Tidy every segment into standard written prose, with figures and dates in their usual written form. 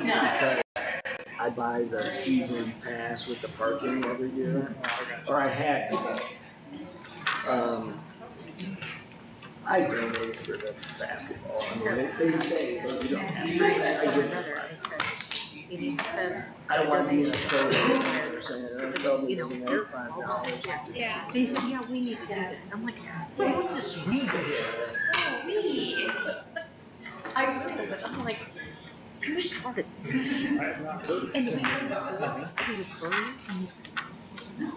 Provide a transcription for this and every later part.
because I buy the season pass with the parking every year, or I had to. I donated for the basketball. I mean, they say that you don't have to. I did it. You need to send. I don't want to be in a code or saying, tell me They're $5. Yeah. So he said, yeah, we need to do that. I'm like, well, what's this we do? Oh, we. I will, but I'm like, you started this. And he was burning, and he's like, no.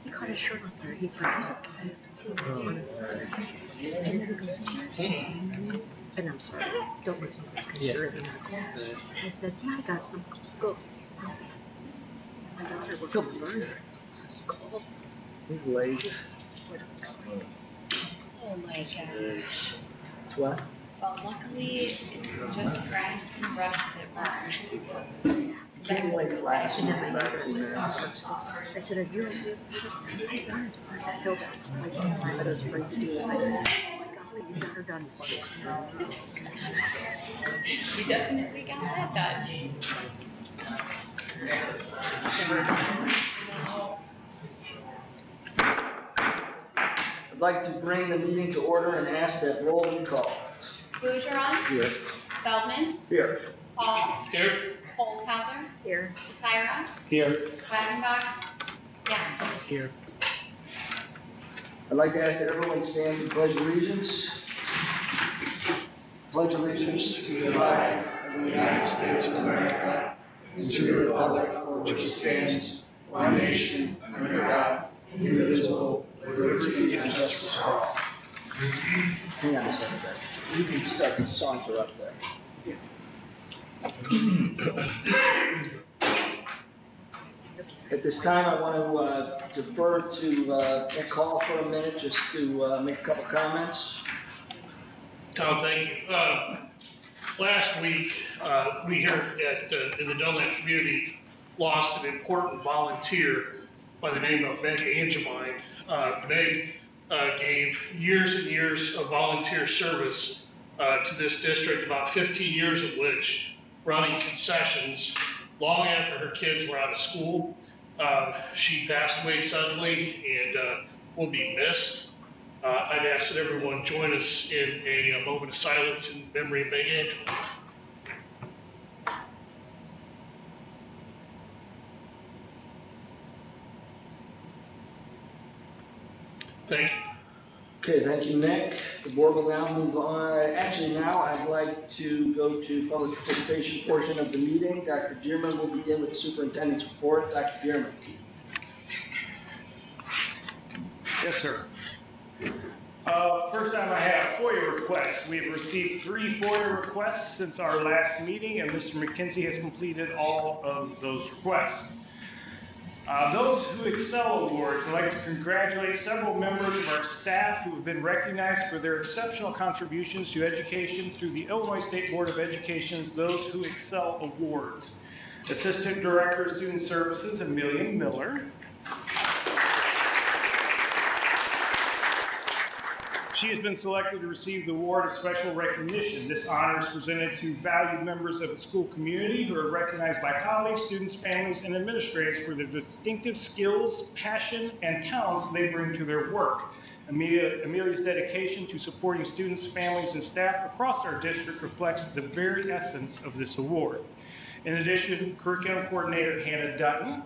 He caught his shirt on fire. He's like, he's okay. And then he goes, cheers. And I'm sorry, don't listen to this because you're in the medical. I said, yeah, I got some. Go. He said, how bad is it? My daughter will go burn her. I was cold. He's late. Oh my God. It's what? Well, luckily, it's just grass and brush that burn. Getting like last And then minute, my about 2 minutes. I said, are you okay? I wanted to burn that hill down for quite some time, but I was afraid to do it. I said, oh my golly, you got her done twice. You definitely got that done. I'd like to bring the meeting to order and ask that roll be called. Boucheron. Here. Feldman. Here. Paul. Here. Holzhauser. Here. Tyra. Here. Wagenbach. Yeah. Here. I'd like to ask that everyone stand and pledge allegiance. Pledge allegiance to the flag of the United States of America and to the republic for which it stands, one nation, under God, indivisible, with liberty and justice for all. Hang on a second there. You can start the saunter up there. At this time, I want to defer to Nick Hall for a minute, just to make a couple comments. Tom, thank you. Last week, we here in the Dunlap community lost an important volunteer by the name of Meg Angemine. Meg gave years and years of volunteer service to this district, about 15 years of which running concessions long after her kids were out of school. She passed away suddenly and will be missed. I'd ask that everyone join us in a moment of silence in memory of Meg Angemine. Thank you. Okay, thank you, Nick. The board will now move on. Actually, now I'd like to go to public participation portion of the meeting. Dr. Dearman will begin with the superintendent's report. Dr. Dearman. Yes, sir. First time I have FOIA requests. We have received 3 FOIA requests since our last meeting, and Mr. McKenzie has completed all of those requests. Those Who Excel Awards, I'd like to congratulate several members of our staff who have been recognized for their exceptional contributions to education through the Illinois State Board of Education's Those Who Excel Awards. Assistant Director of Student Services, Amelia Miller. She has been selected to receive the award of special recognition. This honor is presented to valued members of the school community who are recognized by colleagues, students, families, and administrators for their distinctive skills, passion, and talents they bring to their work. Amelia's dedication to supporting students, families, and staff across our district reflects the very essence of this award. In addition, Curriculum Coordinator Hannah Dutton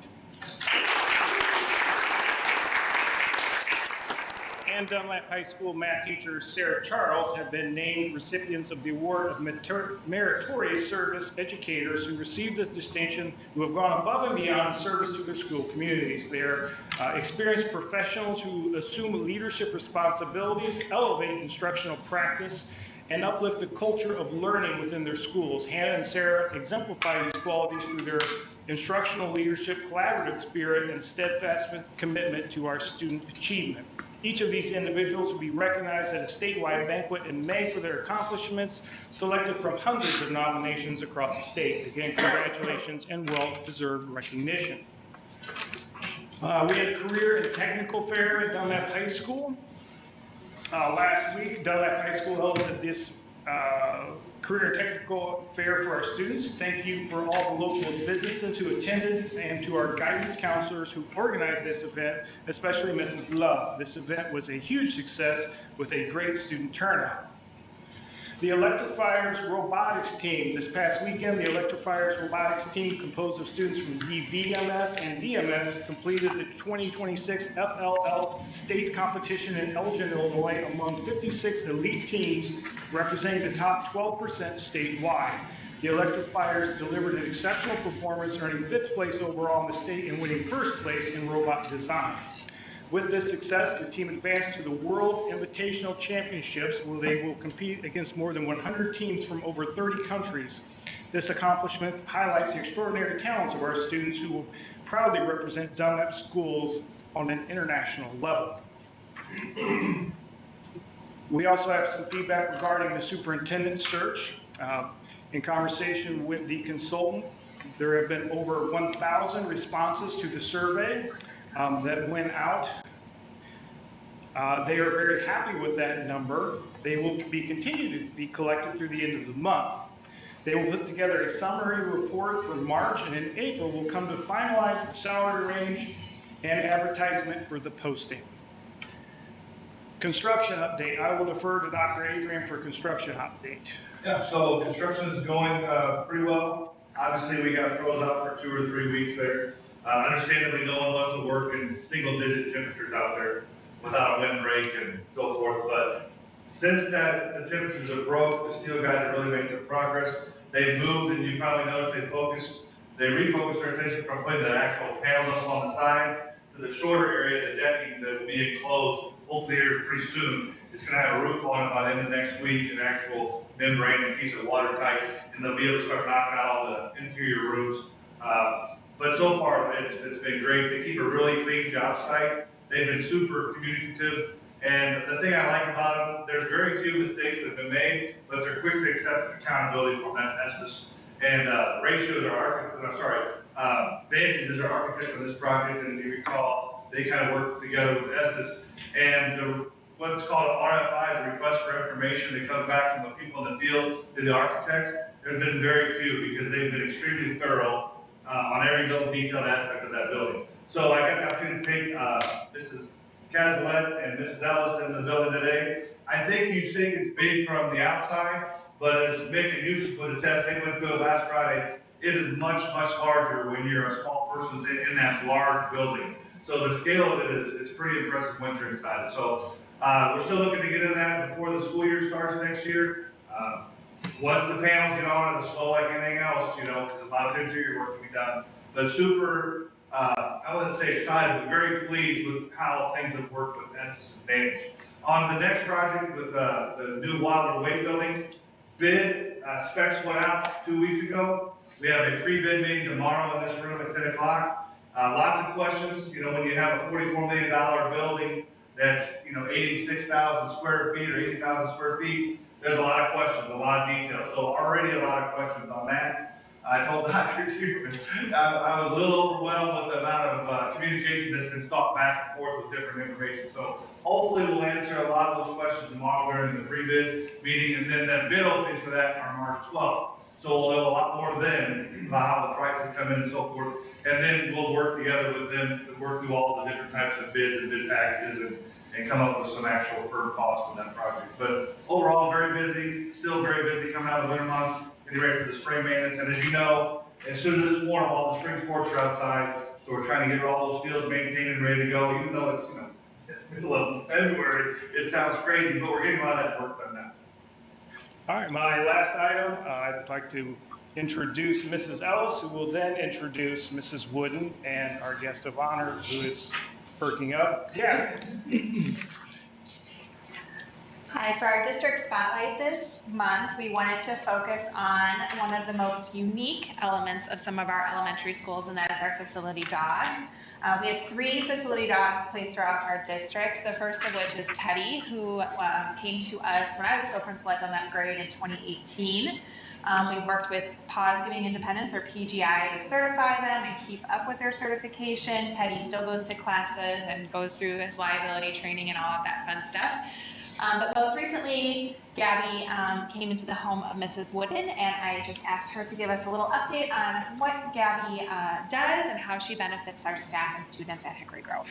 and Dunlap High School math teacher Sarah Charles have been named recipients of the award of Meritorious Service Educators who received this distinction, who have gone above and beyond in service to their school communities. They are experienced professionals who assume leadership responsibilities, elevate instructional practice, and uplift the culture of learning within their schools. Hannah and Sarah exemplify these qualities through their instructional leadership, collaborative spirit, and steadfast commitment to our student achievement. Each of these individuals will be recognized at a statewide banquet in May for their accomplishments, selected from hundreds of nominations across the state. Again, congratulations and well-deserved recognition. We had a career and technical fair at Dunlap High School. Last week, Dunlap High School held this career and technical fair for our students. Thank you for all the local businesses who attended and to our guidance counselors who organized this event, especially Mrs. Love. This event was a huge success with a great student turnout. The Electrifiers Robotics Team. This past weekend, the Electrifiers Robotics Team, composed of students from VMS and DMS, completed the 2026 FLL state competition in Elgin, Illinois, among 56 elite teams representing the top 12% statewide. The Electrifiers delivered an exceptional performance, earning 5th place overall in the state and winning 1st place in robot design. With this success, the team advanced to the World Invitational Championships, where they will compete against more than 100 teams from over 30 countries. This accomplishment highlights the extraordinary talents of our students who will proudly represent Dunlap schools on an international level. We also have some feedback regarding the superintendent search. In conversation with the consultant, there have been over 1,000 responses to the survey that went out. They are very happy with that number. They will be continued to be collected through the end of the month. They will put together a summary report for March, and in April will come to finalize the salary range and advertisement for the posting. Construction update. I will defer to Dr. Adrian for construction update. Yeah, so construction is going pretty well. Obviously, we got froze out for 2 or 3 weeks there. Understandably, no one wants to work in single-digit temperatures out there without a windbreak and so forth. But since that, the temperatures have broke, the steel guys have really made some progress. They've moved, and you probably noticed they refocused their attention from putting the actual panels up on the side to the shorter area, the decking that will be enclosed, hopefully here pretty soon. It's going to have a roof on it by the end of next week, an actual membrane that keeps it watertight, and they'll be able to start knocking out all the interior roofs. But so far, it's been great. They keep a really clean job site. They've been super communicative. And the thing I like about them, there's very few mistakes that have been made, but they're quick to accept accountability from that Estes. And Ratio is our architect, Vantage is our architect on this project, and if you recall, they kind of worked together with Estes. And what's called an RFI, the request for information, that comes back from the people in the field to the architects. There's been very few because they've been extremely thorough on every little detailed aspect of that building. So I got the opportunity to take Mrs. Cazalet and Mrs. Ellis into the building today. I think you think it's big from the outside, but as Mick and Yusuf would attest, they went through it last Friday. It is much, much larger when you're a small person in that large building. So the scale of it is pretty impressive once you're inside it. So we're still looking to get in that before the school year starts next year. Once the panels get on, it'll slow like anything else, because a lot of interior work can be done. But super, I wouldn't say excited, but very pleased with how things have worked with Estes and Vantage. On the next project with the new Wilder Way building, bid specs went out 2 weeks ago. We have a pre-bid meeting tomorrow in this room at 10 o'clock. Lots of questions. When you have a $44 million building that's 86,000 square feet or 80,000 square feet, there's a lot of questions, a lot of details. So already a lot of questions on that. I told Dr. Huberman, I was a little overwhelmed with the amount of communication that's been thought back and forth with different information. So hopefully we'll answer a lot of those questions tomorrow during the pre-bid meeting, and then the bid openings for that are March 12th. So we'll know a lot more then about how the prices come in and so forth. And then we'll work together with them to work through all the different types of bids and bid packages and come up with some actual firm costs on that project. But overall, very busy, still very busy coming out of the winter months, getting ready for the spring maintenance. And as you know, as soon as it's warm, all the spring sports are outside. So we're trying to get all those fields maintained and ready to go, even though it's, middle of February. It sounds crazy, but we're getting a lot of that work done now. All right, my last item, I'd like to introduce Mrs. Ellis, who will then introduce Mrs. Wooden and our guest of honor, who is perking up. Yeah. Hi, for our district spotlight this month, we wanted to focus on one of the most unique elements of some of our elementary schools, and that is our facility dogs. We have 3 facility dogs placed throughout our district, the first of which is Teddy, who came to us when I was still principal at Dunlap grade in 2018. We've worked with Paws Giving Independence, or PGI, to certify them and keep up with their certification. Teddy still goes to classes and goes through his liability training and all of that fun stuff. But most recently, Gabby came into the home of Mrs. Wooden, and I just asked her to give us a little update on what Gabby does and how she benefits our staff and students at Hickory Grove.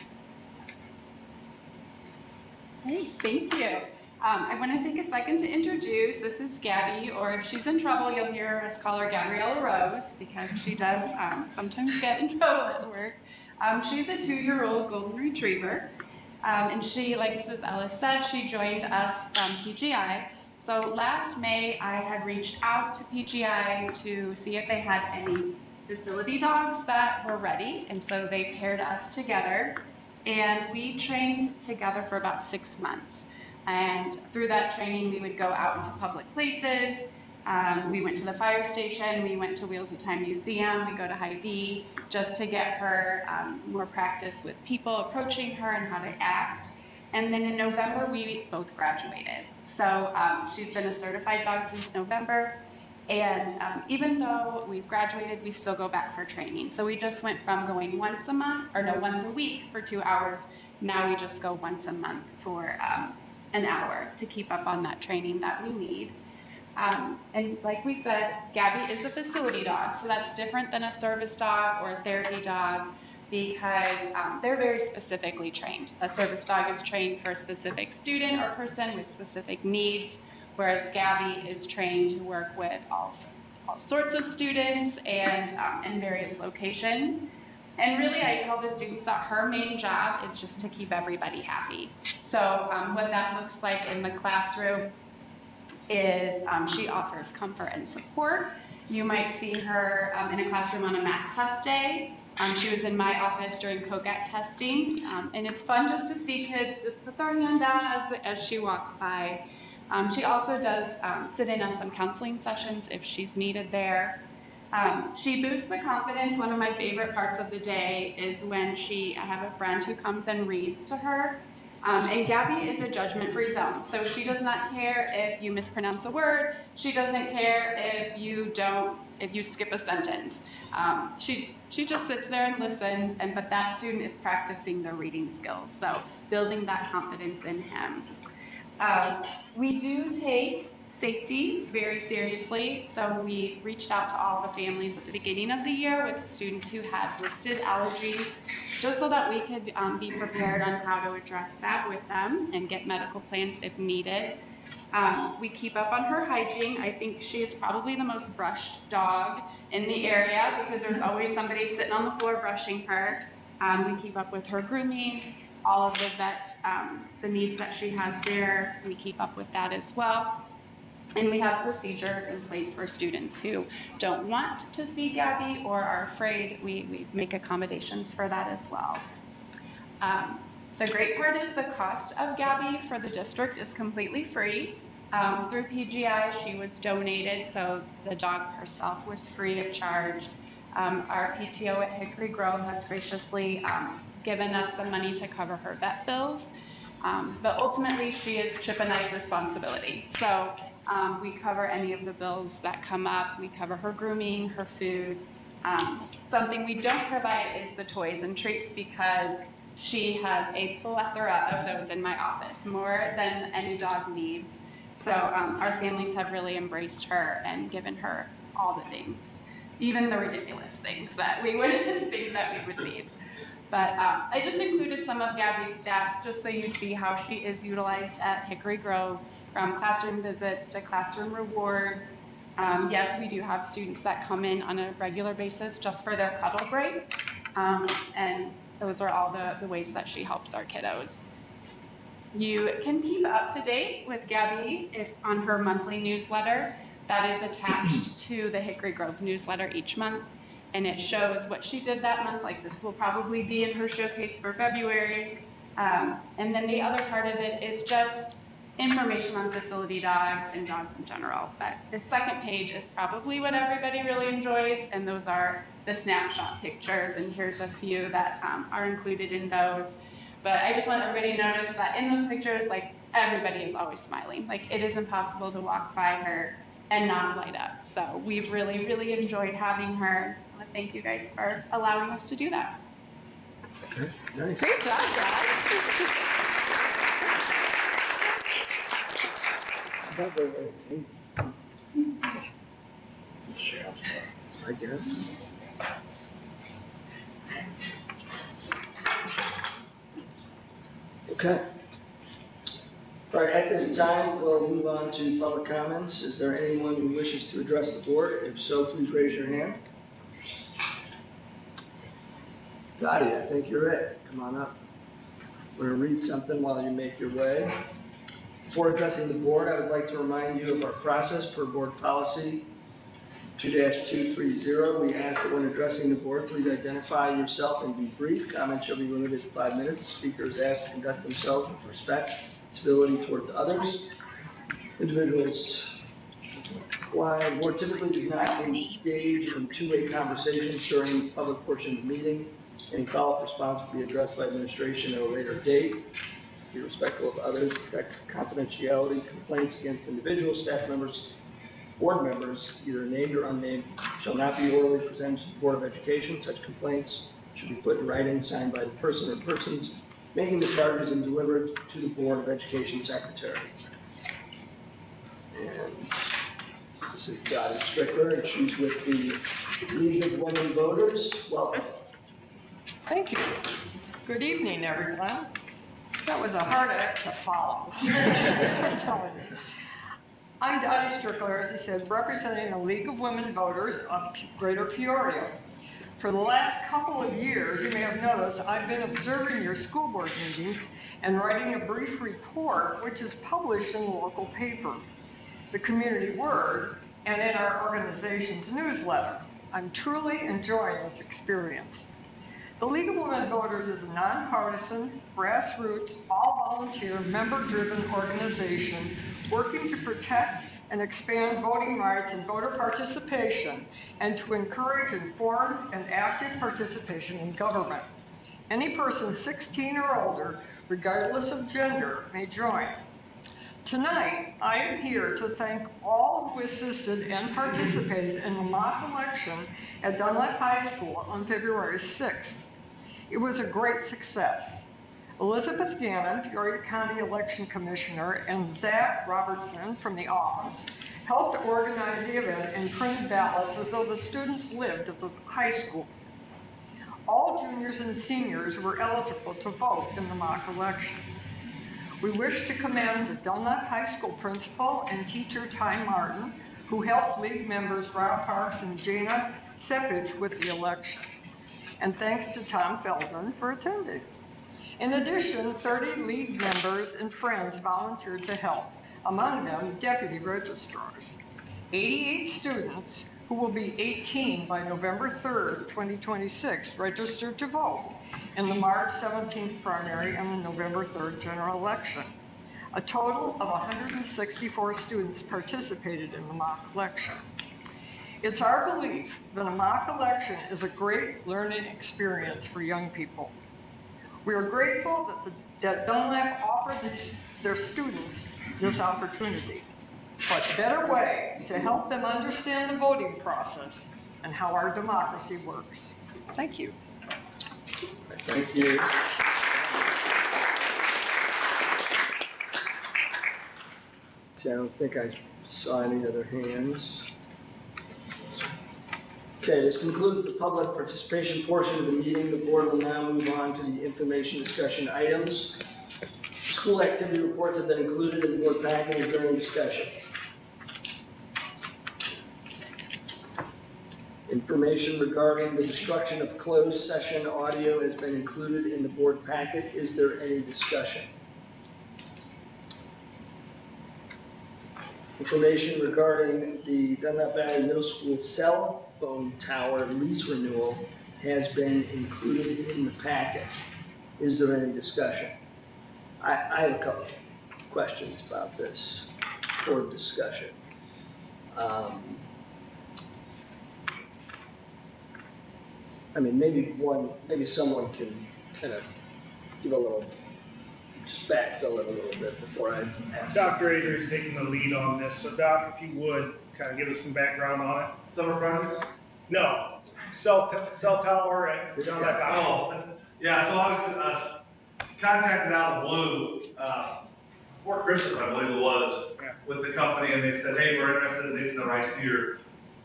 Hey, thank you. I want to take a second to introduce, this is Gabby, or if she's in trouble, you'll hear us call her Gabriella Rose, because she does sometimes get in trouble at work. She's a 2-year-old golden retriever, and she, like Mrs. Ellis said, she joined us from PGI. So last May, I had reached out to PGI to see if they had any facility dogs that were ready, and so they paired us together, and we trained together for about 6 months. And through that training, we would go out into public places. We went to the fire station. We went to Wheels of Time Museum. We go to Hy-Vee just to get her more practice with people approaching her and how to act. And then in November, we both graduated. So she's been a certified dog since November. And even though we've graduated, we still go back for training. So we just went from going once a week for 2 hours. Now we just go once a month for an hour to keep up on that training that we need. And like we said, Gabby is a facility dog, so that's different than a service dog or a therapy dog because they're very specifically trained. A service dog is trained for a specific student or person with specific needs, whereas Gabby is trained to work with all sorts of students and in various locations. And really, I tell the students that her main job is just to keep everybody happy. So what that looks like in the classroom is she offers comfort and support. You might see her in a classroom on a math test day. She was in my office during COGAT testing, and it's fun just to see kids just put their hand down as she walks by. She also does sit in on some counseling sessions if she's needed there. She boosts the confidence. One of my favorite parts of the day is when I have a friend who comes and reads to her. And Gabby is a judgment-free zone, so she does not care if you mispronounce a word. She doesn't care if you skip a sentence. She just sits there and listens, but that student is practicing their reading skills, so building that confidence in him. We do take safety very seriously, so we reached out to all the families at the beginning of the year with students who had listed allergies, just so that we could be prepared on how to address that with them and get medical plans if needed. We keep up on her hygiene. I think she is probably the most brushed dog in the area because there's always somebody sitting on the floor brushing her. We keep up with her grooming, all of the needs that she has there. We keep up with that as well. And we have procedures in place for students who don't want to see Gabby or are afraid. We make accommodations for that as well. The great part is the cost of Gabby for the district is completely free. Through PGI, she was donated, so the dog herself was free of charge. Our PTO at Hickory Grove has graciously given us the money to cover her vet bills. But ultimately, she is Chip and I's responsibility. So we cover any of the bills that come up. We cover her grooming, her food. Something we don't provide is the toys and treats because she has a plethora of those in my office, more than any dog needs. So our families have really embraced her and given her all the things, even the ridiculous things that we wouldn't think that we would need. But I just included some of Gabby's stats just so you see how she is utilized at Hickory Grove, from classroom visits to classroom rewards. Yes, we do have students that come in on a regular basis just for their cuddle break. And those are all the ways that she helps our kiddos. You can keep up to date with Gabby on her monthly newsletter that is attached to the Hickory Grove newsletter each month. And it shows what she did that month, like this will probably be in her showcase for February. And then the other part of it is just information on facility dogs and dogs in general. But the second page is probably what everybody really enjoys, and those are the snapshot pictures, and here's a few that are included in those. But I just want everybody to notice that in those pictures, like, everybody is always smiling. Like, it is impossible to walk by her and not light up. So we've really, really enjoyed having her. Just want to thank you guys for allowing us to do that. Okay, nice. Great job, guys. I guess. Okay. All right, at this time, we'll move on to public comments. Is there anyone who wishes to address the board? If so, please raise your hand. Dottie, I think you're it. Come on up. We're going to read something while you make your way. Before addressing the board, I would like to remind you of our process per board policy 2-230. We ask that when addressing the board, please identify yourself and be brief. Comments shall be limited to 5 minutes. The speaker is asked to conduct themselves with respect and civility towards others. Individuals. Why the board typically does not engage in two-way conversations during the public portion of the meeting. Any follow-up response will be addressed by administration at a later date. Be respectful of others, protect confidentiality. Complaints against individual staff members, board members, either named or unnamed, shall not be orally presented to the Board of Education. Such complaints should be put in writing, signed by the person or persons making the charges, and delivered to the Board of Education Secretary. And this is Dottie Strickler, and she's with the League of Women Voters. Welcome. Thank you. Good evening, everyone. That was a hard act to follow. I'm Dottie Strickler, as I said, representing the League of Women Voters of Greater Peoria. For the last couple of years, you may have noticed, I've been observing your school board meetings and writing a brief report, which is published in the local paper, the Community Word, and in our organization's newsletter. I'm truly enjoying this experience. The League of Women Voters is a nonpartisan, grassroots, all-volunteer, member-driven organization working to protect and expand voting rights and voter participation, and to encourage informed and active participation in government. Any person 16 or older, regardless of gender, may join. Tonight, I am here to thank all who assisted and participated in the mock election at Dunlap High School on February 6th. It was a great success. Elizabeth Gannon, Peoria County Election Commissioner, and Zach Robertson from the office helped organize the event and printed ballots as though the students lived at the high school. All juniors and seniors were eligible to vote in the mock election. We wish to commend the Dunlap High School principal and teacher Ty Martin, who helped League members Rob Parks and Jana Sepich with the election. And thanks to Tom Feldman for attending. In addition, 30 League members and friends volunteered to help, among them deputy registrars. 88 students, who will be 18 by November 3rd, 2026, registered to vote in the March 17th primary and the November 3rd general election. A total of 164 students participated in the mock election. It's our belief that a mock election is a great learning experience for young people. We are grateful that Dunlap offered their students this opportunity. What better way to help them understand the voting process and how our democracy works? Thank you. Thank you. Okay, I don't think I saw any other hands. Okay, this concludes the public participation portion of the meeting. The board will now move on to the information discussion items. School activity reports have been included in the board package during discussion. Information regarding the destruction of closed session audio has been included in the board packet. Is there any discussion? Information regarding the Dunlap Valley Middle School cell phone tower lease renewal has been included in the packet. Is there any discussion? I have a couple questions about this for discussion. I mean, maybe someone can kind of give a little, just backfill it a little bit before I ask. Dr. Adrian's taking the lead on this, so Doc, if you would, kind of give us some background on it. Summer projects? No, cell tower at This Dunlap. guy. Oh, yeah, so I was contacted out of the blue, before Christmas, I believe it was, with the company and they said, hey, we're interested in leasing the rights to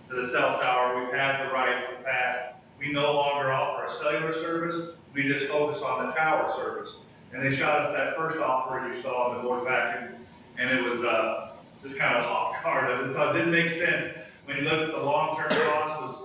the cell tower. We've had the rights in the past. We no longer offer a cellular service. We just focus on the tower service. And they shot us that first offer you saw on the board packet, and it was just kind of off guard. I just thought it didn't make sense when you look at the long-term cost was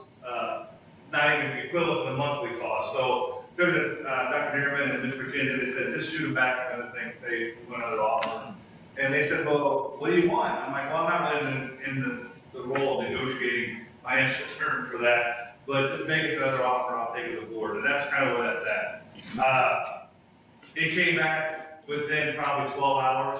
not even equivalent to the monthly cost. So took this, Dr. Dearman and Mr. McKinsey, they said, just shoot them back another thing, say another offer. And they said, well, what do you want? I'm like, well, I'm not really in the role of negotiating financial terms for that, but just make us another offer, I'll take it to the board. And that's kind of where that's at. It came back within probably 12 hours,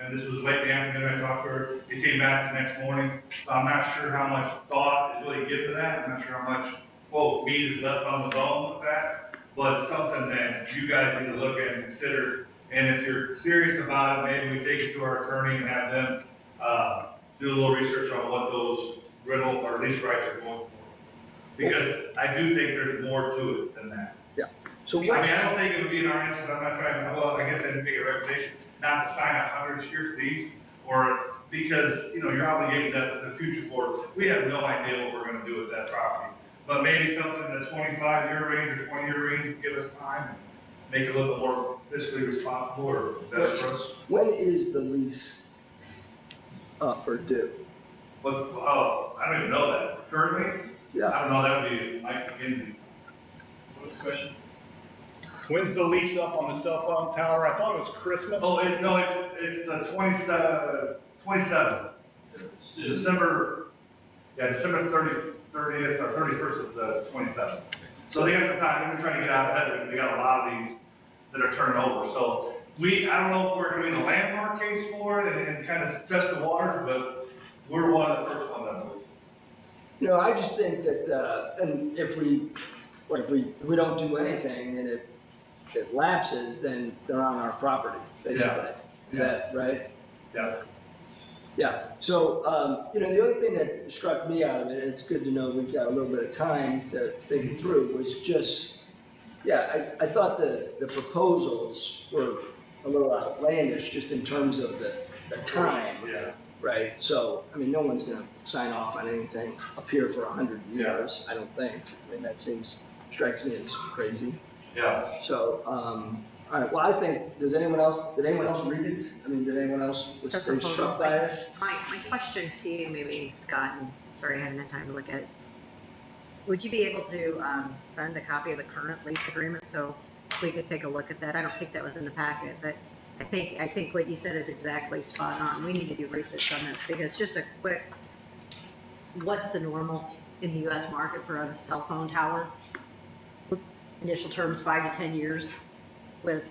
and this was late in the afternoon I talked to her. It came back the next morning. So I'm not sure how much thought is really given to that. I'm not sure how much, quote, meat is left on the bone with that, but it's something that you guys need to look at and consider. And if you're serious about it, maybe we take it to our attorney and have them do a little research on what those rental or lease rights are going for. Because I do think there's more to it than that. Yeah. So I mean, I don't think it would be in our interest. I'm not trying to, well, I guess I didn't make a reputation not to sign a 100-year lease or because, you know, you're obligated that with the future for it. We have no idea what we're going to do with that property. But maybe something that's 25-year range or 20-year range would give us time and make it a little bit more fiscally responsible or better for us. when is the lease up or due? I don't even know that. Currently? Yeah. I don't know. That would be Mike McKinsey. What's the question? When's the lease up on the cell phone tower? I thought it was Christmas. Oh, no, it's the 27th. December 30th or 31st of the 27th. So they got some time. They've been trying to get out ahead of it because they got a lot of these that are turning over. So I don't know if we're going to be in the landmark case for it and kind of test the waters, but we're one of the first ones I believe. You know, I just think that, and if we don't do anything and it lapses, then they're on our property, basically. Yeah. Is that right? Yeah. Yeah. So, you know, the only thing that struck me out of it, and it's good to know we've got a little bit of time to think it through, was just, I thought the proposals were a little outlandish just in terms of the time. Yeah. Right, so, I mean, no one's gonna sign off on anything up here for 100 years, I don't think. I mean, that strikes me as crazy. Yeah. So, all right, well, I think, did anyone else read it? I mean, did anyone else, was The they proposal. struck by it? My question to you, maybe Scott, and sorry I haven't had time to look at it. Would you be able to send a copy of the current lease agreement so we could take a look at that? I don't think that was in the packet, but I think what you said is exactly spot on. We need to do research on this because just a quick, what's the normal in the U.S. market for a cell phone tower? Initial terms 5 to 10 years with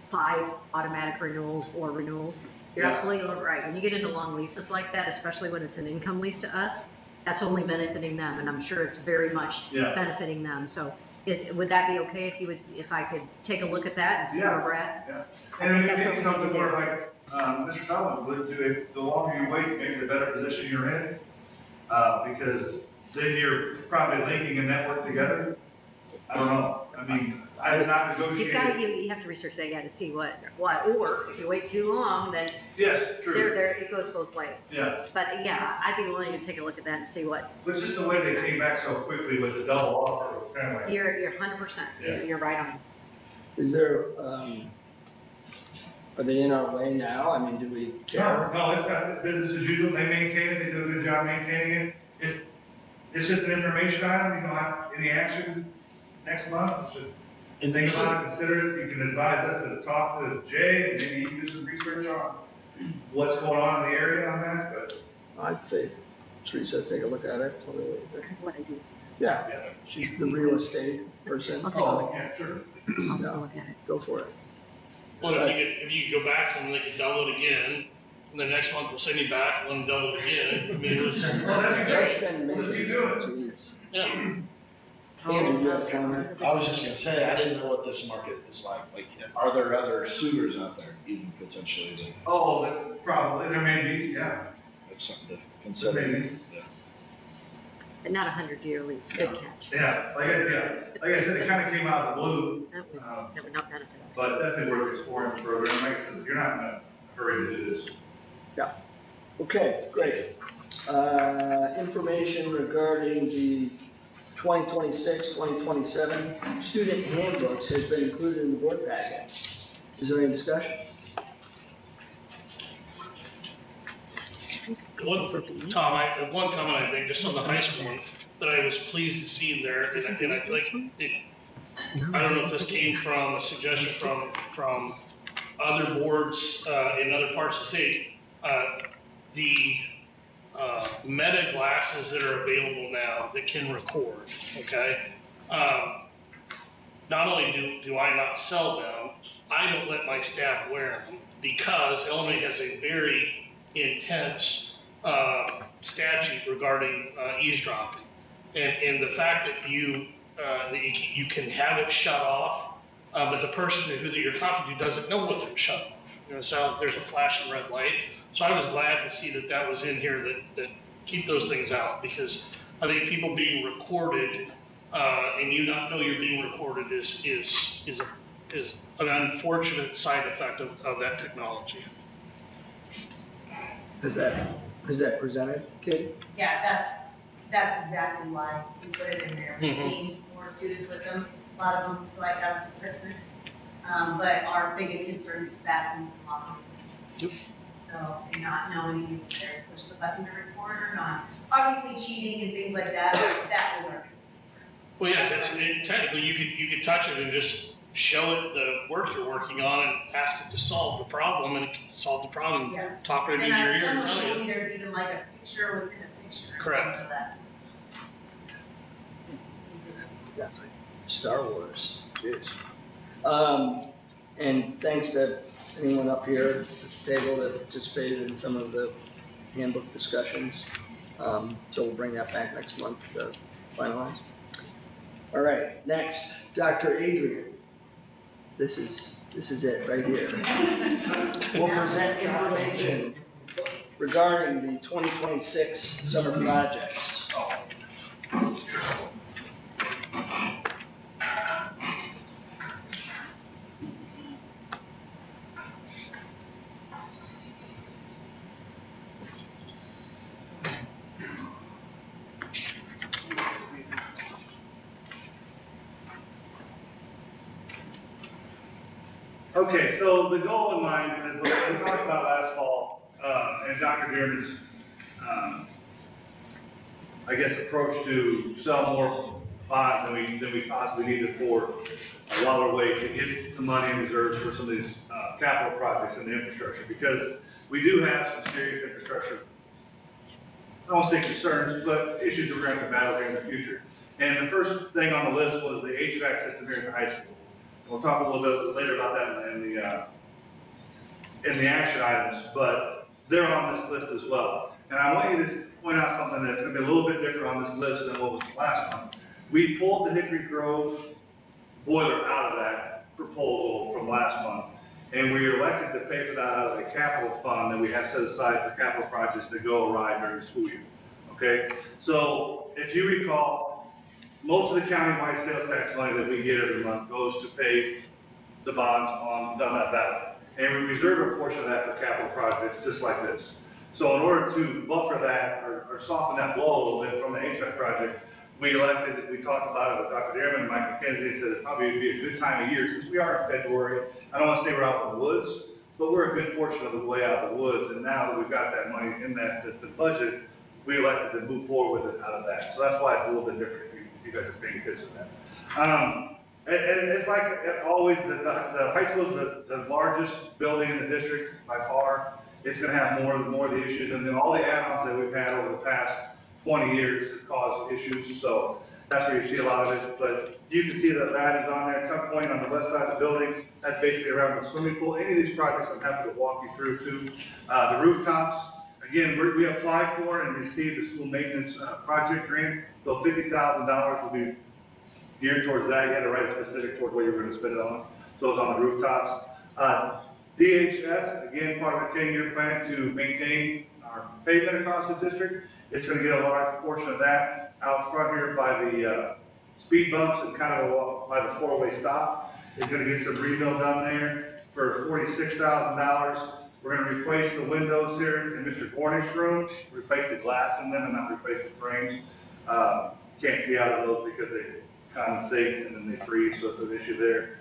5 automatic renewals or renewals. You're absolutely right. When you get into long leases like that, especially when it's an income lease to us, that's only benefiting them, and I'm sure it's very much benefiting them. So, would that be okay if I could take a look at that and see where we're at? Yeah. And it may be something where, like Mr. Dunlap would do it. The longer you wait, maybe the better position you're in, because then you're probably linking a network together. I don't know. I mean, I did not negotiate. You have to research that, to see what, or if you wait too long, then Yes, true. it goes both ways. Yeah. But yeah, I'd be willing to take a look at that and see what. But just the way they came back so quickly with the double offer was kind of like. You're 100%. Yeah. You're right on. Is there, are they in our way now? I mean, do we care? No, it's business as usual. They maintain it. They do a good job maintaining it. It's just an information item. You know, any action next month? And think about it, consider it. You can advise us to talk to Jay and maybe you can do some research on what's going on in the area on that. But I'd say Teresa, take a look at it. Tell me what you think. What I do. Yeah, she's the real estate person. I'll take a look. yeah, sure. I'll take a look at it. Go for it. Well, if you could go back to them, they could double it again, and the next month we'll send you back, and then double it again. I mean, it was, Well, that'd be Let's great. send me. Let's keep doing it. Jeez. yeah. Andrew, you have a comment? I was just gonna say, I didn't know what this market is like. Like, are there other suitors out there, even potentially, that, Oh, that probably, there may be, yeah. that's something to There consider? may be. Yeah. But not 100-year lease. Good catch. Yeah, like I said, it kind of came out of the blue, That would not benefit us. but definitely worth exploring the program. Like I said, you're not in a hurry to do this. Yeah. Okay, great. Information regarding the 2026-2027 student handbooks has been included in the board packet. Is there any discussion? Tom, one comment I think, just on the high school one, that I was pleased to see in there, and I think I don't know if this came from a suggestion from other boards in other parts of the state, the meta glasses that are available now that can record, okay? Not only do I not sell them, I don't let my staff wear them because Illinois has a very intense statute regarding eavesdropping. And the fact that you can have it shut off, but the person who you're talking to doesn't know whether it's shut off. You know, so there's a flashing red light. So I was glad to see that was in here, that keep those things out, because I think people being recorded and you not know you're being recorded is an unfortunate side effect of that technology. Is that presented, Kate? Yeah, that's exactly why we put it in there. We've seen more students with them. A lot of them feel like that was Christmas. But our biggest concern is bathrooms and locker rooms. Yep. So, and not knowing if they're push the button to record or not. Obviously cheating and things like that, that was our biggest concern. Well, yeah, technically you could touch it and just show it the work you're working on and ask it to solve the problem, and it can solve the problem. Yeah. Talk right into your ear and someone tell told me you. there's even like a picture within a picture. Correct. Of that. That's like Star Wars. Jeez. And thanks to anyone up here at the table that participated in some of the handbook discussions. So we'll bring that back next month to finalize. All right, next, Dr. Adrian. This is it right here. We'll present information regarding the 2026 summer projects. Okay, so the goal in mind is what we talked about last fall, and Dr. Dearman's, I guess, approach to sell more bonds than we possibly needed for while we're waiting to get some money in reserves for some of these capital projects in the infrastructure, because we do have some serious infrastructure, I won't say concerns, but issues that we're going to have to battle here in the future. And the first thing on the list was the HVAC system here at the high school. We'll talk a little bit later about that in the action items, but they're on this list as well. And I want you to point out something that's going to be a little bit different on this list than what was last month. We pulled the Hickory Grove boiler out of that proposal from last month, and we elected to pay for that out of the capital fund that we have set aside for capital projects that go awry during the school year. Okay? So if you recall, most of the countywide sales tax money that we get every month goes to pay the bonds on Dunlap Valley. And we reserve a portion of that for capital projects just like this. So in order to buffer that or soften that blow a little bit from the HVAC project, we talked about it with Dr. Dearman and Mike McKenzie, said it probably would be a good time of year since we are in February. I don't want to say we're out in the woods, but we're a good portion of the way out of the woods. And now that we've got that money in that's been budgeted, we elected to move forward with it out of that. So that's why it's a little bit different if you guys are paying attention to that. And it's like always, the high school is the largest building in the district by far. It's going to have more of the issues, and then all the add-ons that we've had over the past 20 years have caused issues. So that's where you see a lot of it. But you can see that that is on there. Tuck Point on the west side of the building, that's basically around the swimming pool. Any of these projects I'm happy to walk you through too. The rooftops. Again, we applied for and received the school maintenance project grant, so $50,000 will be geared towards that. You had to write a specific toward what you were going to spend it on. So it's on the rooftops. DHS, again, part of a 10-year plan to maintain our pavement across the district. It's going to get a large portion of that out front here by the speed bumps and kind of by the four-way stop. It's going to get some rebuild done there for $46,000. We're gonna replace the windows here in Mr. Gornick's room, replace the glass in them and not replace the frames. Can't see out of those because they condensate and then they freeze, so it's an issue there.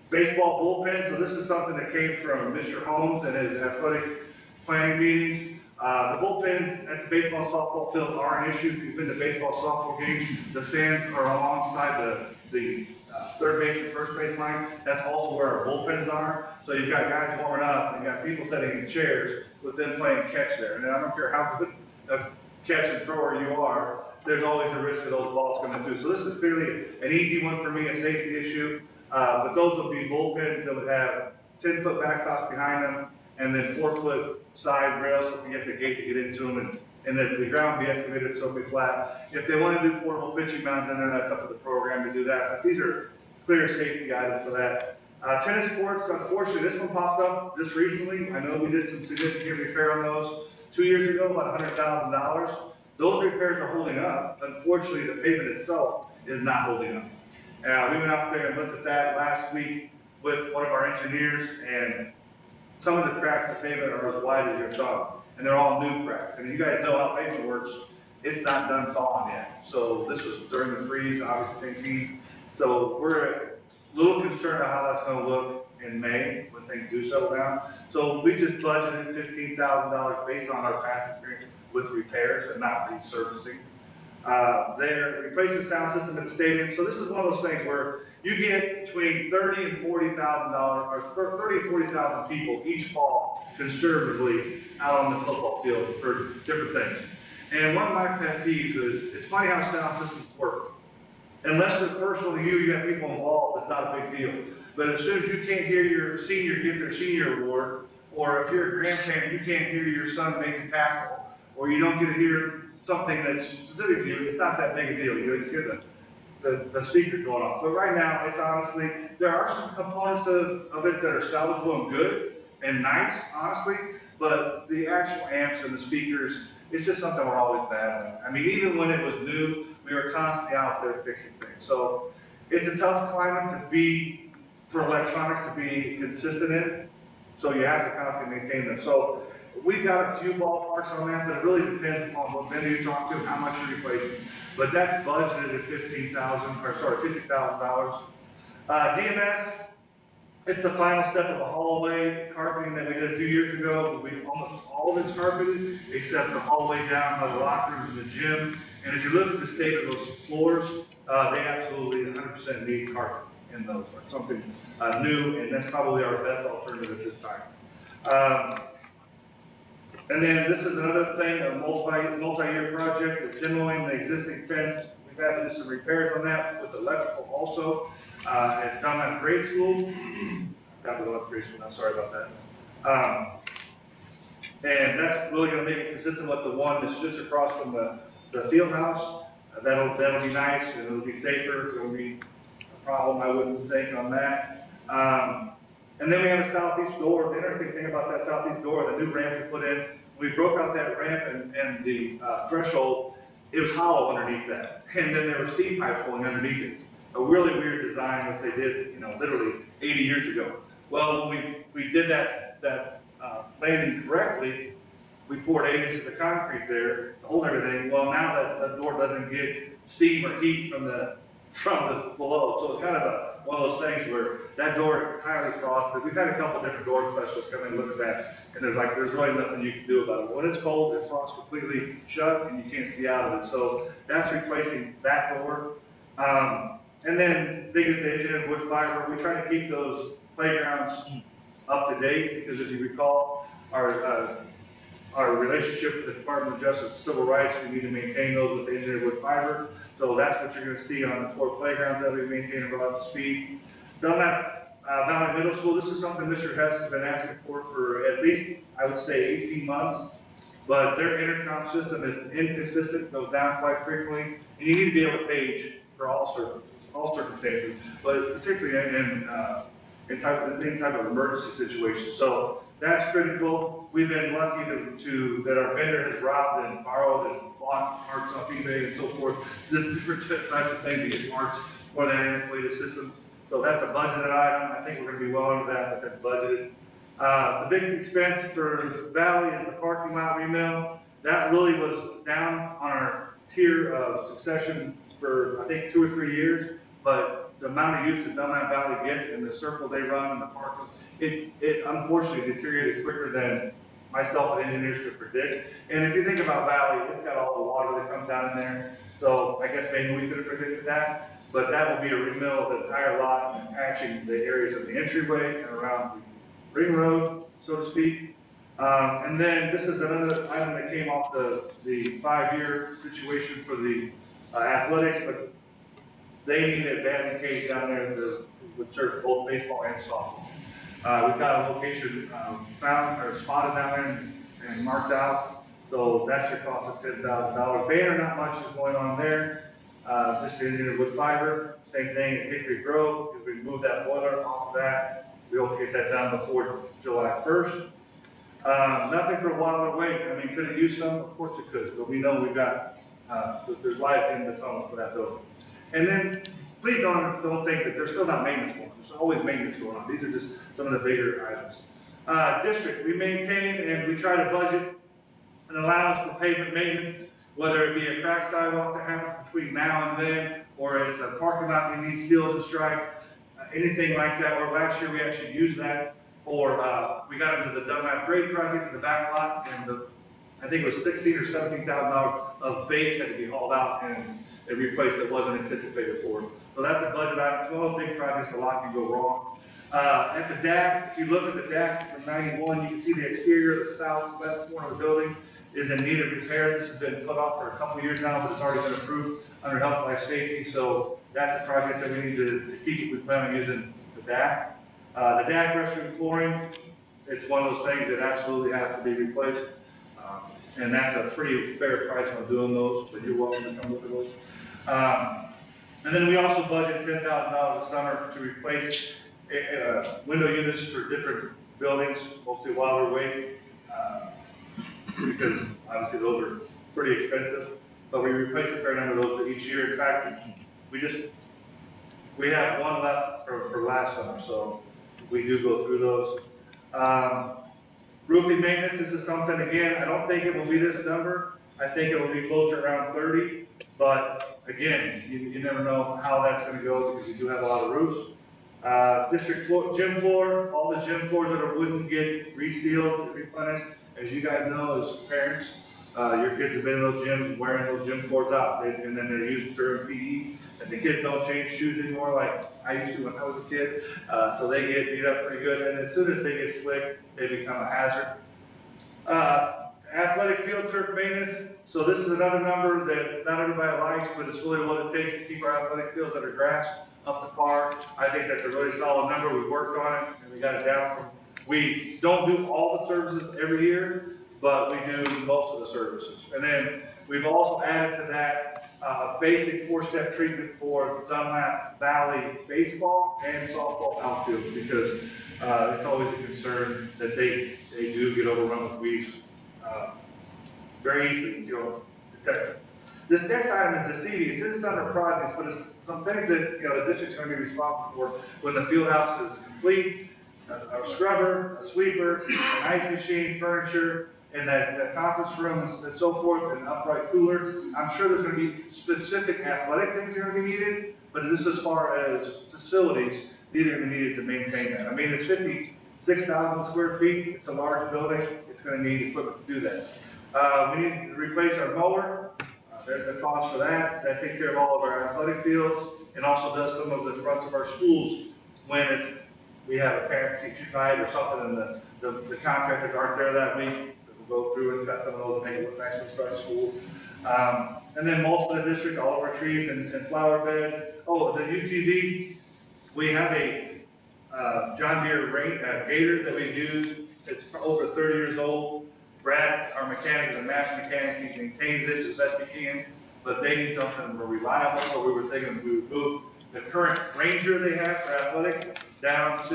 Baseball bullpen, so this is something that came from Mr. Holmes and his athletic planning meetings. The bullpens at the baseball and softball field are an issue. If you've been to baseball, softball games, the stands are alongside the third base and first base line. That's also where our bullpens are. So you've got guys warming up, and you've got people sitting in chairs with them playing catch there. And I don't care how good a catch and thrower you are, there's always a risk of those balls coming through. So this is clearly an easy one for me, a safety issue. But those would be bullpens that would have 10-foot backstops behind them, and then 4-foot side rails so we can get the gate to get into them, and the ground be excavated so it'll be flat. If they want to do portable pitching mounds in there, that's up to the program to do that. But these are clear safety items for that. Tennis courts, unfortunately, this one popped up just recently. I know we did some significant repair on those 2 years ago, about $100,000. Those repairs are holding up. Unfortunately, the pavement itself is not holding up. We went out there and looked at that last week with one of our engineers, and some of the cracks in the pavement are as wide as your thumb, and they're all new cracks. And you guys know how pavement works. It's not done thawing yet. So this was during the freeze, obviously things heat. So we're a little concerned about how that's going to look in May when things do settle down. So we just budgeted $15,000 based on our past experience with repairs and not resurfacing. They're replacing the sound system at the stadium. So this is one of those things where you get between $30,000 and $40,000, or 30 and 40,000 people each fall conservatively out on the football field for different things. And one of my pet peeves is, it's funny how sound systems work. Unless they're personal to you, you have people involved, it's not a big deal. But as soon as you can't hear your senior get their senior award, or if you're a grandparent, you can't hear your son make a tackle, or you don't get to hear something that's specific to you, it's not that big a deal. You just hear the speaker going off. But right now, it's honestly, there are some components of it that are salvageable and good and nice, honestly, but the actual amps and the speakers, it's just something we're always battling. I mean, even when it was new, we were constantly out there fixing things. So it's a tough climate for electronics to be consistent in, so you have to constantly maintain them. So we've got a few ballparks on that, but it really depends upon what vendor you talk to and how much you're replacing. But that's budgeted at $50,000. DMS, it's the final step of the hallway carpeting that we did a few years ago. Almost all of it's carpeted, except the hallway down by the locker rooms and the gym. And if you look at the state of those floors, they absolutely 100% need carpet in those. That's something new, and that's probably our best alternative at this time. And then this is another thing, a multi-year project, it's demoing the existing fence. We've had to do some repairs on that with electrical also. At Dunlap grade school, I'm sorry about that. And that's really going to make it consistent with the one that's just across from the field house. That'll be nice, and it'll be safer. It'll be a problem, I wouldn't think, on that. And then we have a southeast door. The interesting thing about that southeast door, the new ramp we put in, we broke out that ramp and the threshold, it was hollow underneath that. And then there were steam pipes going underneath it. A really weird design that they did, literally 80 years ago. Well, when we did that landing correctly, we poured 8 inches of concrete there to hold everything. Well, now that door doesn't get steam or heat from the below. So it's kind of one of those things where that door is entirely frosted. We've had a couple different door specialists come in and look at that, and there's really nothing you can do about it. When it's cold, it frosts completely shut, and you can't see out of it. So that's replacing that door. And then they get the engineered wood fiber. We try to keep those playgrounds up to date because, as you recall, our relationship with the Department of Justice and Civil Rights, we need to maintain those with the engineered wood fiber. So that's what you're going to see on the 4 playgrounds that we maintain at up to speed. Dunlap Valley Middle School, this is something Mr. Hess has been asking for at least, I would say, 18 months. But their intercom system is inconsistent, goes down quite frequently, and you need to be able to page for all circumstances, but particularly in any type of emergency situation. So that's critical. We've been lucky that our vendor has robbed and borrowed and bought parts off eBay and so forth, the different types of things to get parts for that antiquated system. So that's a budgeted item. I think we're going to be well under that, but that's budgeted. The big expense for Valley is the parking lot remill. That really was down on our tier of succession for, I think, 2 or 3 years, but the amount of use that Dunlap Valley gets and the circle they run and the parking, it unfortunately deteriorated quicker than myself and engineers could predict. And if you think about Valley, it's got all the water that comes down in there, so I guess maybe we could have predicted that, but that will be a remill of the entire lot and patching the areas of the entryway and around the ring road, so to speak. And then this is another item that came off the 5-year situation for the athletics, but they need a barricade down there that would serve both baseball and softball. We've got a location found or spotted down there and marked out, so that's your cost of $10,000. Banner, not much is going on there. Just the engineered wood fiber, same thing at Hickory Grove, because we moved that boiler off of that. We hope to get that done before July 1st. Nothing for Wilder Way. I mean, could it use some? Of course it could, but we know we've got, there's light in the tunnel for that building. And then, please don't think that there's still not maintenance going on. There's always maintenance going on. These are just some of the bigger items. District, we maintain and we try to budget an allowance for pavement maintenance, whether it be a crack sidewalk to happen between now and then, or it's a parking lot that needs steel to strike, anything like that. Or last year we actually used that for, we got into the Dunlap grade project in the back lot, and I think it was $16,000 or $17,000 of base that had to be hauled out and replaced that wasn't anticipated for. So that's a budget item. It's one of those big projects, a lot can go wrong. At the DAC, if you look at the DAC from 91, you can see the exterior, the southwest corner of the building is in need of repair. This has been put off for a couple of years now, but it's already been approved under health, life, safety. So that's a project that we need to keep if we plan on using the DAC. The DAC restroom flooring, it's one of those things that absolutely has to be replaced. And that's a pretty fair price on doing those, but you're welcome to come look at those. And then we also budget $10,000 a summer to replace window units for different buildings, mostly Wilder Way, because obviously those are pretty expensive, but we replace a fair number of those for each year. In fact, we have one left for last summer, so we do go through those. Roofing maintenance, this is something, again, I don't think it will be this number. I think it will be closer around 30, but again, you never know how that's going to go because we do have a lot of roofs. District floor, gym floor, all the gym floors that are wooden get resealed and replenished. As you guys know, as parents, your kids have been in those gyms wearing those gym floors out, and then they're used during PE. And the kids don't change shoes anymore like I used to when I was a kid. So they get beat up pretty good. And as soon as they get slick, they become a hazard. Athletic field turf maintenance. So this is another number that not everybody likes, but it's really what it takes to keep our athletic fields that are grass up to par. I think that's a really solid number. We worked on it and we got it down from, we don't do all the services every year, but we do most of the services. And then we've also added to that basic 4-step treatment for Dunlap Valley baseball and softball outfield, because it's always a concern that they do get overrun with weeds very easily if you don't detect it. This next item is the seeding. It's in summer projects, but it's some things that the district's going to be responsible for when the field house is complete. A scrubber, a sweeper, an ice machine, furniture, and that conference room and so forth, and an upright cooler. I'm sure there's going to be specific athletic things that are going to be needed, but just as far as facilities, these are going to be needed to maintain that. I mean, it's 56,000 square feet. It's a large building. It's going to need equipment to do that. We need to replace our mower. There's the cost for that. That takes care of all of our athletic fields and also does some of the fronts of our schools when we have a parent-teacher night or something and the contractors aren't there that week. We'll go through and cut some of those and make it look nice when we start school. And then mulch for the district, all of our trees and flower beds. Oh, the UTV, we have a John Deere Gator that we've used. It's over 30 years old. Brad, our mechanic, is a master mechanic. He maintains it as best he can, but they need something more reliable. So we were thinking we would move the current Ranger they have for athletics down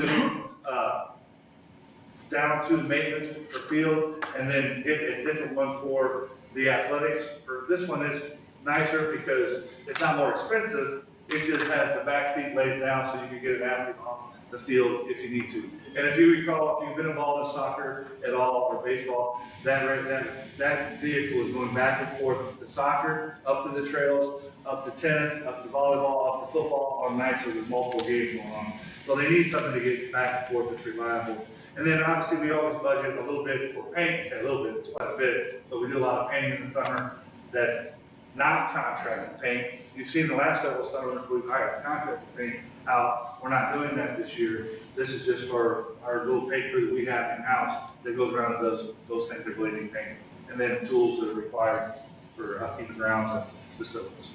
to maintenance for fields, and then get a different one for the athletics. For this one is nicer because it's not more expensive, It just has the back seat laid down so you can get an athlete off the field if you need to. And if you recall, if you've been involved in soccer at all or baseball, that vehicle is going back and forth to soccer, up to the trails, up to tennis, up to volleyball, up to football on nights where there's multiple games going on. So they need something to get back and forth that's reliable. And then obviously we always budget a little bit for paint. Say a little bit, it's quite a bit, but we do a lot of painting in the summer that's not contracted paint. You've seen the last several summers we've hired contracted paint out. We're not doing that this year. This is just for our little paint crew that we have in-house that goes around and does those things, they're bleeding paint. And then tools that are required for upkeep of grounds and facilities.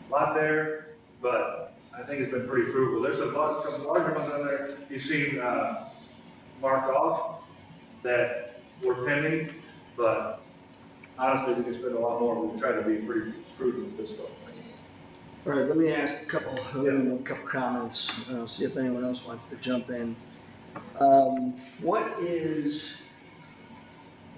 A lot there, but I think it's been pretty fruitful. There's a couple larger ones on there you've seen marked off that were pending, but honestly, we can spend a lot more. We try to be pretty prudent with this stuff. All right, let me ask a couple comments. See if anyone else wants to jump in. What is,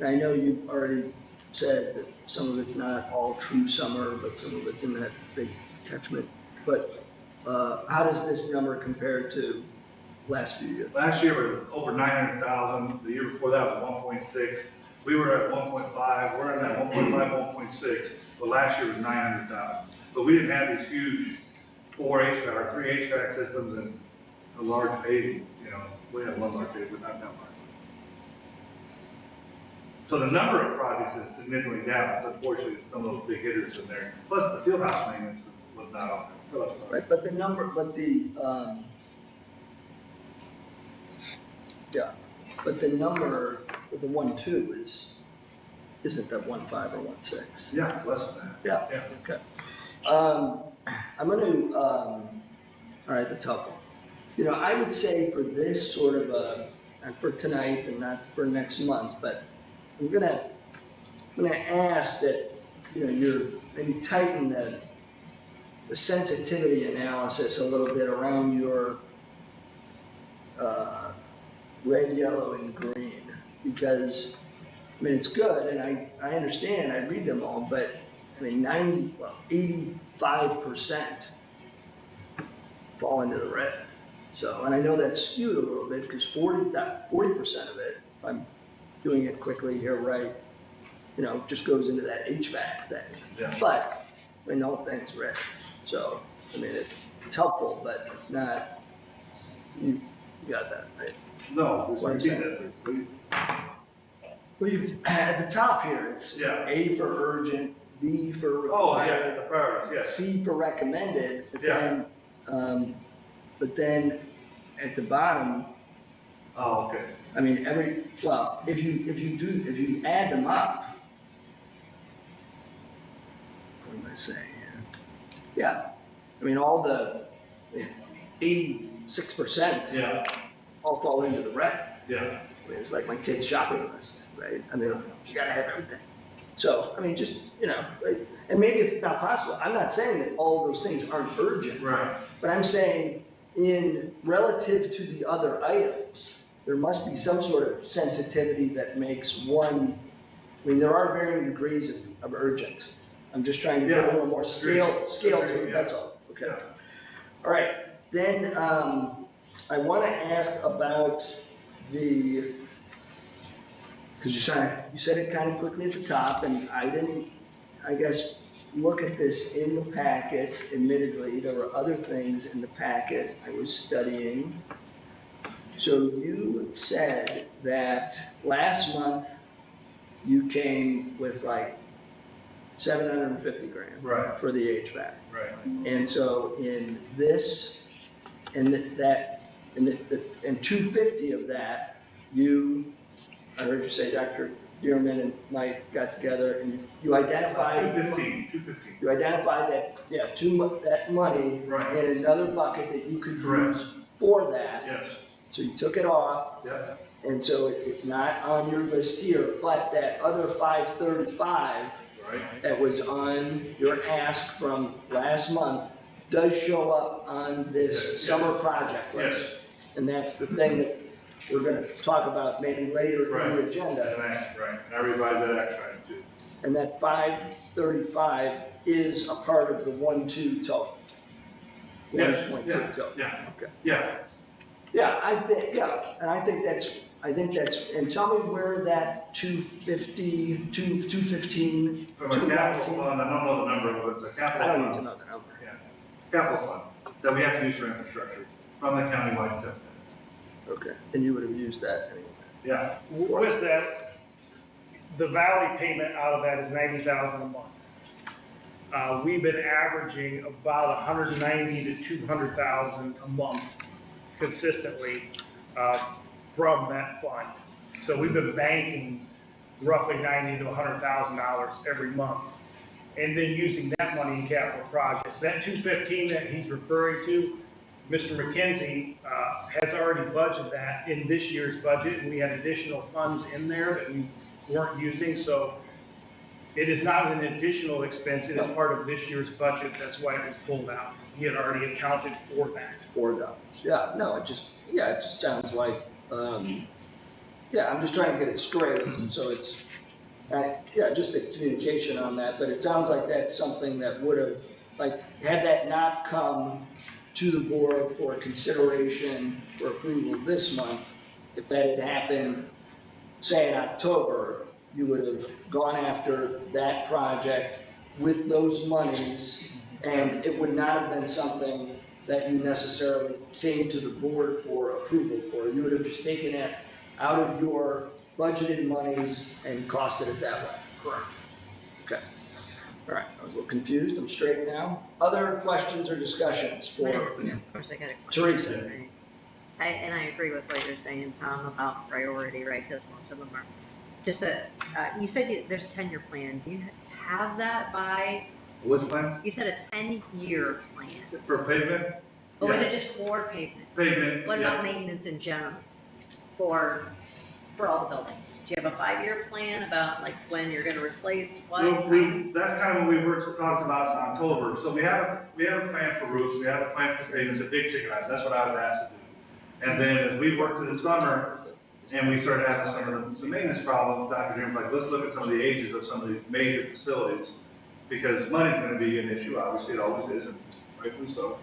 I know you've already said that some of it's not all true summer, but some of it's in that big catchment. But how does this number compare to last few years? Last year we were over 900,000. The year before that was 1.6. We were at 1.5. We're in that 1.5, 1.6. But last year was 900,000. But we didn't have these huge 4 HVAC or 3 HVAC systems and a large paving. You know, we had one large paving, but not that much. So the number of projects is significantly down. It's unfortunately some of those big hitters in there. Plus the field house maintenance was not on there. Right, but the number, yeah, but the number, the 1.2 isn't that 1.5 or 1.6? Yeah, less than that. Yeah. Okay. I'm going to, all right, that's helpful. You know, I would say for this sort of and for tonight and not for next month, but I'm gonna ask that, you know, you're maybe tighten the sensitivity analysis a little bit around your red, yellow, and green, because I mean it's good and I understand, I read them all, but I mean 85% fall into the red. So, and I know that's skewed a little bit because 40% of it, if I'm doing it quickly here, right, you know, just goes into that HVAC thing. Yeah. But I mean the whole thing's red. So I mean it's helpful, but it's not. You got that right? No, What I'm saying. Well, at the top here, it's A for urgent, B for required. Oh, yeah, the priorities, yes. C for recommended, but Yeah. then at the bottom, Oh, okay. I mean, if you add them up, what am I saying here? Yeah, I mean, all the 86% all fall into the red. Yeah. I mean, it's like my kid's shopping list, right? I mean, you gotta have everything. So, I mean, just, you know, like, and maybe it's not possible. I'm not saying that all of those things aren't urgent. Right. But I'm saying in relative to the other items, there must be some sort of sensitivity that makes one, I mean, there are varying degrees of urgent. I'm just trying to get a little more scale to it, that's all. Okay. Yeah. All right, then I want to ask about because you said it kind of quickly at the top, and I didn't, I guess, look at this in the packet. Admittedly, there were other things in the packet I was studying. So you said that last month you came with like 750 grand for the HVAC. Right. And so in this, and 250 of that, I heard you say Dr. Dearman and Mike got together and you identified. 215. You identified that, that money in another bucket that you could use for that. Yes. So you took it off. Yeah. And so it's not on your list here, but that other 535 that was on your ask from last month does show up on this summer project list. Yes. And that's the thing that we're going to talk about maybe later in the agenda. And I revised that action item too. And that 535 is a part of the 1.2 total. Yes, 1.2, yeah, so, yeah. okay. Yeah, Yeah, and I think that's, and tell me where that 250, 215, from a capital 219. fund, I don't know the number, but it's a capital I fund. don't need to know the number. Yeah, capital fund that we have to use for infrastructure from the countywide SIP funds. Okay, and you would have used that anyway. Yeah, With that, the valley payment out of that is 90,000 a month. We've been averaging about 190 to 200,000 a month consistently from that fund. So we've been banking roughly 90 to 100,000 dollars every month, and then using that money in capital projects. That 215 that he's referring to, Mr. McKenzie has already budgeted that in this year's budget, and we had additional funds in there that we weren't using. So it is not an additional expense, it is part of this year's budget, that's why it was pulled out. He had already accounted for that. $4. Yeah, no, it just sounds like, yeah, I'm just trying to get it straight, so it's, yeah, just the communication on that, but it sounds like that's something that would have, like, had that not come to the board for consideration for approval this month, if that had happened, say in October, you would have gone after that project with those monies, and it would not have been something that you necessarily came to the board for approval for. You would have just taken it out of your budgeted monies and costed it that way. Correct. Okay. All right, I was a little confused. I'm straight now. Other questions or discussions for Of course, I got a question. Teresa? And I agree with what you're saying, Tom, about priority, right? Because most of them are just you said there's a 10-year plan. Do you have that by? which plan? You said a 10-year plan. For pavement? Or was Yeah. it just for pavement? Pavement, What yeah. about maintenance in general for all the buildings? Do you have a 5-year plan about like when you're going to replace what? That's kind of what we talked about in October. So we have a plan for roofs, we have a plan for pavement, the big ticket items. That's what I was asked to do. And then as we worked through the summer, and we started having some maintenance problems, Dr. Jim was like, let's look at some of the ages of some of the major facilities, because money's going to be an issue, obviously, it always is, and rightfully so.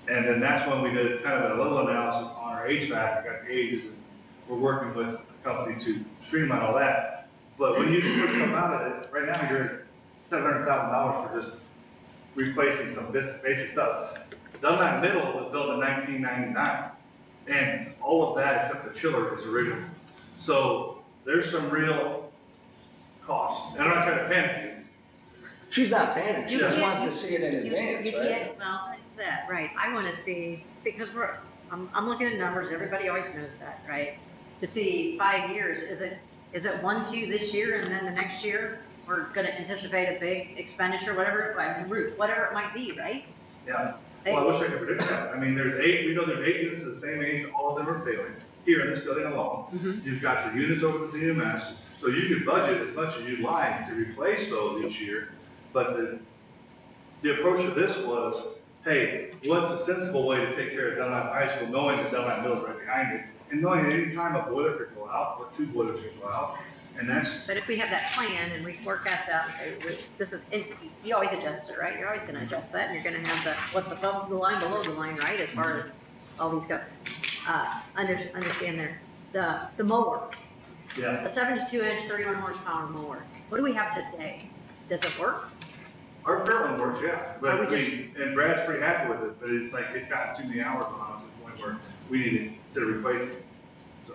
And then that's when we did kind of a little analysis on our HVAC, we got the ages, and we're working with a company to streamline all that. But when you first come out of it, right now you're at $700,000 for just replacing some basic stuff. Dunlap Middle was built in 1999. And all of that except the chiller is original. So there's some real costs. And I'm not trying to panic you. She's not panicking. She just can't- wants to see it in advance, you right? can't, well, it's that, right. I want to see, because I'm looking at numbers, everybody always knows that, right? To see 5 years, is it 1, 2 this year, and then the next year, we're going to anticipate a big expenditure, whatever, roof, whatever it might be, right? Yeah. Well, I wish I could predict that. I mean, we know there's 8 units of the same age, all of them are failing, here in this building alone. Mm-hmm. You've got the units over at the DMS, so you can budget as much as you'd like to replace those each year. But the approach of this was, hey, what's a sensible way to take care of Dunlap High School, knowing that Dunlap Mill is right behind it, and knowing that any time a boiler could go out, or 2 boilers could go out, and that's. But if we have that plan and we forecast out, and say, this is, you always adjust it, right? You're always going to adjust that, and you're going to have what's above the line, below the line, right? As far as all these go, understand there. The mower, Yeah. a 72-inch, 31 horsepower mower. What do we have today? Does it work? Our current one works, yeah, Are we but and Brad's pretty happy with it, but it's like, it's gotten too many hours on it to the point where we need to consider replacing it. So,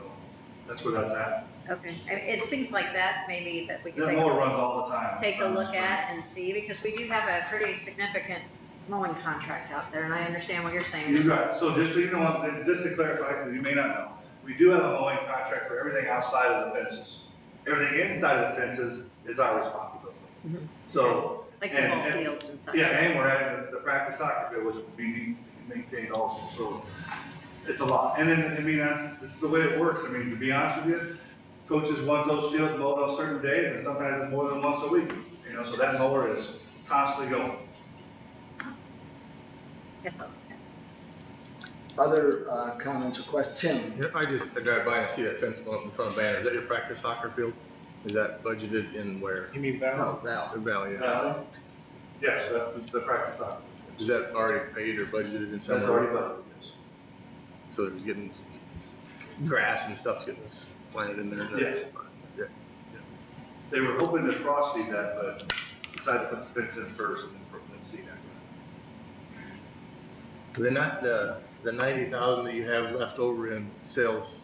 that's where that's at. Okay, it's things like that maybe that we can That mower runs all the time. take a look at and see, because we do have a pretty significant mowing contract out there, and I understand what you're saying. You're right, so just so you know, just to clarify, because you may not know, we do have a mowing contract for everything outside of the fences. Everything inside of the fences is our responsibility. Mhm. So. Like the ball fields and such. Yeah, and we're adding the practice soccer field, which will be maintained also, so it's a lot. And then, I mean, this is the way it works. I mean, to be honest with you, coaches want those fields mowed on certain days, and sometimes it's more than once a week, you know, so that mower is constantly going. Yes, so. Other comments or questions? Tim? If I drive by and see that fence going up in front of Banner, is that your practice soccer field? Is that budgeted in where? You mean Val? No, Val. The Valley, yeah. Yes, that's the practice soccer. Is that already paid or budgeted in some That's way? already budgeted, yes. So they're getting grass and stuff's getting planted in there. And that's Yes. fine. Yeah. They were hoping to cross seed that, but decided to put the fence in first and then seed that. They're not the 90,000 that you have left over in sales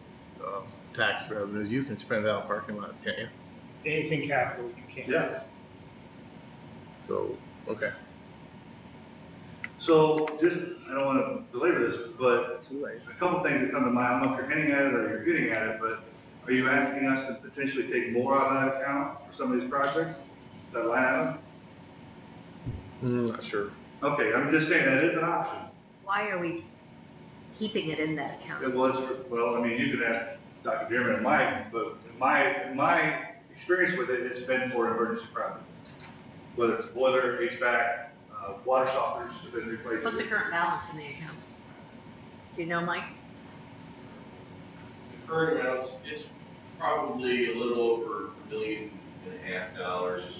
tax revenues. You can spend that on parking lot, can't you? Anything capital you can. Yeah. So okay. So just, I don't want to belabor this, but Too late. a couple things that come to mind. I don't know if you're hinting at it or you're getting at it, but are you asking us to potentially take more out of that account for some of these projects? That line item? Not sure. Okay, I'm just saying that is an option. Why are we keeping it in that account? It was, well, I mean, you can ask Dr. Dearman and Mike, but in my experience with it, it's been for emergency projects. Whether it's boiler, HVAC, water softeners have been replaced. What's the current balance in the account? Do you know, Mike? The current amount, it's probably a little over $1.5 million is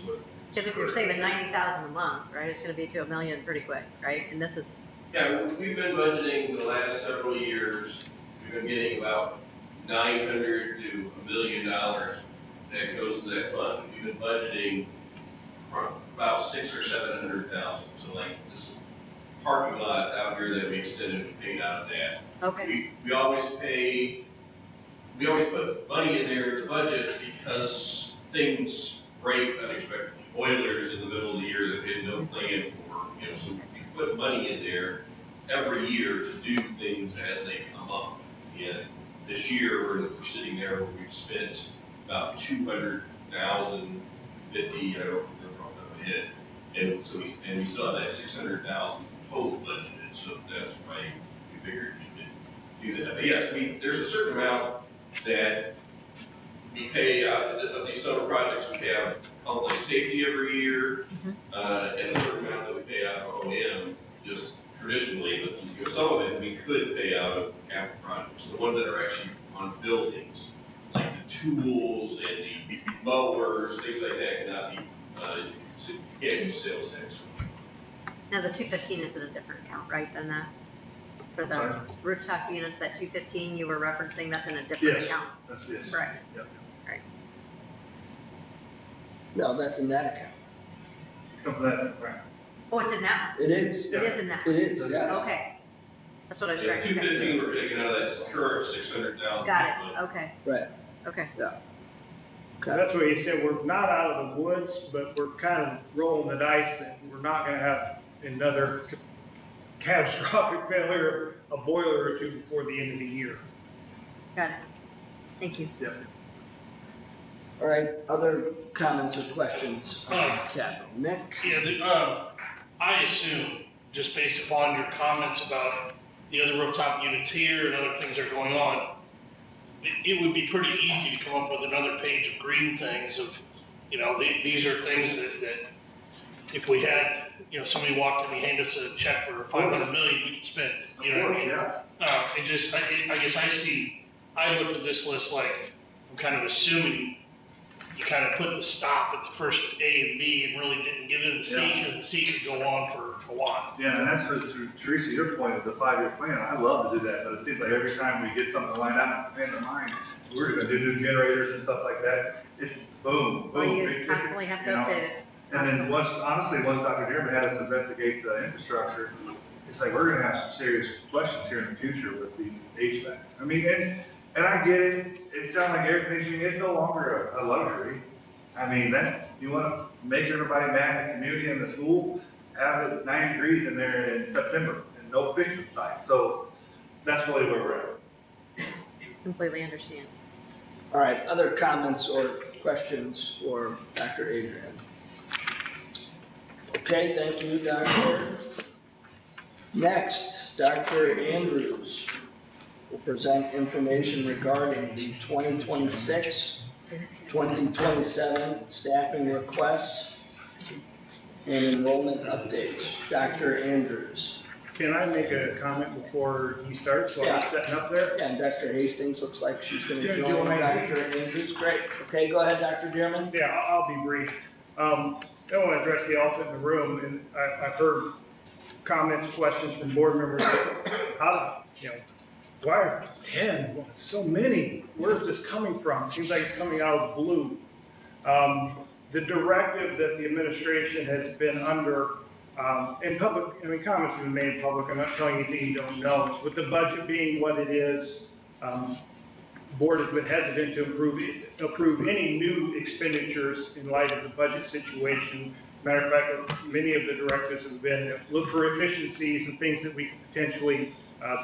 what. Because if you're saving 90,000 a month, right, it's going to be to $1 million pretty quick, right? And this is, Yeah, we've been budgeting the last several years. We've been getting about $900,000 to $1 million that goes to that fund. We've been budgeting about $600,000 or $700,000. So like this parking lot out here that we extended, we paid out of that. okay. We always put money in there in the budget because things break unexpectedly. Boilers in the middle of the year that we had no plan for, so we put money in there every year to do things as they come up. And this year, we're sitting there where we've spent about $200,050, I don't remember off the top of my head. And so we still have that $600,000 total budgeted, so that's why we figured we could do that. But yes, there's a certain amount that we pay out of these summer projects. We pay out public safety every year, and a certain amount that we pay out of OM just traditionally. But some of it we could pay out of capital projects, the ones that are actually on buildings, like the tools and the mowers, things like that cannot be. You can't use sales tax. Now, the 215 is in a different account, right, than that? For the rooftop units, that 215 you were referencing, that's in a different account? Yes. Right. Yep. Right. No, that's in that account. It's come from that, right? Oh, it's in that It is. one? It is in that It one? is, yes. Okay. That's what I was Yeah, trying to figure. 215 we're taking out of that current 600,000. Got it, okay, Right, okay. yeah. So that's what you said, we're not out of the woods, but we're kind of rolling the dice that we're not gonna have another catastrophic failure, a boiler or two before the end of the year. Got it. Thank you. Yep. All right, other comments or questions on capital? Nick? Yeah, I assume, just based upon your comments about the other rooftop units here and other things that are going on, it would be pretty easy to come up with another page of green things of, these are things that if we had, somebody walked in and handed us a check for $500 million, we could spend it. You know what I mean? Yeah. I guess I looked at this list like, I'm kind of assuming you kind of put the stop at the first A and B and really didn't get into the C because the C could go on for a while. Yeah, and that's to Teresa, your point of the 5-year plan. I love to do that, but it seems like every time we get something lined out in the mind, we're going to do new generators and stuff like that. It's boom, Or boom. you big constantly tickets, have to update it. And then once Dr. Dearman had us investigate the infrastructure, it's like we're going to have some serious questions here in the future with these HVACs. I mean, and I get it. It sounds like air conditioning is no longer a luxury. I mean, you want to make everybody mad in the community and the school, have it 90 degrees in there in September and no fix in sight. So that's really where we're at. Completely understand. All right, other comments or questions for Dr. Adrian? Okay, thank you, Doctor. Next, Dr. Andrews will present information regarding the 2026-2027 staffing requests and enrollment updates. Dr. Andrews. Can I make a comment before he starts while he's setting up there? Yeah, and Dr. Hastings looks like she's going to Yeah, join join. Dr. Andrews. Great. Okay, go ahead, Dr. Dearman. Yeah, I'll be brief. I want to address the elephant in the room, and I've heard comments, questions from board members. How, why are 10? Well, so many. Where is this coming from? It seems like it's coming out of the blue. The directive that the administration has been under in public, comments have been made in public. I'm not telling you anything you don't know. With the budget being what it is, the board has been hesitant to approve any new expenditures in light of the budget situation. Matter of fact, many of the directives have been look for efficiencies and things that we could potentially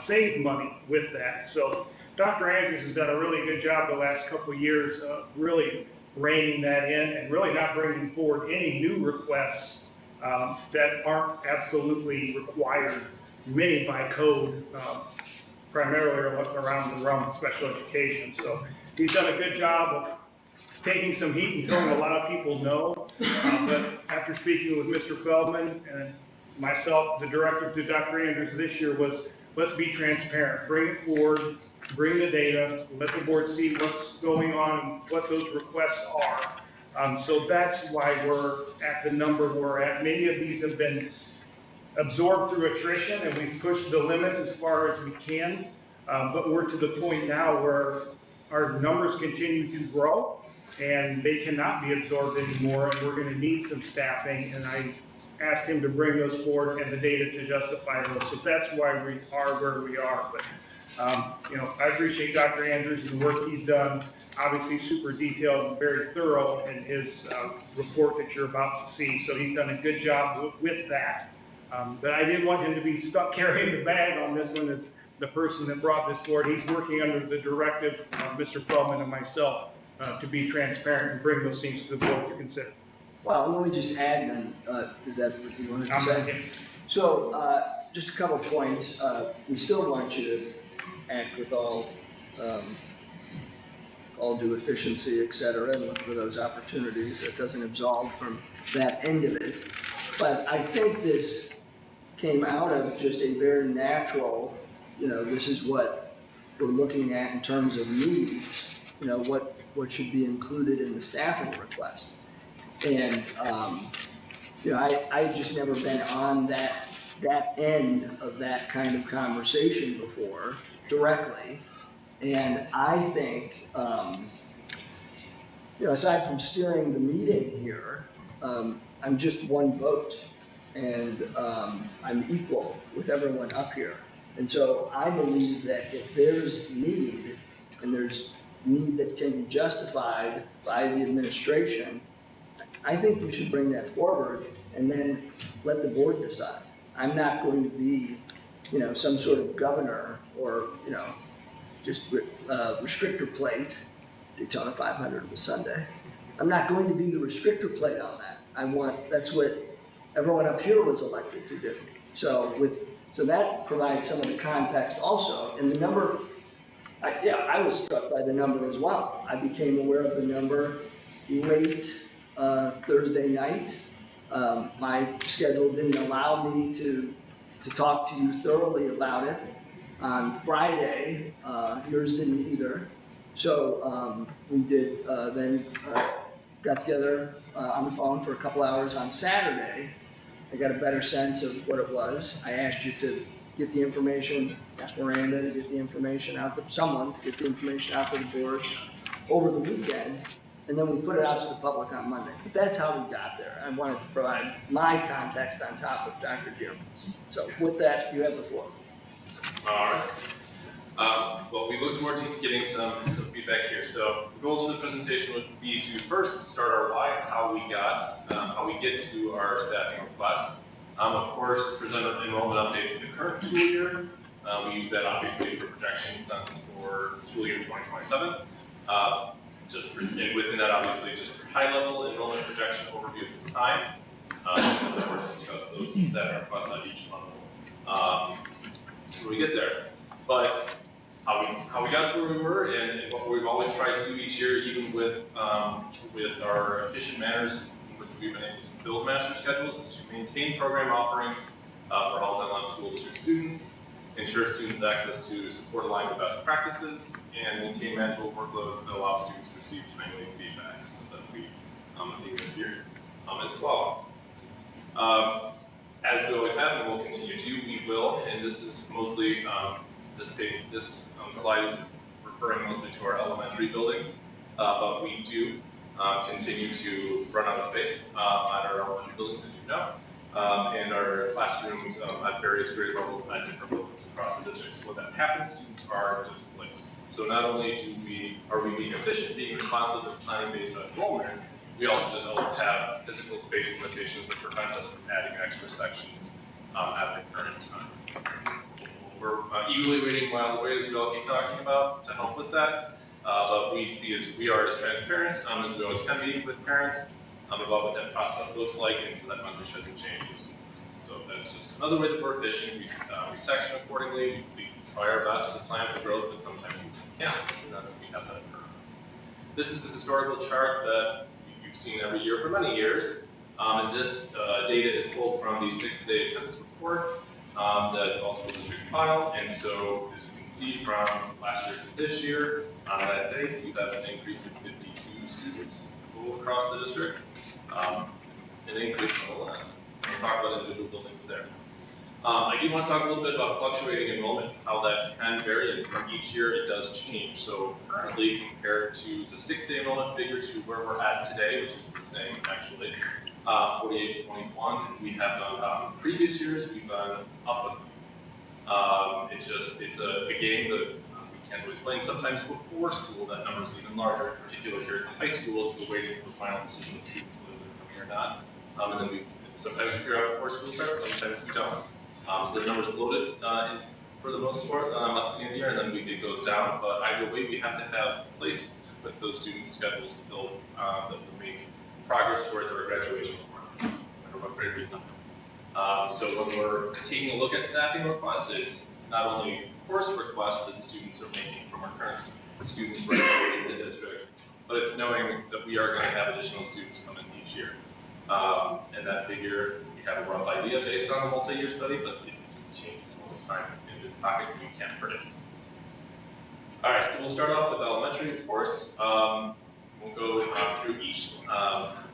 save money with that. So Dr. Andrews has done a really good job the last couple of years really reining that in and really not bringing forward any new requests that aren't absolutely required, many by code, primarily around the realm of special education. So he's done a good job of taking some heat and telling a lot of people no. But after speaking with Mr. Feldman and myself, the directive to Dr. Andrews this year was, let's be transparent, bring it forward, bring the data, let the board see what's going on and what those requests are. So that's why we're at the number we're at. Many of these have been absorbed through attrition, and we've pushed the limits as far as we can. But we're to the point now where our numbers continue to grow, and they cannot be absorbed anymore, and we're going to need some staffing. And I asked him to bring those forward and the data to justify those. So that's why we are where we are. But I appreciate Dr. Andrews and the work he's done. Obviously super detailed and very thorough in his report that you're about to see. So he's done a good job with that. But I didn't want him to be stuck carrying the bag on this one as the person that brought this forward. He's working under the directive of Mr. Feldman and myself to be transparent and bring those things to the board to consider. Well, let me just add then, is that what you wanted to say? Yes. So, just a couple points. We still want you to act with all due efficiency, et cetera, and look for those opportunities. That doesn't absolve from that end of it. But I think this came out of just a very natural, this is what we're looking at in terms of needs, what should be included in the staffing request. And, I've just never been on that end of that kind of conversation before, directly. And I think, aside from steering the meeting here, I'm just one vote, and I'm equal with everyone up here. And so I believe that if there's need, and there's need that can be justified by the administration, I think we should bring that forward and then let the board decide. I'm not going to be, some sort of governor or, just restrictor plate. Daytona 500 was Sunday. I'm not going to be the restrictor plate on that. That's what everyone up here was elected to do. So that provides some of the context also. And the number, I was struck by the number as well. I became aware of the number late Thursday night. My schedule didn't allow me to talk to you thoroughly about it. On Friday, yours didn't either. So we did then got together on the phone for a couple hours on Saturday. I got a better sense of what it was. I asked you to get the information, asked Miranda to get the information out to someone, to get the information out to the board over the weekend, and then we put it out to the public on Monday. But that's how we got there. I wanted to provide my context on top of Dr. Dearman's. So with that, you have the floor. All right. Well, we look forward to getting some feedback here. So the goals of the presentation would be to first start our why, how we get to our staffing request. Of course, present an enrollment update for the current school year. We use that obviously for projection sense for school year 2027. Within that, obviously, just high-level enrollment projection overview at this time. We'll discuss those staffing requests at each level when we get there. But how we got to where we were, and what we've always tried to do each year, even with our efficient manners in which we've been able to build master schedules, is to maintain program offerings for all Dunlap school district students, ensure students access to support aligned with best practices, and maintain manageable workloads that allow students to receive timely feedback, so that we think of here as well. as we always have and will continue to, we will, and this is mostly, this slide is referring mostly to our elementary buildings, but we do continue to run out of space at our elementary buildings, as you know, and our classrooms at various grade levels at different buildings across the district. So when that happens, students are displaced. So not only are we being efficient, being responsive, and planning based on enrollment, we also just have physical space limitations that prevent us from adding extra sections at the current time. We're eagerly waiting while the wait, as we all keep talking about, to help with that. But we are as transparent as we always can be with parents about what that process looks like, and so that message hasn't changed. It's consistent. So that's just another way that we're efficient. We section accordingly. We try our best to plan for growth, but sometimes we just can't, and then we have that occur. This is a historical chart that you've seen every year for many years. And this data is pulled from the 6-day attendance report that all school districts file. And so, as you can see from last year to this year, on that date, we've had an increase of 52 students across the district. An increase nonetheless. We'll talk about individual buildings there. I do want to talk a little bit about fluctuating enrollment, how that can vary, and from each year it does change. So currently, compared to the 6-day enrollment figure to where we're at today, which is the same actually, 48 to 21, we have done previous years, we've done up with it's a game that we can't always explain. Sometimes before school, that number is even larger, in particular here at the high school, as we're waiting for the final decision of students whether they're coming or not. And then we sometimes figure out before school starts, sometimes we don't. So the number's loaded for the most part at the beginning of the year, and then it goes down. But either way, we have to have a place to put those students' schedules to build that will make progress towards our graduation requirements, no matter what grade we come. So when we're taking a look at staffing requests, it's not only course requests that students are making from our current students right now in the district, but it's knowing that we are going to have additional students come in each year. And that figure, we have a rough idea based on a multi-year study, but it changes all the time in pockets that we can't predict. All right, so we'll start off with elementary, of course. We'll go through each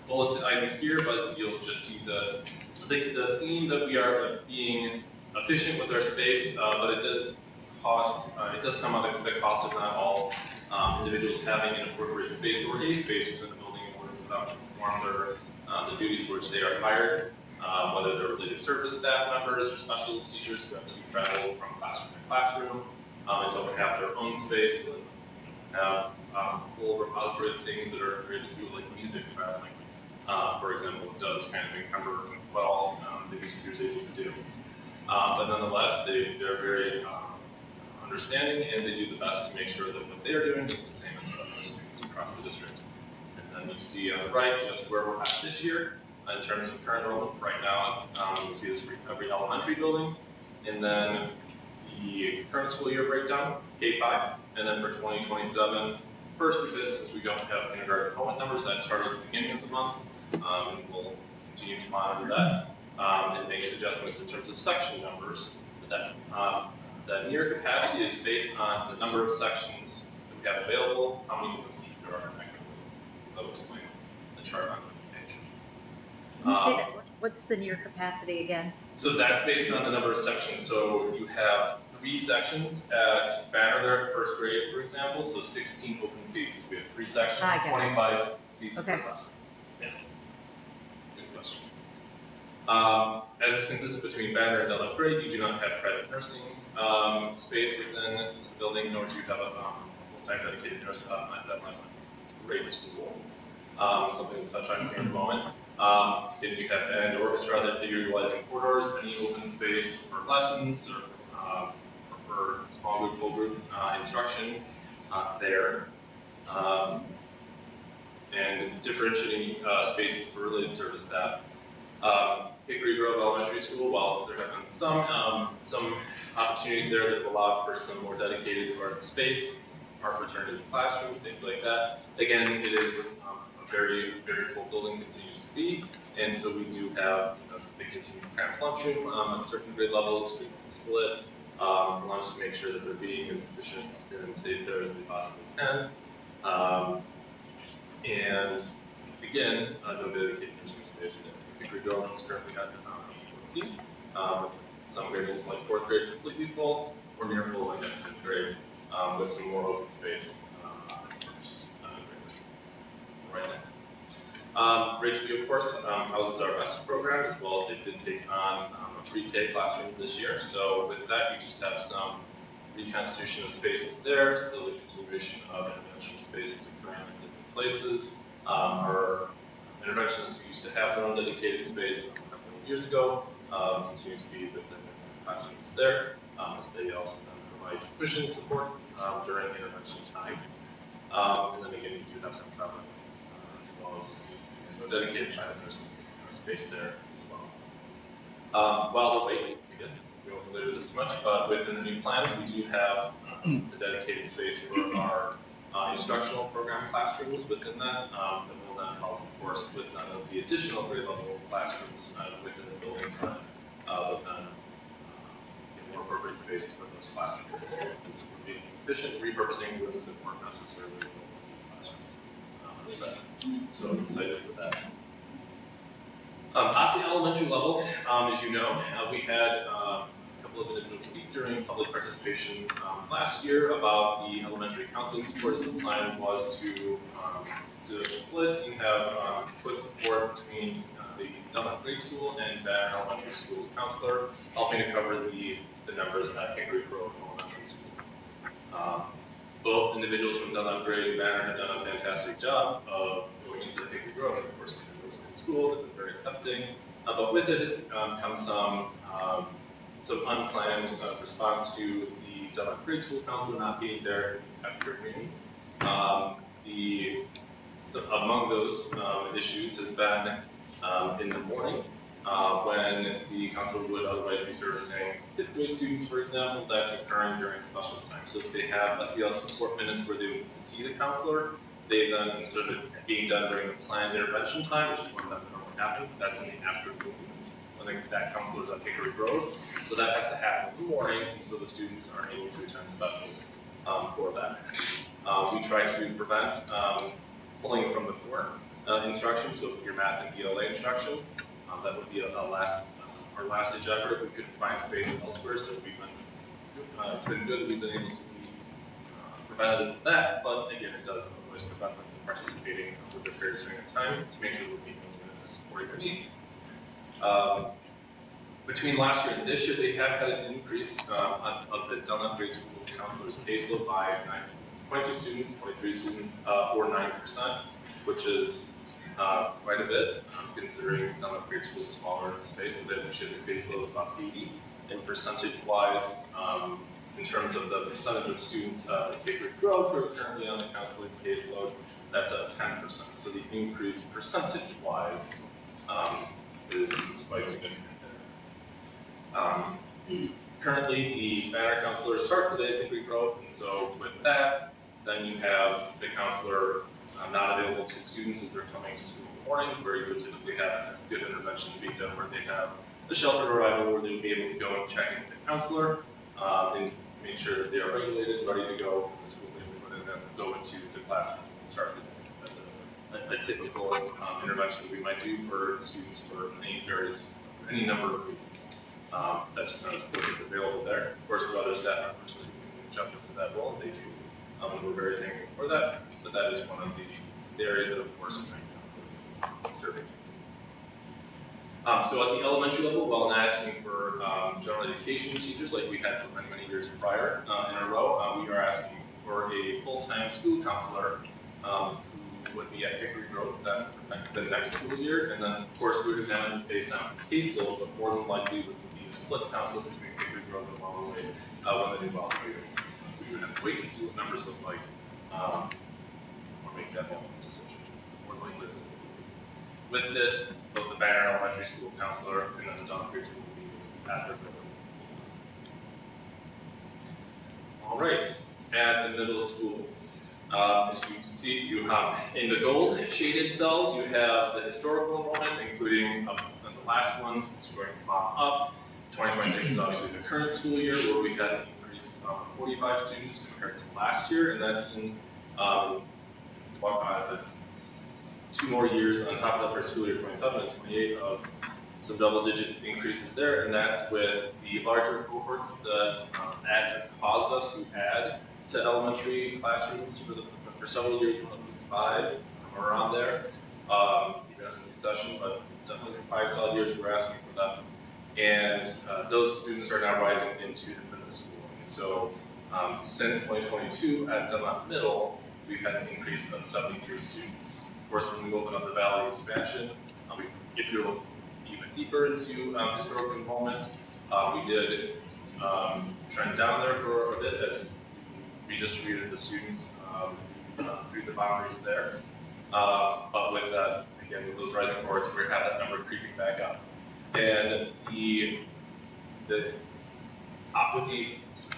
bulleted item here, but you'll just see the theme that we are being efficient with our space, but it does come at the cost of not all individuals having an appropriate space or a space within the building in order for them to perform the duties for which they are hired, whether they're related service staff members or specialist teachers who have to travel from classroom to classroom and don't have their own space, and have full repository of things that are related to like music traveling, for example, does kind of encumber what all the music is able to do. But nonetheless, they're very understanding, and they do the best to make sure that what they're doing is the same as other students across the district. And then you see on the right just where we're at this year in terms of current enrollment. Right now, you see this for every elementary building, and then the current school year breakdown, K-5, and then for 2027, first a bit, since we don't have kindergarten enrollment numbers, that started at the beginning of the month, and we'll continue to monitor that and make adjustments in terms of section numbers. That near capacity is based on the number of sections that we have available, how many open seats there are in that building. That'll explain the chart on the page. Can you say that? What's the near capacity again? So that's based on the number of sections. So you have 3 sections at Banner there at first grade, for example, so 16 open seats. We have 3 sections, 25 seats per classroom. Yeah. Good question. As is consistent between Banner and Dunlap grade, you do not have private nursing space within the building, nor do you have a full-time dedicated nurse at Dunlap grade school. Something to touch on here in a moment. If you have an orchestra that you're utilizing corridors, any open space for lessons or for small group, full group instruction there. And differentiating spaces for related service staff. Hickory Grove Elementary School, while there have been some opportunities there that allowed for some more dedicated art space, art return to the classroom, things like that. Again, it is a very, very full building, continues to be, and so we do have the continued cramped lunchroom at certain grade levels. We split for lunch to make sure that they're being as efficient and safe there as they possibly can. And again, no dedicated nursing space that Hickory Grove has currently got 2014. With some grade levels like 4th grade completely full, or near full like at 5th grade, with some more open space right now. Ridgeview, of course, houses our best program, as well as they did take on a pre-K classroom this year. So with that, you just have some reconstitution of spaces there, still the continuation of intervention spaces occurring in different places. Our interventionists who used to have their own dedicated space a couple of years ago continue to be within the classrooms there, as they also then provide cushion support during intervention time. And then again, you do have some traveling as well as dedicated private nursing space there as well. While we're waiting, again, we won't belabor this too much, but within the new plans, we do have the dedicated space for our instructional program classrooms within that. That will then help, of course, with none of the additional grade level classrooms within the building front, but then more appropriate spaces for those classrooms as well. Because we're being efficient, repurposing rooms that weren't necessarily built to be classrooms. So I'm excited for that. At the elementary level, as you know, we had a couple of individuals speak during public participation last year about the elementary counseling support. The plan was to do a split and have split support between the Dunlap grade school and Banner Elementary School counselor, helping to cover the numbers at Hickory Grove Elementary School. Both individuals from Dunlap grade and Banner have done a fantastic job of going into the Hickory Grove. Of course, it's a good school, they've been very accepting. But with it has come some unplanned response to the Dunlap grade school counselor not being there at the meeting. Among those issues has been in the morning when the counselor would otherwise be servicing 5th grade students, for example. That's occurring during specialist time. So if they have SEL support minutes where they need to see the counselor, they then, instead of it being done during the planned intervention time, which is when that would normally happen, that's in the afternoon when that counselor is at Hickory Grove. So that has to happen in the morning, and so the students aren't able to attend specials for that. We try to prevent pulling from the core instruction, so your math and ELA instruction, that would be our last ditch effort if we could find space elsewhere. So it's been good that we've been able to be preventative of that, but again, it does always prevent them from participating with their peers during the time to make sure we're meeting those minutes and supporting their needs. Between last year and this year, they have had an increase of the Dunlap grade school counselors caseload by 22 students, 23 students, or 9%, which is quite a bit, considering Dunlap grade school is smaller space, which is a caseload of about 80. And percentage-wise, in terms of the percentage of students at Hickory Grove who are currently on the counseling caseload, that's at 10%. So the increase percentage-wise is quite significant there. Currently, the Banner counselor starts the day at Hickory Grove, and so with that, then you have the counselor not available to students as they're coming to school in the morning, where you would typically have good intervention being done, where they have the sheltered arrival where they'd be able to go and check in with the counselor and make sure that they are regulated, ready to go from the school day, and then go into the classroom and start the day. That's a typical intervention that we might do for students for any number of reasons. That's just not a support that's available there. Of course, there are other staff members that can jump into that role, and they do. And we're very thankful for that. But that is one of the areas that, of course, we're trying to serving. So at the elementary level, while not asking for general education teachers like we had for many, many years prior in a row, we are asking for a full-time school counselor who would be at Hickory Grove the next school year. And then, of course, we would examine it based on caseload, but more than likely would be a split counselor between Hickory Grove and Walloway when the new Walloway opens. We would have to wait and see what numbers look like or make that ultimate decision. More likely that's what we do. With this, both the Banner Elementary School counselor and then the Dunlap grade school will be able to pass their programs. All right, at the middle school, as you can see, you have in the gold shaded cells, you have the historical enrollment, including the last one is going to pop up. 2026 is obviously the current school year where we had an increase of 45 students compared to last year, and that's in 2 more years on top of that for school year 27 and 28 of some double-digit increases there, and that's with the larger cohorts that caused us to add to elementary classrooms for several years when it was 5 around there, even in succession, but definitely for 5 solid years we were asking for them. And those students are now rising into the middle school. And so since 2022 at Dunlap Middle, we've had an increase of 73 students. Of course, when we open up the Valley expansion, if you're looking even deeper into historical enrollment, we did trend down there for a bit as we redistributed the students through the boundaries there. But with that, again, with those rising cohorts, we have that number creeping back up. And with the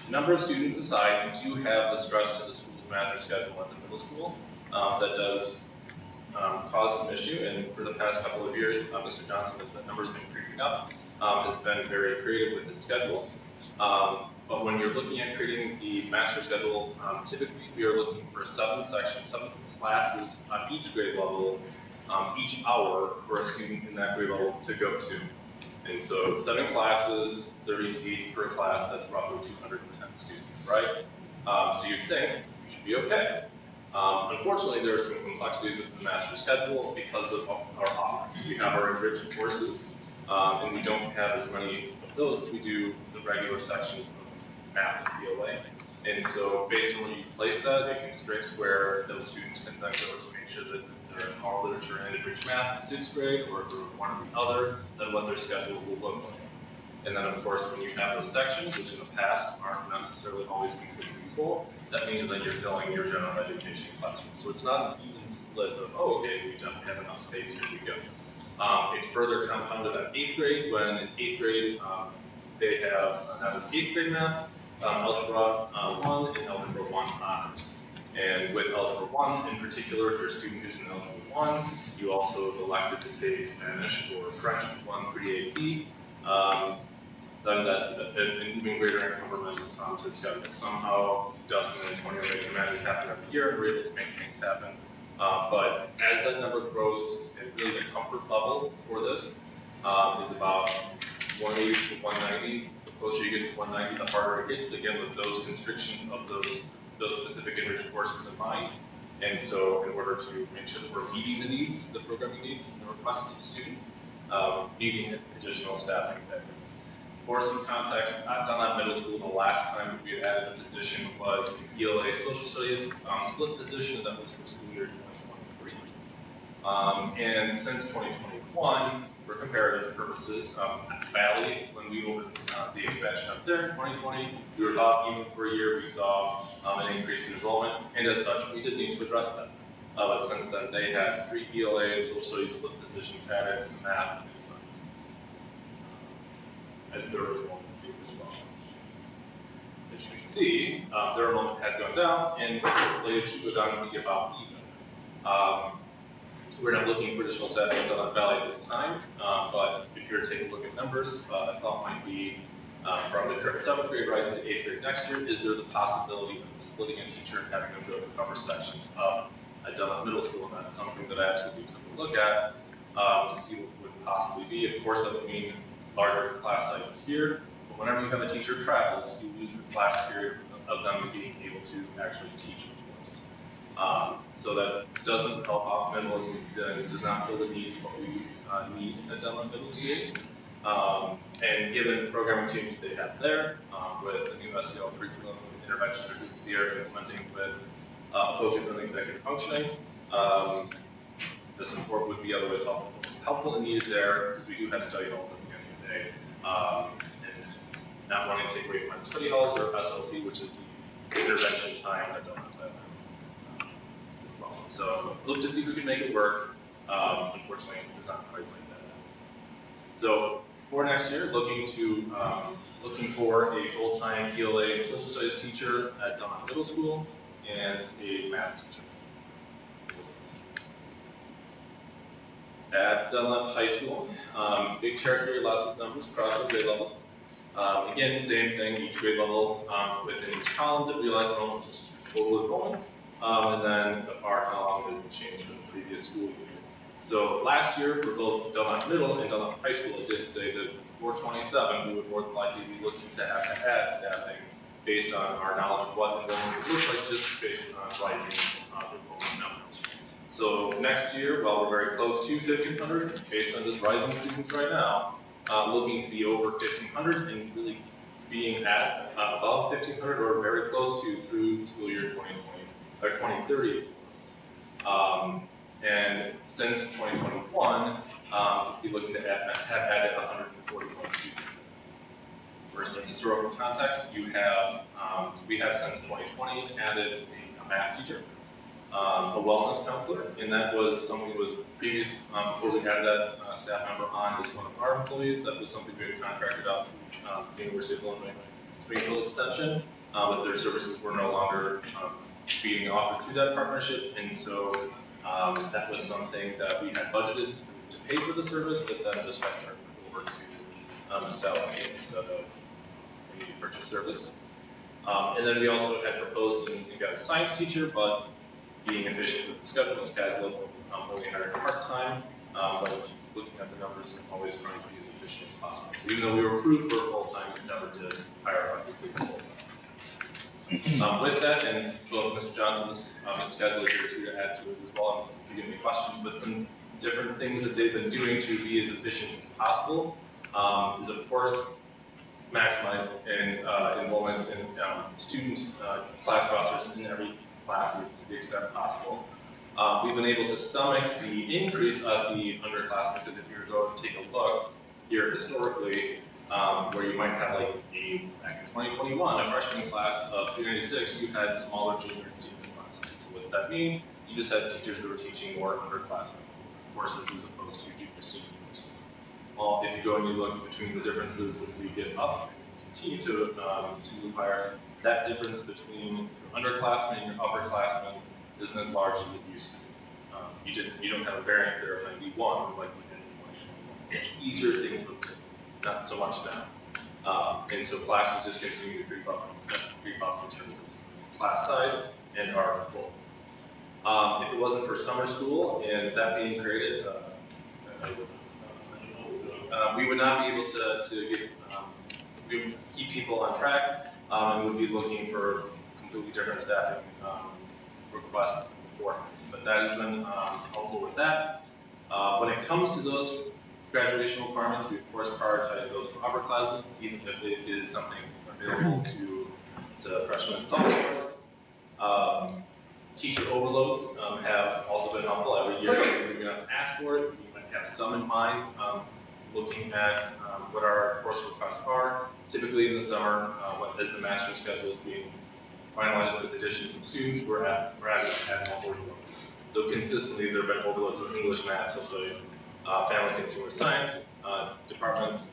number of students aside, we do have the stress to the school's math schedule at the middle school. That does cause some issue, and for the past couple of years, Mr. Johnson, as that number's been creeping up, has been very creative with his schedule. But when you're looking at creating the master schedule, typically we are looking for 7 sections, 7 classes on each grade level, each hour for a student in that grade level to go to. And so 7 classes, 30 seats per class, that's roughly 210 students, right? So you'd think you should be okay. Unfortunately, there are some complexities with the master schedule because of our offerings. We have our enriched courses, and we don't have as many of those as we do the regular sections of math and PLA. And so based on where you place that, it constricts where those students can then go to make sure that they're in all literature and enriched math in 6th grade, or if they're one or the other, then what their schedule will look like. And then of course, when you have those sections, which in the past aren't necessarily always completely full, that means that you're filling your general education classroom. So it's not an even split of, oh, okay, we don't have enough space, here we go. It's further compounded at 8th grade, when in 8th grade, they have an 8th grade math, Algebra 1, and Algebra 1 honors. And with Algebra 1 in particular, if you're a student who's in Algebra 1, you also elected to take Spanish or French 1 pre-AP. Then that's an even greater encumbrance to the schedule. Somehow, Dustin and Antonio make it magic happen every year, and we're able to make things happen. But as that number grows, and really the comfort level for this is about 180 to 190. The closer you get to 190, the harder it gets, again, with those constrictions of those specific enriched courses in mind. And so in order to make sure that we're meeting the needs, the programming needs, and the requests of students, needing additional staffing there. For some context, at Dunlap Middle School, the last time we had added a position was an ELA Social Studies split position that was for school year 2023. And since 2021, for comparative purposes, at Valley, when we opened the expansion up there in 2020, we were about even for a year. We saw an increase in enrollment, and as such, we did need to address that. But since then, they had 3 ELA and Social Studies split positions added in math and science, as their enrollment as well. As you can see, their enrollment has gone down, and it's slated to go down to be about even. We're not looking for additional staffing at Dunlap Valley at this time, but if you're taking a look at numbers, a thought might be from the current 7th grade rising to 8th grade next year, is there the possibility of splitting a teacher and having them go to cover sections at Dunlap Middle School? And that's something that I actually took a look at to see what would possibly be. Of course, that would mean larger class sizes here, but whenever you have a teacher who travels, you lose the class period of them being able to actually teach the course. So that doesn't help out minimalism, it does not fill the needs what we need at Dunlap Middle School. And given the programming changes they have there, with the new SEL curriculum intervention they are implementing with focus on executive functioning, the support would be otherwise helpful and needed there, because we do have study halls at the end of the day. And not wanting to take away from study halls or SLC, which is the intervention time at Dunlap as well. So look to see if we can make it work. Unfortunately, it does not quite like that. So for next year, looking for a full-time PLA social studies teacher at Dunlap Middle School and a math teacher. At Dunlap High School, big chart here, lots of numbers across the grade levels. Again, same thing, each grade level within each column that realized enrollment is total enrollment, and then the far column is the change from the previous school year. So last year, for both Dunlap Middle and Dunlap High School, it did say that for 27, we would more than likely be looking to have to add staffing based on our knowledge of what enrollment would look like, just based on rising enrollment numbers. So next year, while we're very close to 1,500, based on just rising students right now, looking to be over 1,500 and really being at above 1,500 or very close to through school year 2020 or 2030. And since 2021, we'll be looking to have added 141 students. For some historical context, we have since 2020 added a math teacher, a wellness counselor, and that was something that was previous, before we added that staff member on as one of our employees. That was something we had contracted out to the University of Illinois Springfield Extension, but their services were no longer being offered through that partnership, and so that was something that we had budgeted to pay for the service that then just got turned over to the salary instead of immediate purchase service. And then we also had proposed and got a science teacher, but being efficient with the schedule, Skazla only hired part-time, but looking at the numbers and always trying to be as efficient as possible. So even though we were approved for full-time, we never did hire our full-time. With that, and both Mr. Johnson and Mrs. Skazla here too to add to it as well, if you get any questions, but some different things that they've been doing to be as efficient as possible is, of course, maximize enrollments in student class rosters in every classes to the extent possible. We've been able to stomach the increase of the underclassmen, because if you were to go and take a look here historically, where you might have like back in 2021, a freshman class of 396, you had smaller junior and senior classes. So what does that mean? You just had teachers who were teaching more underclassmen courses as opposed to junior senior courses. Well, if you go and you look between the differences as we get up, continue to move higher, that difference between your underclassmen and your upperclassmen isn't as large as it used to be. You don't have a variance there of 91 like we did in 2021. Easier thing for the not so much now. And so classes just continue to creep up in terms of class size and our control. If it wasn't for summer school and that being created, we would not be able to get, we would keep people on track and would be looking for completely different staffing requests beforehand. But that has been helpful with that. When it comes to those graduation requirements, we of course prioritize those for upperclassmen, even if it is something that's available to freshmen and sophomores. Teacher overloads have also been helpful. Every year we're going to ask for it. We might have some in mind, looking at what our course requests are. Typically in the summer, as the master's schedule is being finalized with additions of students, we're having to add more overloads. So consistently there have been overloads of English, math, social studies, family consumer science departments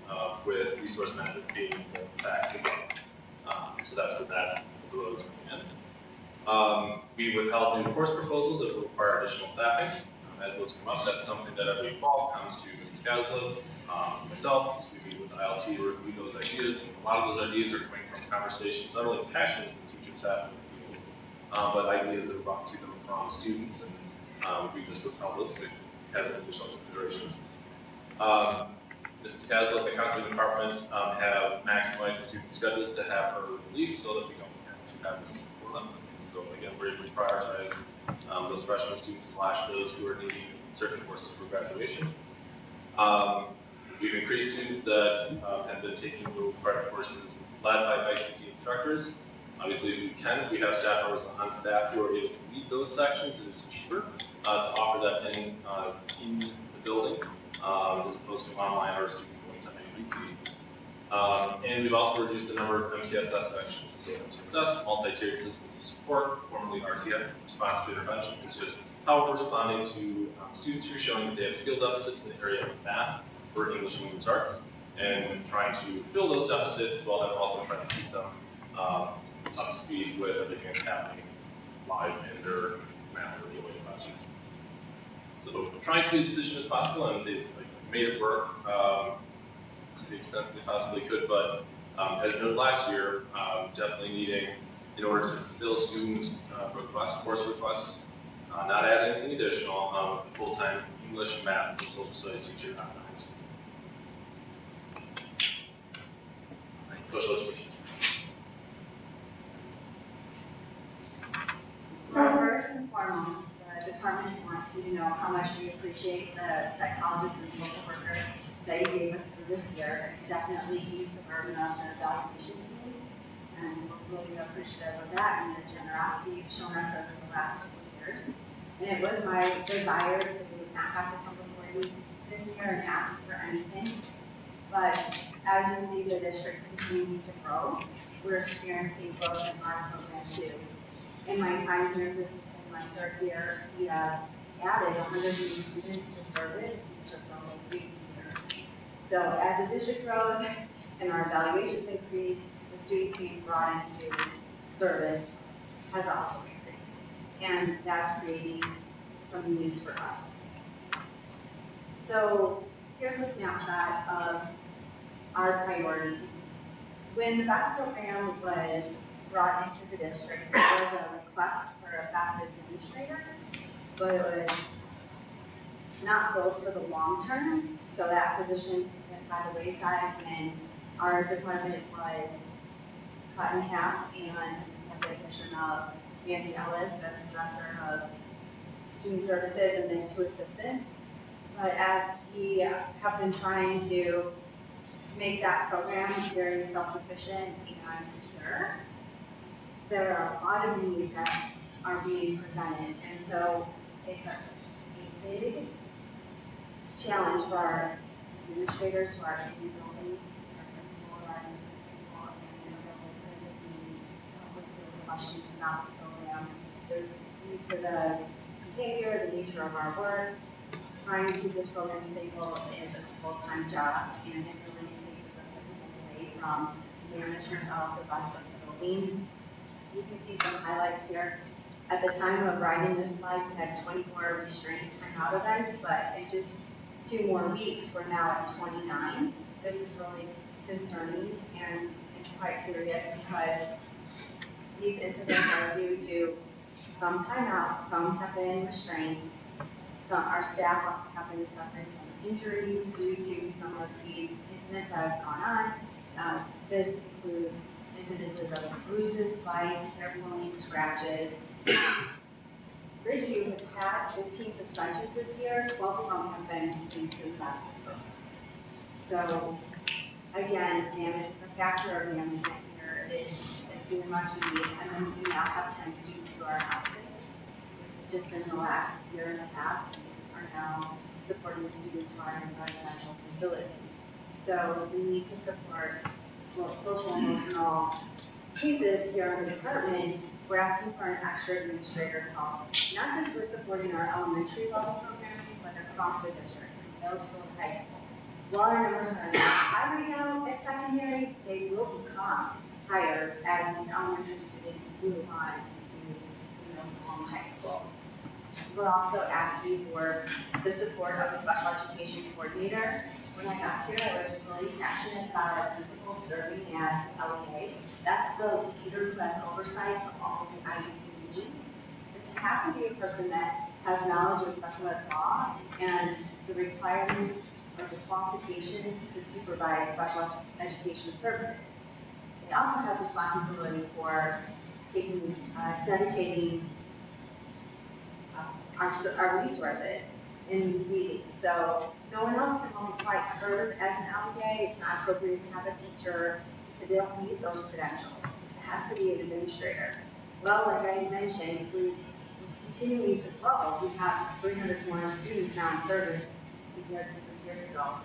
with resource management being the facts and so that's what that overload is coming in. We withheld new course proposals that will require additional staffing. As those come up, that's something that every fall comes to Mrs. Goslow, myself, we meet with ILT to review those ideas. And a lot of those ideas are coming from conversations, not only passions that teachers have in the fields, but ideas that are brought to them from students, and we just withheld those as an additional consideration. Mrs. Goslow and the counseling department have maximized the student schedules to have her released so that we don't have to have this for them. So again, we're able to prioritize those freshman students / those who are needing certain courses for graduation. We've increased students that have been taking dual credit courses led by ICC instructors. Obviously, if we can, we have staff members on staff who are able to lead those sections. It is cheaper to offer that in the building as opposed to online or a student going to ICC. And we've also reduced the number of MTSS sections. So MTSS, multi-tiered systems of support, formerly RTI, response to intervention. It's just how we're responding to students who are showing that they have skill deficits in the area of math or English and language arts, and trying to fill those deficits while then also trying to keep them up to speed with everything that's happening live in their math or ELA classroom. So trying to be as efficient as possible, and they've made it work to the extent that they possibly could, but as noted last year, definitely needing, in order to fulfill student requests, course requests, not add anything additional, full-time English and math and social studies teacher at the high school. Special education. Well, first and foremost, the department wants you to know how much we appreciate the psychologist and social worker that you gave us for this year. It's definitely eased the burden of the evaluation teams, and so we're really appreciative of that and the generosity you've shown us over the last couple of years. And it was my desire to not have to come before you this year and ask for anything. But as you see the district continue to grow, we're experiencing growth in our program too. In my time here, this has been my third year, we have added 100 new students to service each of those 3 years. So as the district grows and our evaluations increase, the students being brought into service has also increased. And that's creating some needs for us. So here's a snapshot of our priorities. When the BEST program was brought into the district, there was a request for a BEST administrator, but it was not filled for the long term, so that position went by the wayside when our department was cut in half and had the addition of Mandy Ellis as director of student services and then 2 assistants. But as we have been trying to make that program very self-sufficient and secure, there are a lot of needs that are being presented, and so it's a big challenge for our administrators who are in the building, our principal, our assistant principal, and the building physically to help with the questions about the program. Due to the behavior, the nature of our work, trying to keep this program stable is a full-time job, and it really takes the principals away from management of the rest of the building. You can see some highlights here. At the time of writing this slide, we had 24 restraint timeout events, but in just 2 more weeks, we're now at 29. This is really concerning and quite serious because these incidents are due to some timeout, some have been restraints, our staff have been suffering some injuries due to some of these incidents that have gone on. This includes incidences of bruises, bites, hair pulling, scratches. Bridgeview has had 15 suspensions this year. 12 of them have been due to the BEST program. So again, the factor of management here is very much needed, and then we now have 10 students who are out of it. Just in the last year and a half, are now supporting the students who are in residential facilities. So we need to support social emotional pieces here in the department. We're asking for an extra administrator help, not just with supporting our elementary level programming, but across the district, from middle school to high school. While our numbers are not high right now at secondary, they will become higher as these elementary students move on to middle school and high school. We're also asking for the support of a special education coordinator. When I got here, I was really passionate about our principal serving as LEA. That's the leader who has oversight of all of the IEP meetings. This has to be a person that has knowledge of special ed law and the requirements or the qualifications to supervise special education services. They also have responsibility for dedicating our resources in these meetings. So no one else can really quite serve as an LEA. It's not appropriate to have a teacher because they don't need those credentials. It has to be an administrator. Well, like I mentioned, we're continuing to grow. We have 300 more students now in service compared to 3 years ago.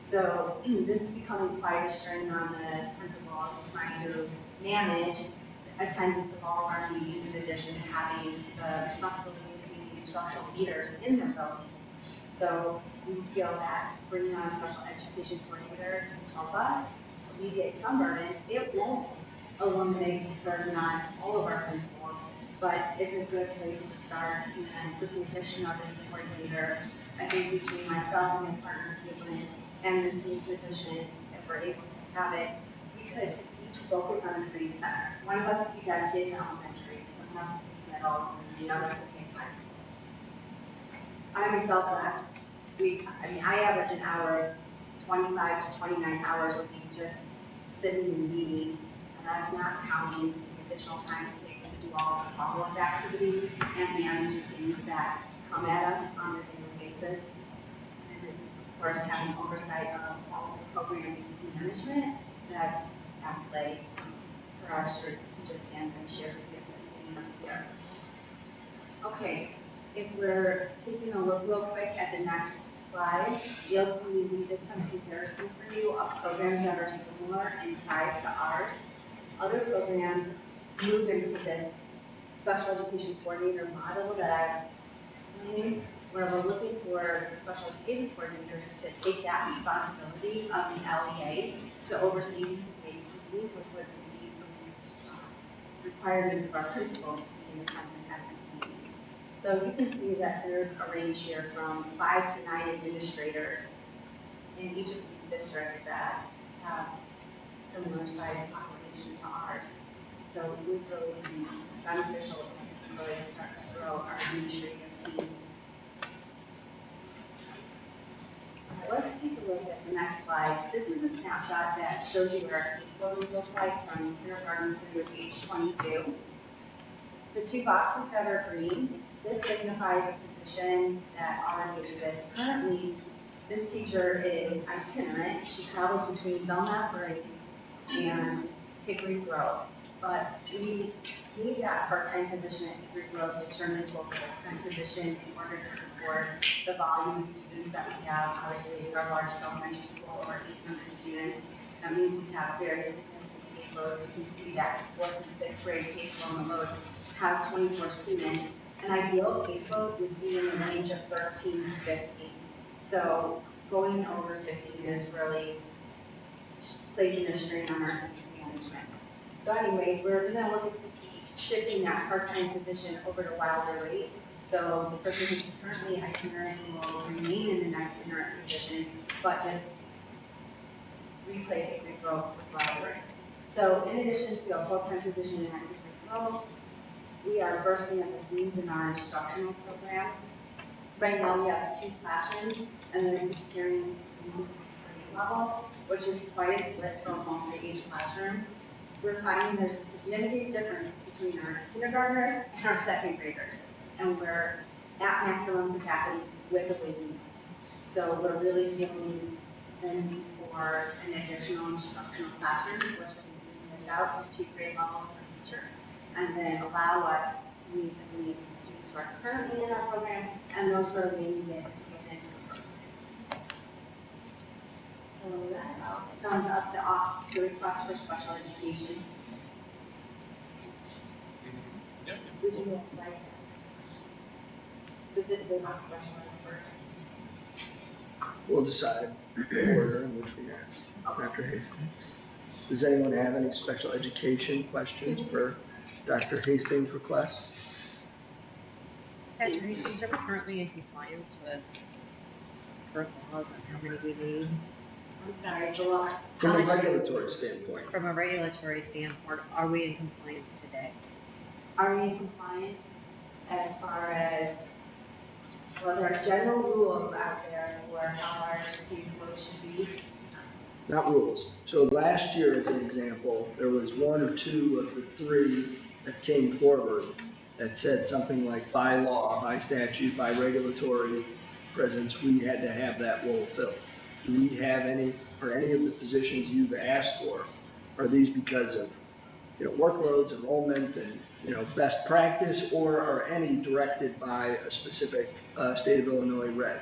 So this is becoming quite a strain on the principals trying to manage attendance of all of our meetings in addition to having the responsibility instructional leaders in their buildings. So we feel that bringing on a special education coordinator can help us alleviate some burden. It won't eliminate the burden on all of our principals, but it's a good place to start. And with the addition of this coordinator, I think between myself and my partner Caitlin and this new position, if we're able to have it, we could each focus on the creative center. One of us could be dedicated to elementary, someone else could be middle, and the other could take high school. I myself last I average an hour, 25 to 29 hours a week just sitting in meetings, and that's not counting the additional time it takes to do all the follow-up activities and manage the things that come at us on a daily basis. And then, of course, having oversight of all the program management that's at play for our strategic plan that I shared with you at the beginning of the year. Okay, if we're taking a look real quick at the next slide, you'll see we did some comparison for you of programs that are similar in size to ours. Other programs move into this special education coordinator model that I'm explaining, where we're looking for special education coordinators to take that responsibility of the LEA to oversee these activities, which would be some requirements of our principals to be in attendance at these meetings. So you can see that there's a range here from 5 to 9 administrators in each of these districts that have similar size population to ours. So it would really be beneficial to really start to grow our administrative team. All right, let's take a look at the next slide. This is a snapshot that shows you what our caseload looks like from kindergarten through age 22. The two boxes that are green, this signifies a position that already exists. Currently, this teacher is itinerant. She travels between Dunlap and Hickory Grove. But we need that part-time position at Hickory Grove to turn into a full-time position in order to support the volume of students that we have. Obviously, it's our largest elementary school, over 800 students. That means we have very significant caseloads. You can see that 4th and 5th grade caseload load has 24 students. An ideal caseload would be in the range of 13 to 15. So going over 15 is really placing a strain on our case management. So anyway, we're going to look at shifting that part-time position over to wilder rate. So the person who's currently itinerant will remain in an itinerant position, but just replace it with growth with wilder rate. So in addition to a full-time position in growth, we are bursting at the seams in our instructional program. Right now we have 2 classrooms, and then we're carrying levels, which is quite a split from a multi-age classroom. We're finding there's a significant difference between our kindergartners and our 2nd graders, and we're at maximum capacity with the waiting list. So we're really feeling the need for an additional instructional classroom, which can this out to 2 grade levels per teacher, and then allow us to meet the needs of the students who are currently in our program and those who are waiting to get into the program. So that sums up the request for special education. Would you like to specifically about special ed first? We'll decide the order in which we ask Dr. Hastings. Does anyone have any special education questions for Dr. Hastings' request? Dr. Hastings, are we currently in compliance with current laws and how many we need? I'm sorry, it's a lot. From a regulatory standpoint. From a regulatory standpoint, are we in compliance today? Are we in compliance as far as, well, there are general rules out there for how large the caseload should be? Not rules. So last year, as an example, there was 1 or 2 of the 3 that came forward that said something like by law, by statute, by regulatory presence, we had to have that role filled. Do we have any, or any of the positions you've asked for, are these because of, workloads, enrollment, and, best practice, or are any directed by a specific state of Illinois reg?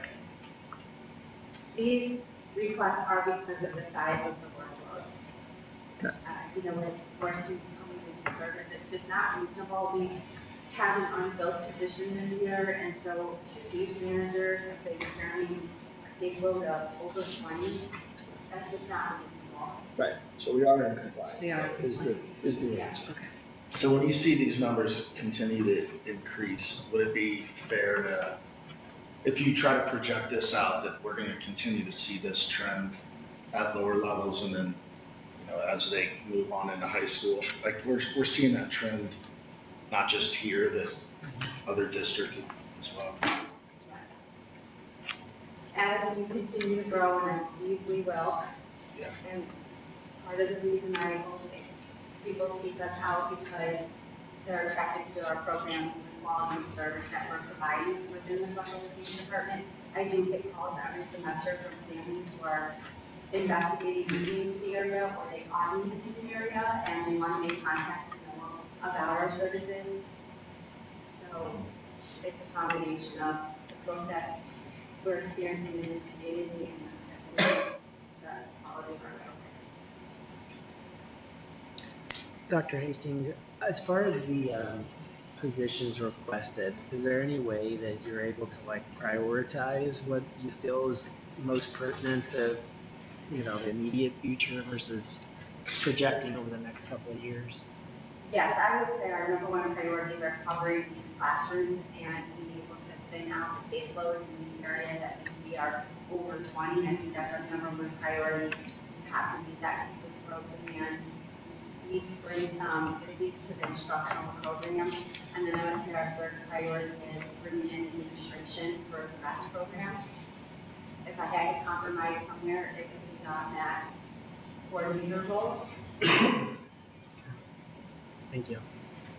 These requests are because of the size of the workloads. Okay. With more students coming into service, it's just not reasonable. We have an unfilled position this year, and so 2 case managers have been carrying a caseload of over 20. That's just not reasonable. Right. So we are in compliance. We are. Is the answer. Okay. So when you see these numbers continue to increase, would it be fair to, if you try to project this out, that we're going to continue to see this trend at lower levels, and then, as they move on into high school, like we're seeing that trend, not just here, but other districts as well. Yes. as we continue to grow, and I believe we will, and part of the reason I hope people seek us out because they're attracted to our programs and the quality of service that we're providing within the special education department. I do get calls every semester from families who are investigating moving to the area or they are moving to the area and they want to make contact to know about our services. So it's a combination of the growth that we're experiencing in this community and the quality of our programs. Dr. Hastings, as far as the positions requested, is there any way that you're able to like prioritize what you feel is most pertinent to, you know, the immediate future versus projecting over the next couple of years? Yes, I would say our number one priorities are covering these classrooms and being able to thin out the caseloads in these areas that we see are over 20. I think that's our number one priority. We have to meet that growth demand. We need to bring some relief to the instructional program. And then I would say our third priority is bringing in administration for the REST program. If I had to compromise somewhere, it would be on that coordinator role. Thank you.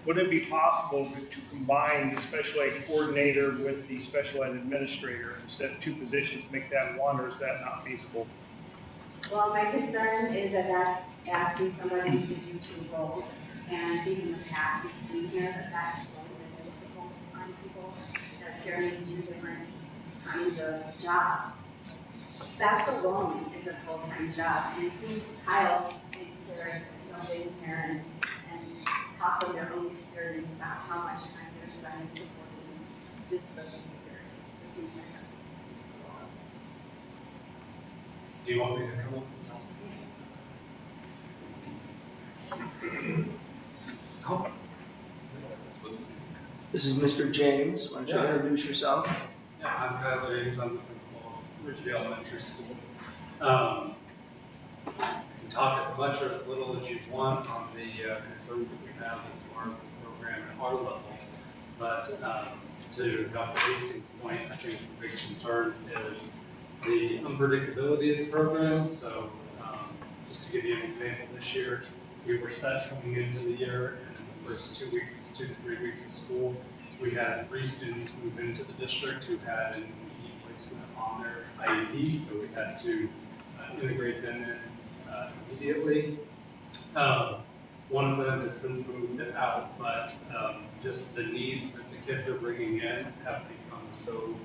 Would it be possible to combine the special ed coordinator with the special ed administrator instead of two positions, make that one, or is that not feasible? Well, my concern is that that's asking somebody to do two roles. And I think in the past we've seen here that that's really difficult on people that are carrying two different kinds of jobs. Best alone is a full-time job. And I think Kyle and Claire jump in here and talk from their own experience about how much time they're spending supporting just the leaders. This is my Do you want me to come up and talk? This is Mr. James. Why don't you introduce yourself? Yeah, I'm Kyle James. I'm the principal of Ridgeview Elementary School. You can talk as much or as little as you want on the concerns that we have as far as the program at our level. But to Dr. Hastings' point, I think the big concern is the unpredictability of the program. So just to give you an example, this year we were set coming into the year, and in the first 2 to 3 weeks of school, we had 3 students move into the district who had an immediate placement on their IEP, so we had to integrate them in immediately. One of them has since moved out, but just the needs that the kids are bringing in have become so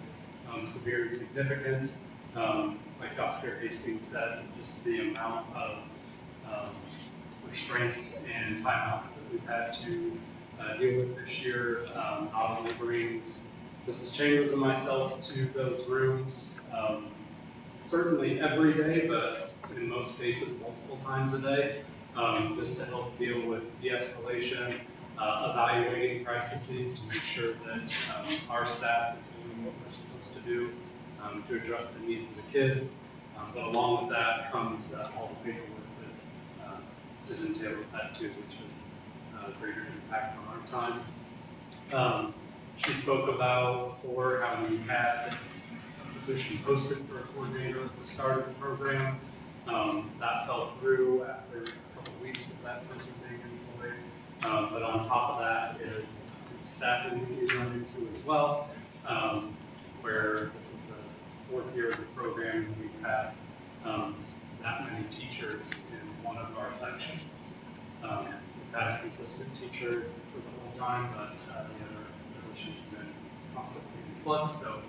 severe and significant. Like Dr. Hastings said, just the amount of restraints and timeouts that we've had to deal with this year not only brings Mrs. Chambers and myself to those rooms certainly every day, but in most cases multiple times a day, just to help deal with de-escalation, evaluating crises to make sure that our staff is doing what we're supposed to do to address the needs of the kids. But along with that comes all the paperwork that is entailed with that too, which is a greater impact on our time. She spoke about before how we had a position posted for a coordinator at the start of the program. That fell through after a couple of weeks of that person being employed. But on top of that is staffing that we run into as well, where this is the 4th year of the program and we've had that many teachers in one of our sections. We've had a consistent teacher for the whole time, but the other positions have been constantly in flux. So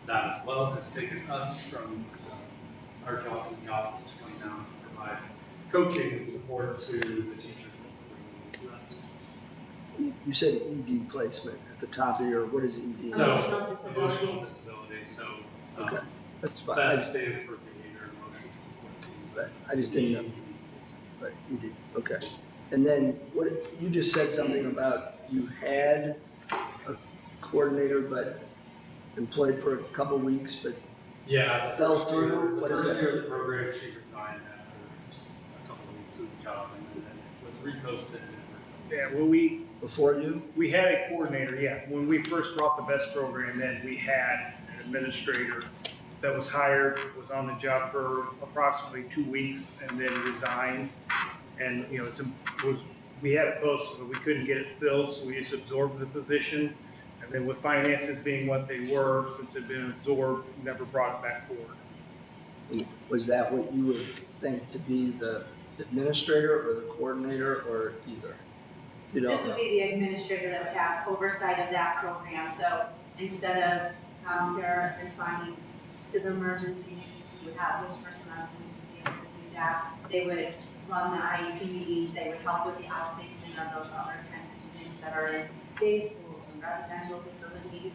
that as well has taken us from our jobs in the office to come down to provide coaching and support to the teachers that we're bringing into that. You said ED placement at the top of your, what is ED? So, emotional disability. So, okay. That's fine. That stands for behavior and emotional support team. Right. I just didn't know. Right, ED. Okay. And then what you just said something about you had a coordinator but employed for a couple weeks, but fell through. The first year of the program, she resigned after just a couple of weeks of the job, and then it was reposted. Yeah, well, before you? We had a coordinator, yeah. When we first brought the BEST program in, we had an administrator that was hired was on the job for approximately 2 weeks and then resigned. And, you know, we had it posted, but we couldn't get it filled, so we just absorbed the position. And then with finances being what they were, since it had been absorbed, never brought it back forward. Was that what you would think to be the administrator or the coordinator or either? You don't This know. would be the administrator that would have oversight of that program. So instead of they're responding to the emergencies, you would have this person on duty to be able to do that. They would run the IEP meetings. They would help with the outplacement of those other 10 students that are in day schools and residential facilities.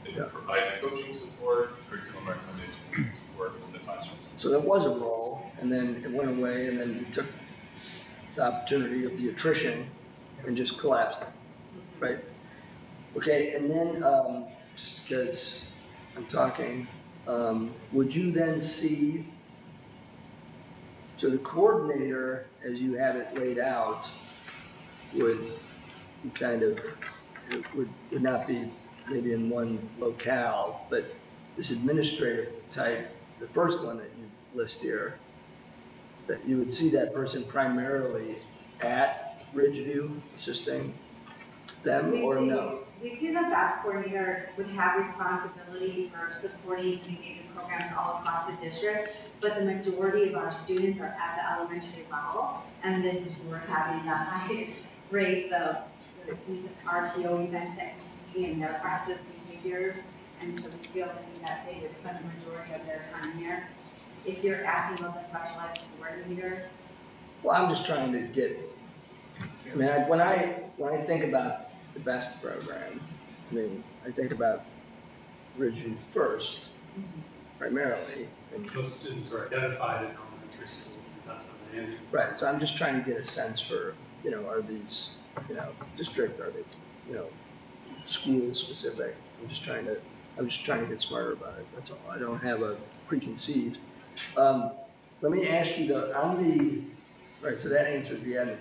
They would provide the coaching support, curriculum recommendations, and support in the classrooms. So there was a role, and then it went away, and then we took the opportunity of the attrition and just collapsed it, right? Okay, and then just because I'm talking, would you then see, so the coordinator, as you have it laid out, would kind of, it would not be maybe in one locale, but this administrative type, the first one that you list here, that you would see that person primarily at Ridgeview assisting them or no? We'd see the BAS coordinator would have responsibility for supporting behavior programs all across the district, but the majority of our students are at the elementary level, and this is where we're having the highest rates of these RTO events that we see and their aggressive behaviors, and so we feel that they would spend the majority of their time here. If you're asking about the special ed coordinator. Well, I'm just trying to get, I mean, when I think about the BEST program, I mean, I think about Ridgeview first, primarily. And those students are identified in elementary schools, and that's how they enter. Right, so I'm just trying to get a sense for, you know, are these, you know, district, are they, you know, school specific? I'm just trying to get smarter about it, that's all. I don't have a preconceived. Let me ask you though, right, so that answers the end.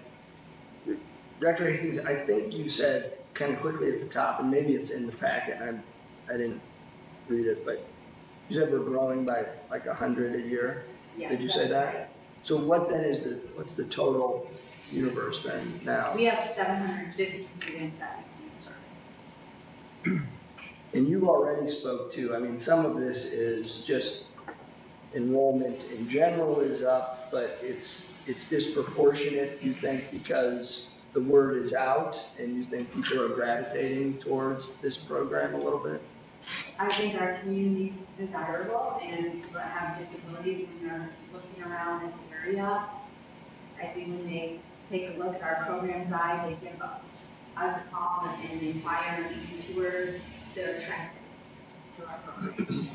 Dr. Hastings, I think you said kind of quickly at the top, and maybe it's in the packet, and I didn't read it, but you said we're growing by like 100 a year? Yes, did you say that? Right. So what then is what's the total universe then now? We have 750 students that receive service. And you already spoke to, I mean, some of this is just enrollment in general is up, but it's disproportionate, you think, because the word is out and you think people are gravitating towards this program a little bit? I think our community is desirable, and people that have disabilities, when they're looking around this area, I think when they take a look at our program guide, they give us a call and inquire and do tours, they're attracted to our program.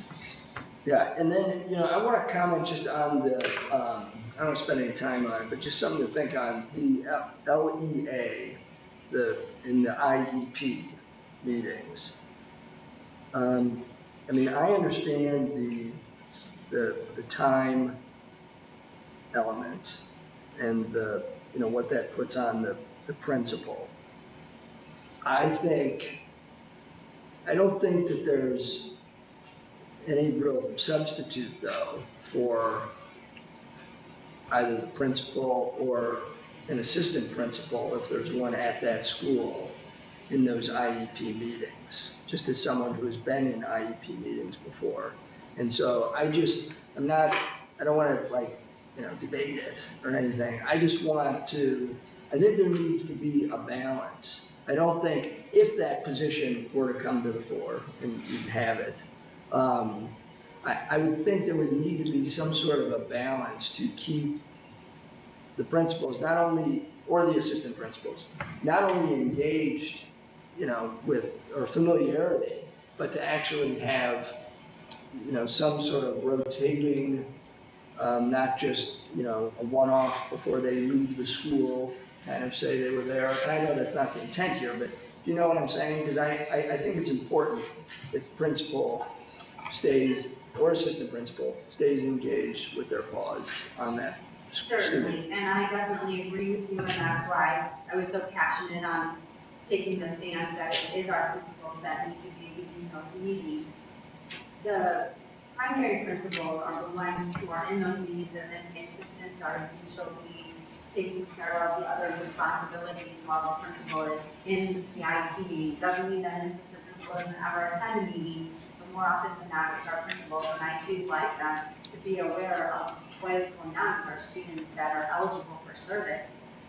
Yeah, and then, you know, I want to comment just on the, I don't want to spend any time on it, but just something to think on, the LEA, in the IEP meetings. I mean, I understand the time element and you know, what that puts on the principal. I don't think that there's any real substitute though for either the principal or an assistant principal, if there's one at that school, in those IEP meetings, just as someone who's been in IEP meetings before. And so I don't want to like, you know, debate it or anything. I just want to, I think there needs to be a balance. I don't think if that position were to come to the fore and you'd have it, I would think there would need to be some sort of a balance to keep the principals not only, or the assistant principals, not only engaged, you know, with, or familiarity, but to actually have, you know, some sort of rotating, not just, you know, a one-off before they leave the school, kind of say they were there. And I know that's not the intent here, but do you know what I'm saying? Because I think it's important that the principal stays, or assistant principal, stays engaged with their cause on that. Certainly, and I definitely agree with you, and that's why I was so passionate on taking the stance that it is our principals that need to be in those meetings. The primary principals are the ones who are in those meetings, and then the assistants are usually taking care of the other responsibilities while the principal is in the IEP meeting. Doesn't mean that an assistant principal doesn't ever attend a meeting, but more often than not, it's our principals, and I do like them to be aware of what is going on with our students that are eligible for service.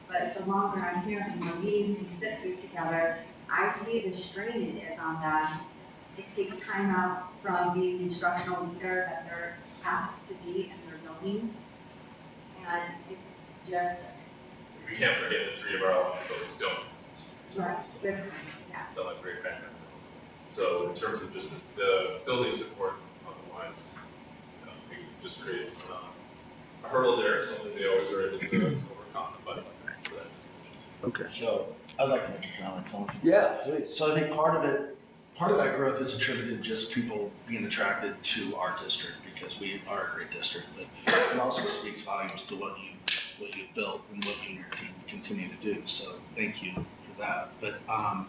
But the longer I'm here and the more meetings we sit through together, I see the strain it is on them. It takes time out from being the instructional leader that they're tasked to be in their buildings. And it's just. We can't forget that 3 of our elementary buildings don't exist. Right, good, yes. They'll have great background. So in terms of just the building support otherwise, it just creates a hurdle there, something they always are able to overcome, but for that discussion. Okay. So I'd like to make a comment, Tom. Yeah, please. So I think part of that growth is attributed to just people being attracted to our district because we are a great district, but it also speaks volumes to what you've built and what you and your team continue to do. So thank you for that. But I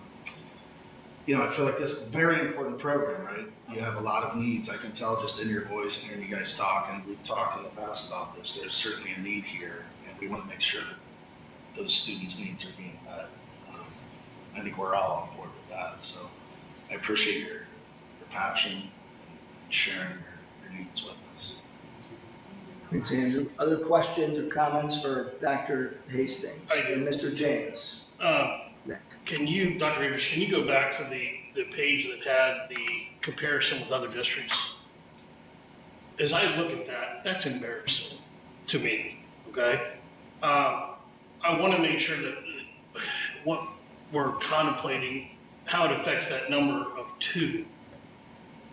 feel like this is a very important program, right? You have a lot of needs. I can tell just in your voice and hearing you guys talk, and we've talked in the past about this. There's certainly a need here, and we want to make sure that those students' needs are being met. I think we're all on board with that. So I appreciate your passion and sharing your needs with us. Thanks, Andrew. Other questions or comments for Dr. Hastings and Mr. James? Can you, Dr. Rivers, can you go back to the page that had the comparison with other districts? As I look at that, that's embarrassing to me, okay? I want to make sure that what we're contemplating, how it affects that number of 2.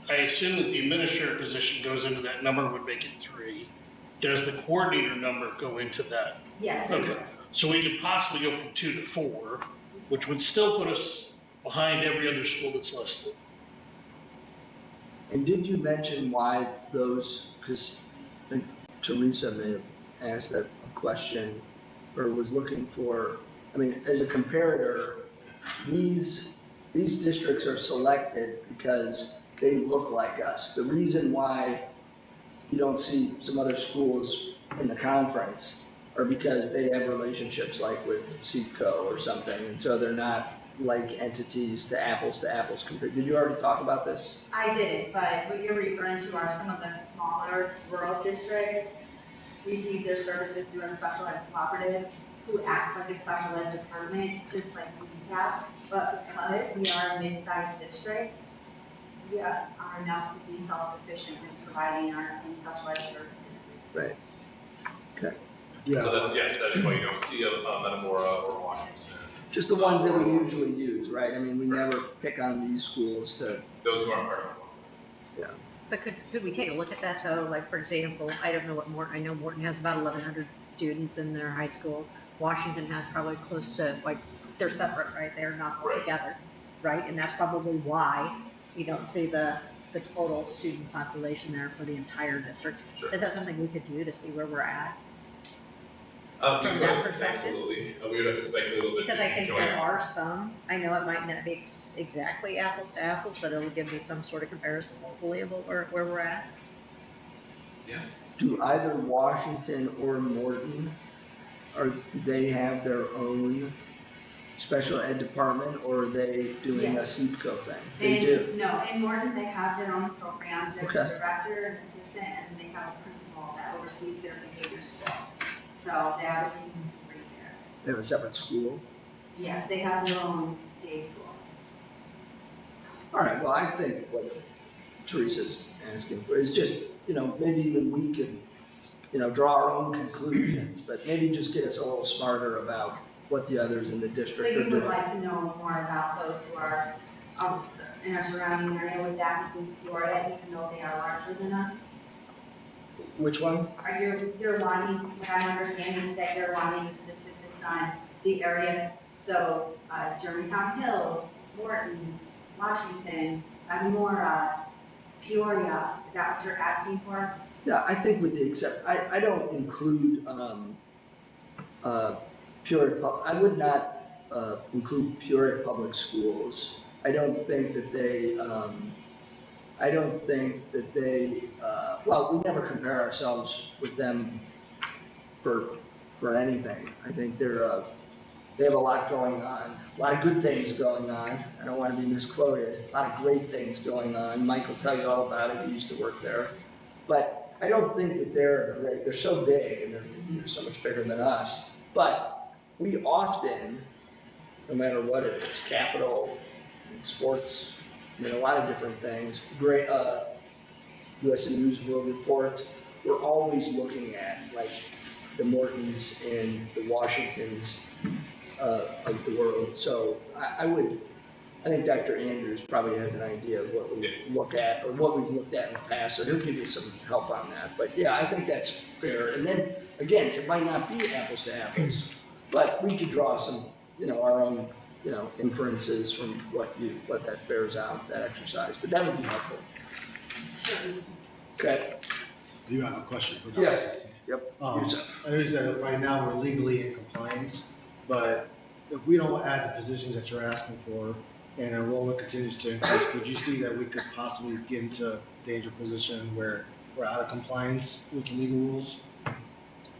I assume that the administrator position goes into that number, would make it 3. Does the coordinator number go into that? Yes. Okay, so we could possibly go from 2 to 4, which would still put us behind every other school that's listed. And did you mention why those, because I think Teresa may have asked that question or was looking for, I mean, as a comparator, these districts are selected because they look like us. The reason why you don't see some other schools in the conference are because they have relationships like with CEPCO or something, and so they're not like entities to apples compare. Did you already talk about this? I didn't, but what you're referring to are some of the smaller rural districts receive their services through a special ed cooperative who acts like a special ed department, just like we have. But because we are a mid-sized district, we are enough to be self-sufficient in providing our own special ed services. Right. Okay. Yeah. So that's why you don't see a Metamora or Washington. Just the ones that we usually use, right? I mean, we never pick on these schools to. Those who aren't part of it. Yeah. But could we take a look at that though? Like, for example, I don't know what Morton, I know Morton has about 1,100 students in their high school. Washington has probably close to, like, they're separate, right? They're not all together, right? And that's probably why you don't see the total student population there for the entire district. Sure. Is that something we could do to see where we're at? From that perspective? Absolutely. We would have to speculate a little bit. Because I think there are some, I know it might not be exactly apples to apples, but it'll give me some sort of comparison locally of where we're at. Yeah. Do either Washington or Morton, or do they have their own special ed department, or are they doing a CEPCO thing? They do. No, in Morton they have their own program. There's a director, an assistant, and they have a principal that oversees their behavior school. So they have a team of 3 there. They have a separate school? Yes, they have their own day school. All right, well, I think what Teresa's asking for is just, maybe even we can, draw our own conclusions, but maybe just get us a little smarter about what the others in the district are doing. So you would like to know more about those who are in our surrounding area? Would that include Florida, even though they are larger than us? Which one? Are you're wanting, what I'm understanding is that you're wanting the statistics on the areas, so Germantown Hills, Morton, Washington, Metamora, Peoria, is that what you're asking for? Yeah, I think with the I don't include Peoria, I would not include Peoria Public Schools. I don't think that they, I don't think that they, well, we never compare ourselves with them for anything. I think they have a lot going on, a lot of good things going on. I don't want to be misquoted. A lot of great things going on. Mike will tell you all about it. He used to work there. But I don't think that they're great. They're so big and they're so much bigger than us. But we often, no matter what it is, capital, sports, I mean, a lot of different things. Great, USA News World Report. We're always looking at like the Mortons and the Washingtons of the world. So I think Dr. Andrews probably has an idea of what we look at or what we've looked at in the past. So he'll give you some help on that. But yeah, I think that's fair. And then again, it might not be apples to apples, but we could draw some, our own, inferences from what that bears out, that exercise. But that would be helpful. Okay. You have a question for Dr. Yes. Yep. I know that right now we're legally in compliance, but if we don't add the positions that you're asking for and enrollment continues to increase, could you see that we could possibly get into danger position where we're out of compliance with the legal rules?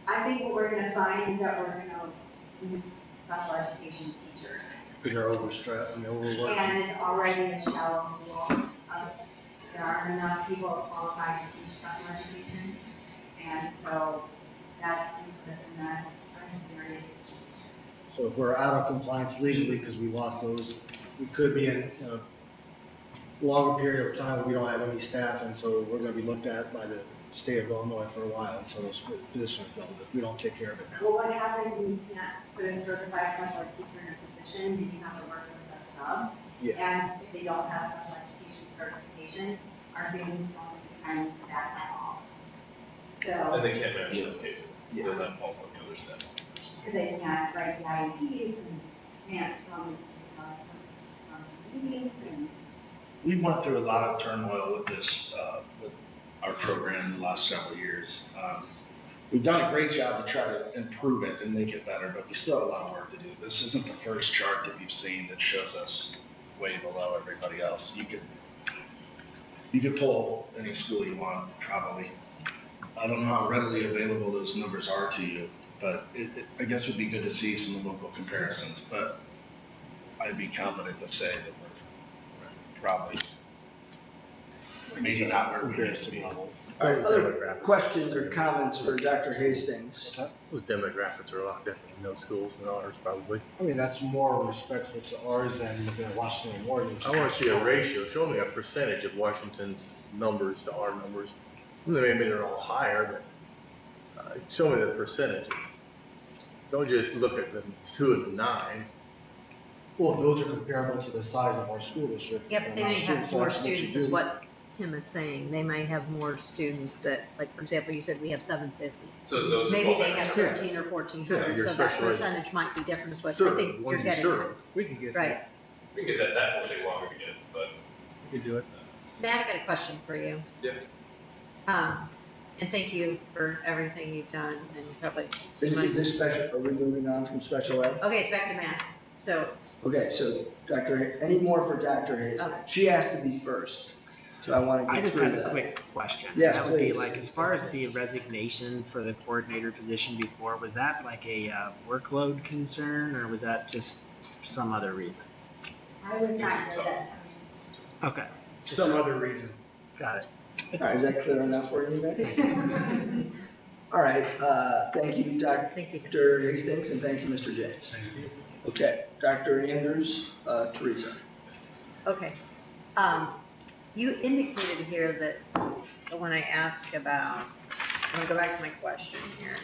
I think what we're going to find is that we're going to lose special education teachers. Because they're overstressed and overworked. And it's already a shallow pool. There aren't enough people qualified to teach special education. And so that's putting us in a serious situation. So if we're out of compliance legally because we lost those, we could be in a longer period of time where we don't have any staff, and so we're going to be looked at by the state of Illinois for a while until those positions are filled if we don't take care of it now. Well, what happens when you can't put a certified special ed teacher in a position and you have to work with a sub? Yeah. And if they don't have special education certification, our families don't take time to that at all. So. And they can't manage those cases, so then that falls on the other staff. Because they can't write the IEPs and can't from meetings and. We went through a lot of turmoil with this, with our program in the last several years. We've done a great job to try to improve it and make it better, but we still have a lot of work to do. This isn't the first chart that you've seen that shows us way below everybody else. You could pull any school you want, probably. I don't know how readily available those numbers are to you, but I guess it would be good to see some local comparisons. But I'd be confident to say that we're probably maybe not where we need to be. All right, other questions or comments for Dr. Hastings? Those demographics are a lot different in those schools than ours, probably. I mean, that's more respectful to ours than looking at Washington and Oregon. I want to see a ratio. Show me a percentage of Washington's numbers to our numbers. Maybe they're all higher, but show me the percentages. Don't just look at the 2 of the 9. Well, those are comparable to the size of our school district. Yep, they may have more students, is what Tim is saying. They may have more students that, like, for example, you said we have 750. So those are maybe they 1,200. have 13 or 1400, so that percentage might be different. Is what I think you're getting at. We can get right. We can get that will take longer to get, but. We can do it. Matt, I got a question for you. Yeah. And thank you for everything you've done and probably. Is this special, are we moving on from special ed? Okay, it's back to Matt. So. Okay, so any more for Dr. Hastings? Okay. She has to be first, so I want to I get just through have that. a quick question. Yes, that would be please. like, as far as the resignation for the coordinator position before, was that like a workload concern, or was that just some other reason? I was not good at that time. Okay. Some other reason. Got it. All right, is that clear enough for you, Matt? All right, thank you, Dr. Hastings, and thank you, Mr. James. Thank you. Okay, Dr. Andrews, Teresa. Okay. You indicated here that when I asked about, I'm going to go back to my question here.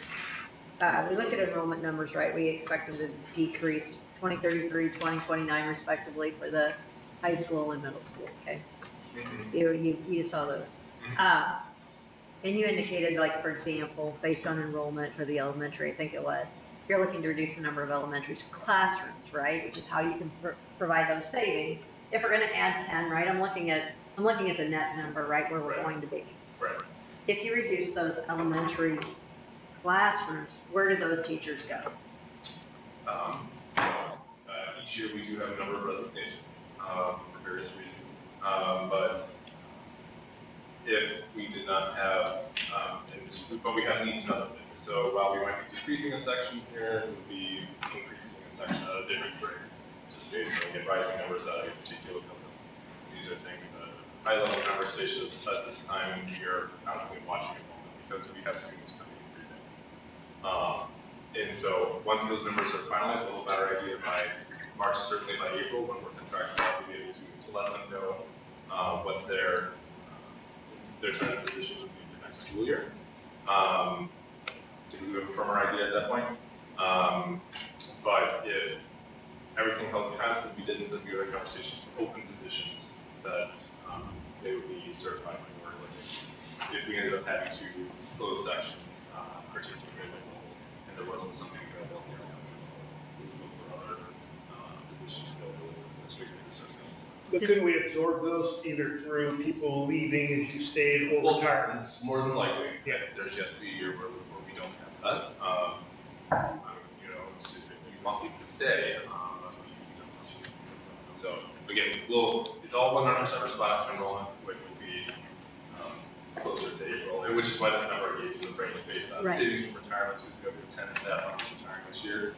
We look at enrollment numbers, right? We expect them to decrease 2033, 2029 respectively for the high school and middle school, okay? You saw those. And you indicated, like, for example, based on enrollment for the elementary, I think it was, you're looking to reduce the number of elementary classrooms, right? Which is how you can provide those savings. If we're going to add 10, right? I'm looking at the net number, right, where we're going to be. Right. If you reduce those elementary classrooms, where do those teachers go? Each year we do have a number of resignations for various reasons, but if we did not have, but we have needs in other places. So while we might be decreasing a section here, we would be increasing a section at a different grade, just based on, again, rising numbers at a particular building. These are things that high-level conversations at this time, we are constantly watching at the moment because we have students coming every day. And so once those numbers are finalized, we'll have a better idea by March, certainly by April, when we're contractually obligated to let them know what their tentative positions would be for next school year. We have a firmer idea at that point. But if everything held constant, we didn't, then we would have conversations for open positions that they would be certified minority. If we ended up having to close sections, particularly and there wasn't something available here, we would look for other positions available for administrators. But couldn't we absorb those either through people leaving as you stayed or retirements? More than likely. Yeah. There's yet to be a year where we don't have that. You know, if you want people to stay, that's what you don't know. So again, it's all 100% response to enrollment, which would be closer to April, and which is why the number I gave you is a range based on savings from retirements, because we have 10 staff members retiring this year.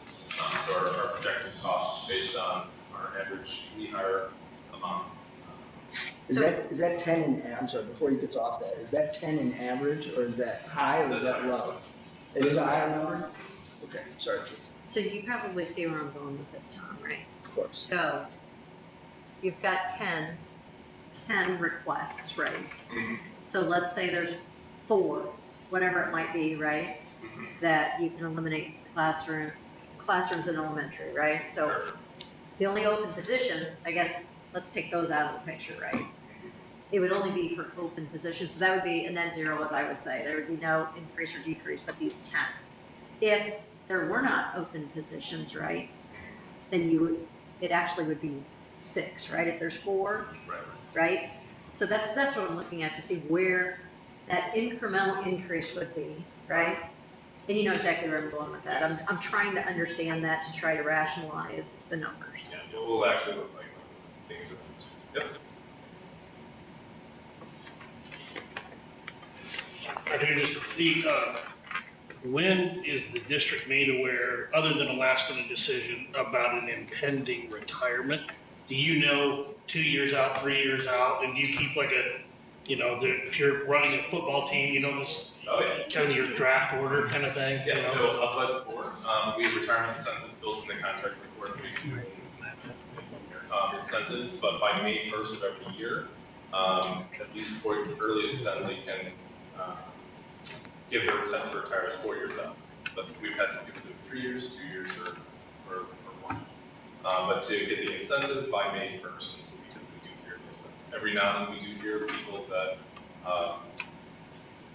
So our projected cost based on our average rehire amount. Is that 10 in, I'm sorry, before you get off that, is that 10 in average, or is that high, or is that low? It is a higher number? Okay, sorry, please. So you probably see where I'm going with this, Tom, right? Of course. So you've got 10 requests, right? Mm-hmm. So let's say there's 4, whatever it might be, right? Mm-hmm. That you can eliminate classrooms in elementary, right? So Sure. the only open positions, I guess, let's take those out of the picture, right? It would only be for open positions, so that would be a net zero, as I would say. There would be no increase or decrease, but these 10. If there were not open positions, right, then it actually would be 6, right? If there's 4, right? So that's what I'm looking at to see where that incremental increase would be, right? And you know exactly where I'm going with that. I'm trying to understand that to try to rationalize the numbers. Yeah, it will actually look like things are. Yep. I think when is the district made aware, other than a last-minute decision, about an impending retirement? Do you know 2 years out, 3 years out, and do you keep like if you're running a football team, this kind of your draft order kind of thing? Yeah, so up at 4, we have retirement incentives built in the contract for 432 incentives, but by May 1st of every year, at least for the earliest then they can give their intent to retire is 4 years out. But we've had some people do 3 years, 2 years, or 1. But to get the incentive by May 1st, and so we typically do hear those things. Every now and then we do hear people that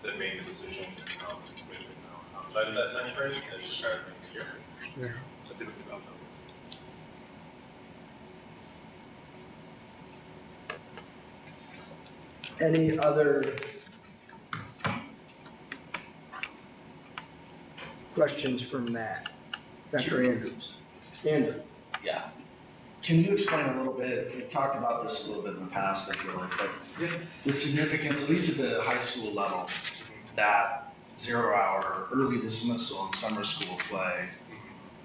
that made the decision outside of that time frame and retired the year. Yeah. But typically about that. Any other questions for Matt? Dr. Andrews? Andrew? Yeah. Can you explain a little bit, we've talked about this a little bit in the past, I feel like, but the significance, at least at the high school level, that 0-hour early dismissal and summer school play,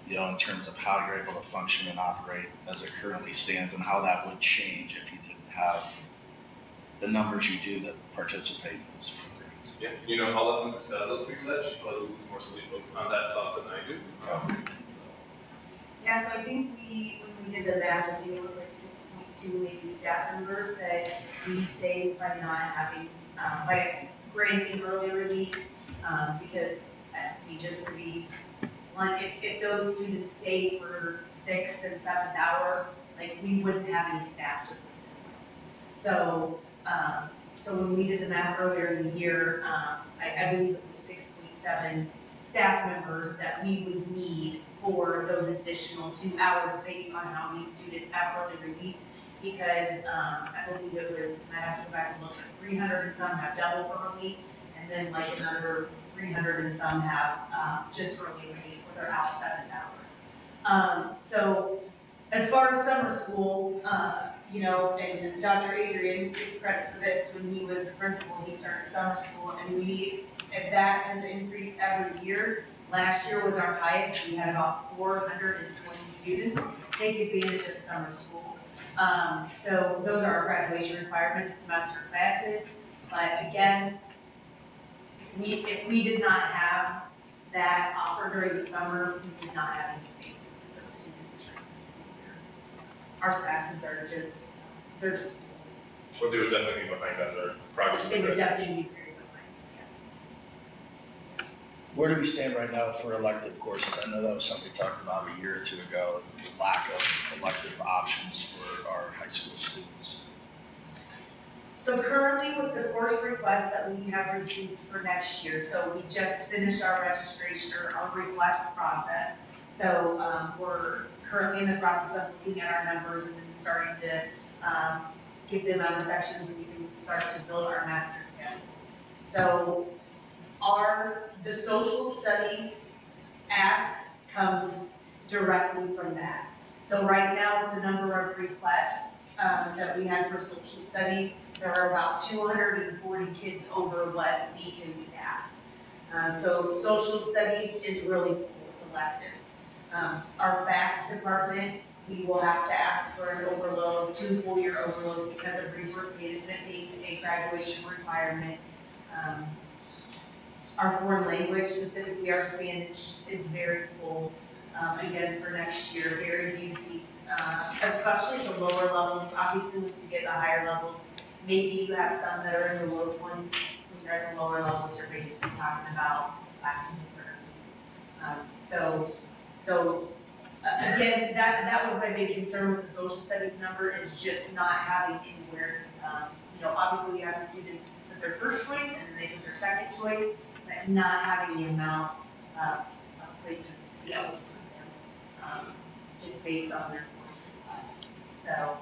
in terms of how you're able to function and operate as it currently stands, and how that would change if you didn't have the numbers you do that participate in those programs. Yeah, I'll let Mrs. Bezos speak to that. She probably loses more sleep on that thought than I do. Yeah, so I think when we did the math, I think it was like 6.2 maybe staff members that we saved by not having, by granting early release, because to be blunt, if those students stayed for 6th and 7th hour, like we wouldn't have any staff to put them. So, so when we did the math earlier in the year, I believe it was 6.7 staff members that we would need for those additional 2 hours based on how many students have early release, because I believe it was, I have to go back and look, 300 and some have double early, and then like another 300 and some have just early release where they're out 7th hour. So as far as summer school, you know, and Dr. Adrian gets credit for this, when he was the principal, he started summer school, and that has increased every year. Last year was our highest, we had about 420 students take advantage of summer school. So those are our graduation requirements, semester classes, but again, if we did not have that offer during the summer, we would not have any space for those students during the school year. Our classes are just, they're just full. What they would definitely be behind on their progress. They would definitely be very behind, yes. Where do we stand right now for elective courses? I know that was something we talked about a year or two ago, the lack of elective options for our high school students. So currently with the course request that we have received for next year, so we just finished our registration or our request process. So we're currently in the process of looking at our numbers and then starting to get them out of sections and we can start to build our master schedule. So the social studies ask comes directly from that. So right now with the number of requests that we have for social studies, there are about 240 kids over what we can staff. So social studies is really full with electives. Our FACS department, we will have to ask for an overload, 2 full-year overloads because of resource management being a graduation requirement. Our foreign language, specifically our Spanish, is very full. Again, for next year, very few seats, especially the lower levels. Obviously, once you get the higher levels, maybe you have some that are in the low 20s. When you're at the lower levels, you're basically talking about classes of 30. Again, that was my big concern with the social studies number, is just not having anywhere. You know, obviously we have the students put their first choice and then they put their second choice, but not having the amount of places to be able to put them, just based on their course requests. So,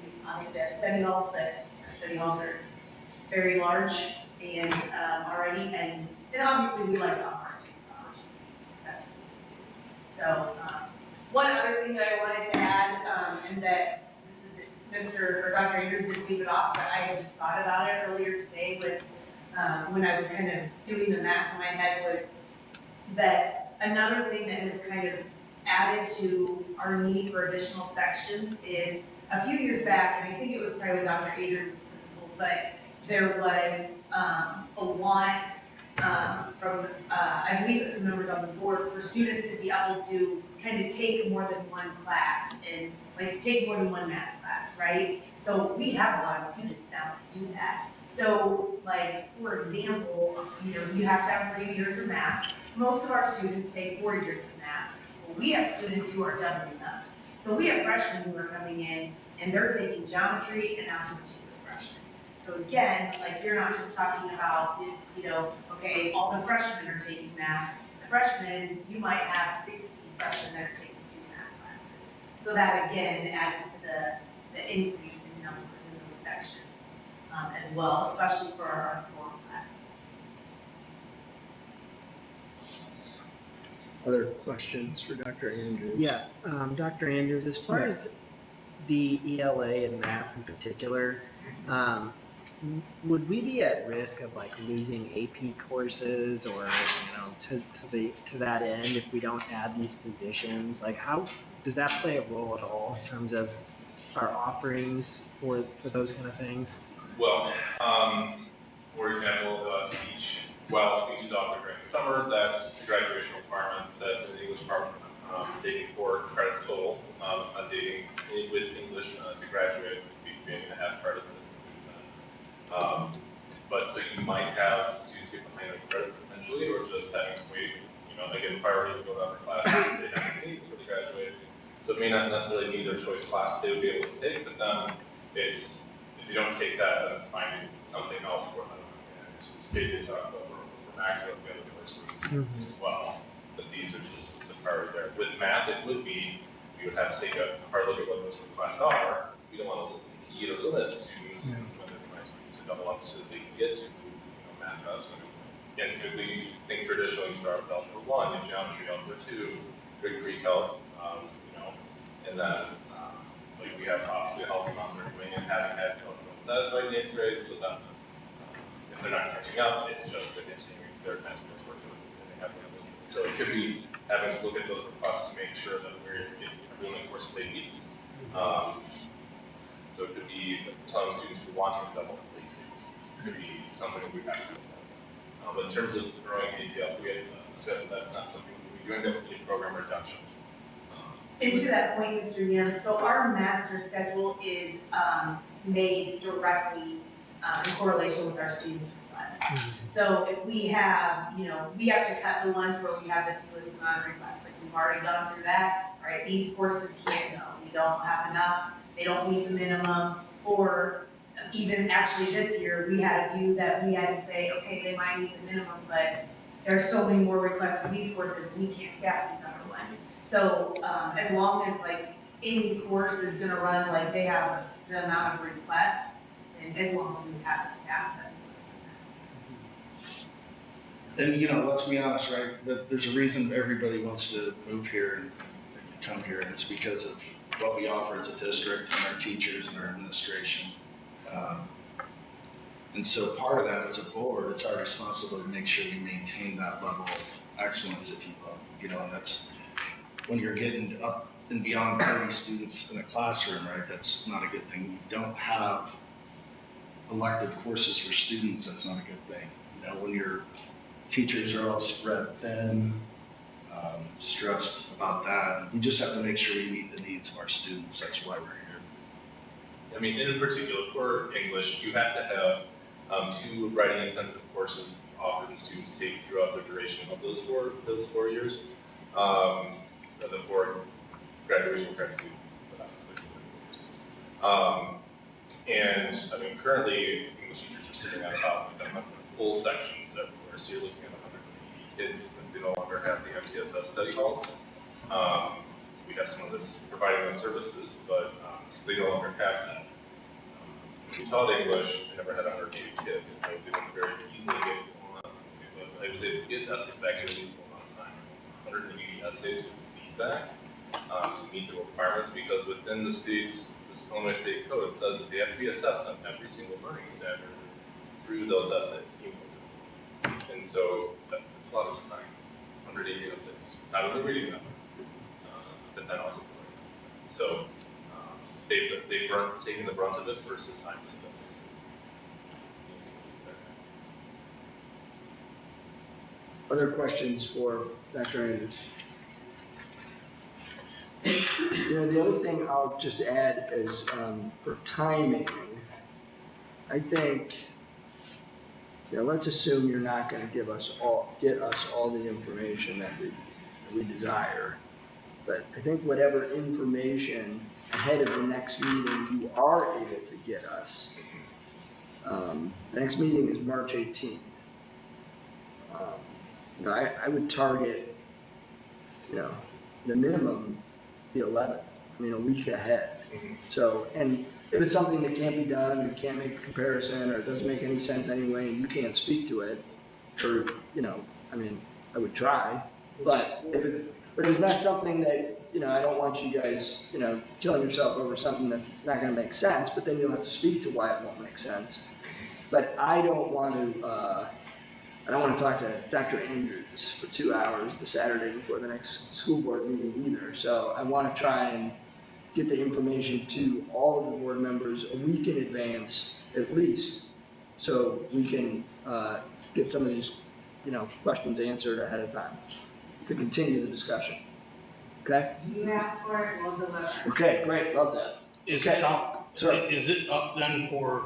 we obviously have study halls, but our study halls are very large and already, and obviously we like to offer our students opportunities. That's what we do. So, one other thing that I wanted to add, and that this is Mr. or Dr. Andrews didn't leave it off, but I had just thought about it earlier today with when I was kind of doing the math in my head, was that another thing that has kind of added to our need for additional sections is a few years back, and I think it was probably when Dr. Adrian was principal, but there was a want from, I believe some members on the board, for students to be able to kind of take more than one class and like take more than one math class, right? So we have a lot of students now that do that. So like, for example, you know, you have to have 3 years of math. Most of our students take 4 years of math. Well, we have students who are doubling up. So we have freshmen who are coming in and they're taking geometry and algebra 2 as freshmen. So again, like, you're not just talking about, you know, okay, all the freshmen are taking math. The freshmen, you might have 60 freshmen that are taking 2 math classes. So that again adds to the increase in numbers in those sections as well, especially for our core classes. Other questions for Dr. Andrews? Yeah, Dr. Andrews, as far as the ELA and math in particular, would we be at risk of like losing AP courses, or to that end if we don't add these positions? Like, how does that play a role at all in terms of our offerings for those kind of things? Well, for example, speech. While speech is offered during the summer, that's a graduation requirement. That's in the English department, taking 4 credits total, taking with English to graduate, with speech being a half credit in this inclusion. But so you might have students get behind on credit potentially, or just having to wait. You know, again, priority to go to other classes they have to take before they graduate. So it may not necessarily be their choice class they would be able to take, but then it's, if you don't take that, then it's finding something else for them. It's big to talk about for max of the other courses as well. But these are just the priority there. With math, it would be, we would have to take a hard look at what those requests are. We don't want to impede or limit students when they're trying to double up so that they can get to math class. Again, typically you think traditionally you start with algebra 1, and geometry, algebra 2, trig pre-calc, and then like we we have obviously a healthy amount they're doing and having had unsatisfied in 8th grade, so that if they're not catching up, it's just they're continuing their task force work and they have those interests. So it could be having to look at those requests to make sure that we're getting everyone the courses they need. So it could be telling students we want to double complete kids. It could be something that we have to do. But in terms of growing APL, we had discussed that's not something we do end up in program reduction. And to that point, Mr. Yim, so our master schedule is made directly in correlation with our students' requests. So if we have, we have to cut the ones where we have the fewest amount of requests. Like we've already gone through that. All right, these courses can't go. We don't have enough. They don't meet the minimum. Or even actually this year, we had a few that we had to say, okay, they might meet the minimum, but there's so many more requests for these courses, we can't staff these other ones. So as long as like any course is going to run like they have the amount of requests, and as long as we have the staff. And let's be honest, right? There's a reason everybody wants to move here and come here, and it's because of what we offer as a district and our teachers and our administration. And so part of that as a board, it's our responsibility to make sure we maintain that level of excellence, if you will. And that's when you're getting up and beyond 30 students in a classroom, right? That's not a good thing. We don't have elective courses for students, that's not a good thing. When your teachers are all spread thin, stressed about that, we just have to make sure we meet the needs of our students. That's why we're here. I mean, in particular for English, you have to have 2 writing intensive courses offered and students take throughout the duration of those four years. Before graduation requirements, obviously. And I mean, currently English teachers are sitting at about 100 full sections everywhere, so you're looking at 180 kids since they no longer have the MTSS study halls. We have someone that's providing those services, but so they no longer have that. So we taught English, we never had 180 kids. I was able to very easily get, I was able to get essays back in a reasonable amount of time. 180 essays with feedback to meet the requirements, because within the state's, this Illinois State Code, it says that they have to be assessed on every single learning standard through those essays cumulatively. And so that's a lot of time, 180 essays, not only reading them, but then also doing them. So they've taken the brunt of it for some time. So other questions for Dr. Andrews? The other thing I'll just add is for timing, I think, let's assume you're not going to get us all the information that we desire. But I think whatever information ahead of the next meeting you are able to get us, the next meeting is March 18th. I would target, the minimum the 11th, a week ahead. So, and if it's something that can't be done, you can't make the comparison, or it doesn't make any sense anyway, and you can't speak to it, or, I would try. But if it's not something that, I don't want you guys, killing yourself over something that's not going to make sense, but then you'll have to speak to why it won't make sense. But I don't want to talk to Dr. Andrews for 2 hours the Saturday before the next school board meeting either. So I want to try and get the information to all of the board members a week in advance, at least, so we can get some of these, questions answered ahead of time to continue the discussion. Okay? You ask for it, we'll deliver. Okay, great, love that. Is Okay. it up? Sir. Is it up then for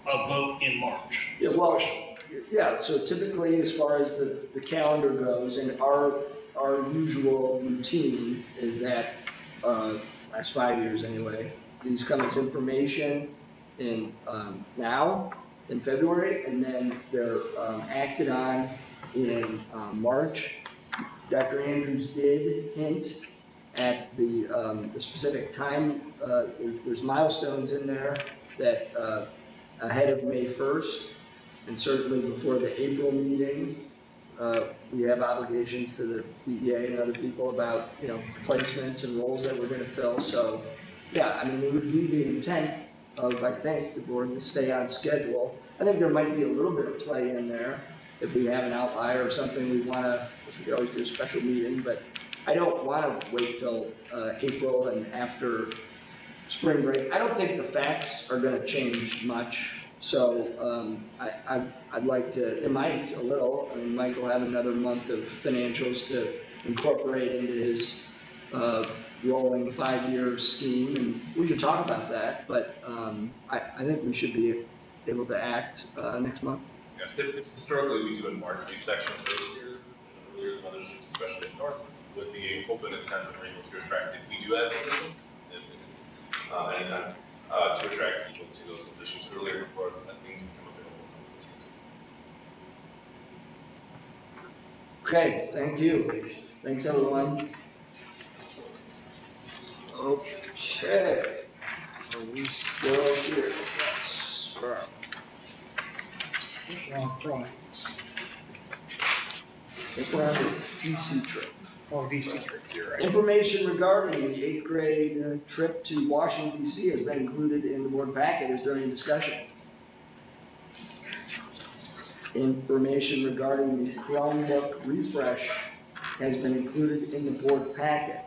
a vote in March? Yeah, well, yeah, so typically as far as the calendar goes, and our usual routine is that, last 5 years anyway, these come as information in, now, in February, and then they're acted on in March. Dr. Andrews did hint at the specific time. There's milestones in there that ahead of May 1st, and certainly before the April meeting, we have obligations to the DEA and other people about, placements and roles that we're going to fill. So yeah, I mean, it would be the intent of, I think, the board to stay on schedule. I think there might be a little bit of play in there. If we have an outlier or something we want to, we could always do a special meeting, but I don't want to wait till April and after spring break. I don't think the facts are going to change much. So I'd like to, it might a little. I mean, Mike will have another month of financials to incorporate into his rolling 5-year scheme, and we can talk about that. But I think we should be able to act next month. Yeah, historically, we do in March, these sections earlier than others, especially in North, with the hope and intent that we're able to attract, if we do add positions, anytime, to attract people to those positions earlier before things become available in those Okay, thank you. Thanks, everyone. Okay. Are we still here? Yes. Drawings. I think we're on the DC trip. Oh, DC trip, you're right. Information regarding the 8th grade trip to Washington, D.C. has been included in the board packet. Is there any discussion? Information regarding the Chromebook refresh has been included in the board packet.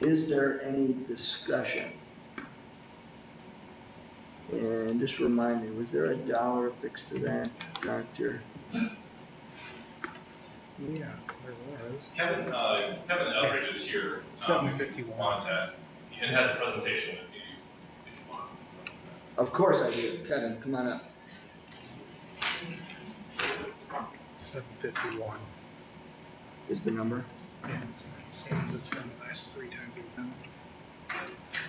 Is there any discussion? And just remind me, was there a dollar affixed to that, Doctor? Yeah, there was. Kevin Eldridge is here. 751. Contact and has a presentation if you want. Of course I do. Kevin, come on up. 751. Is the number? Yeah, it's the same as it's been the last 3 times we've done it.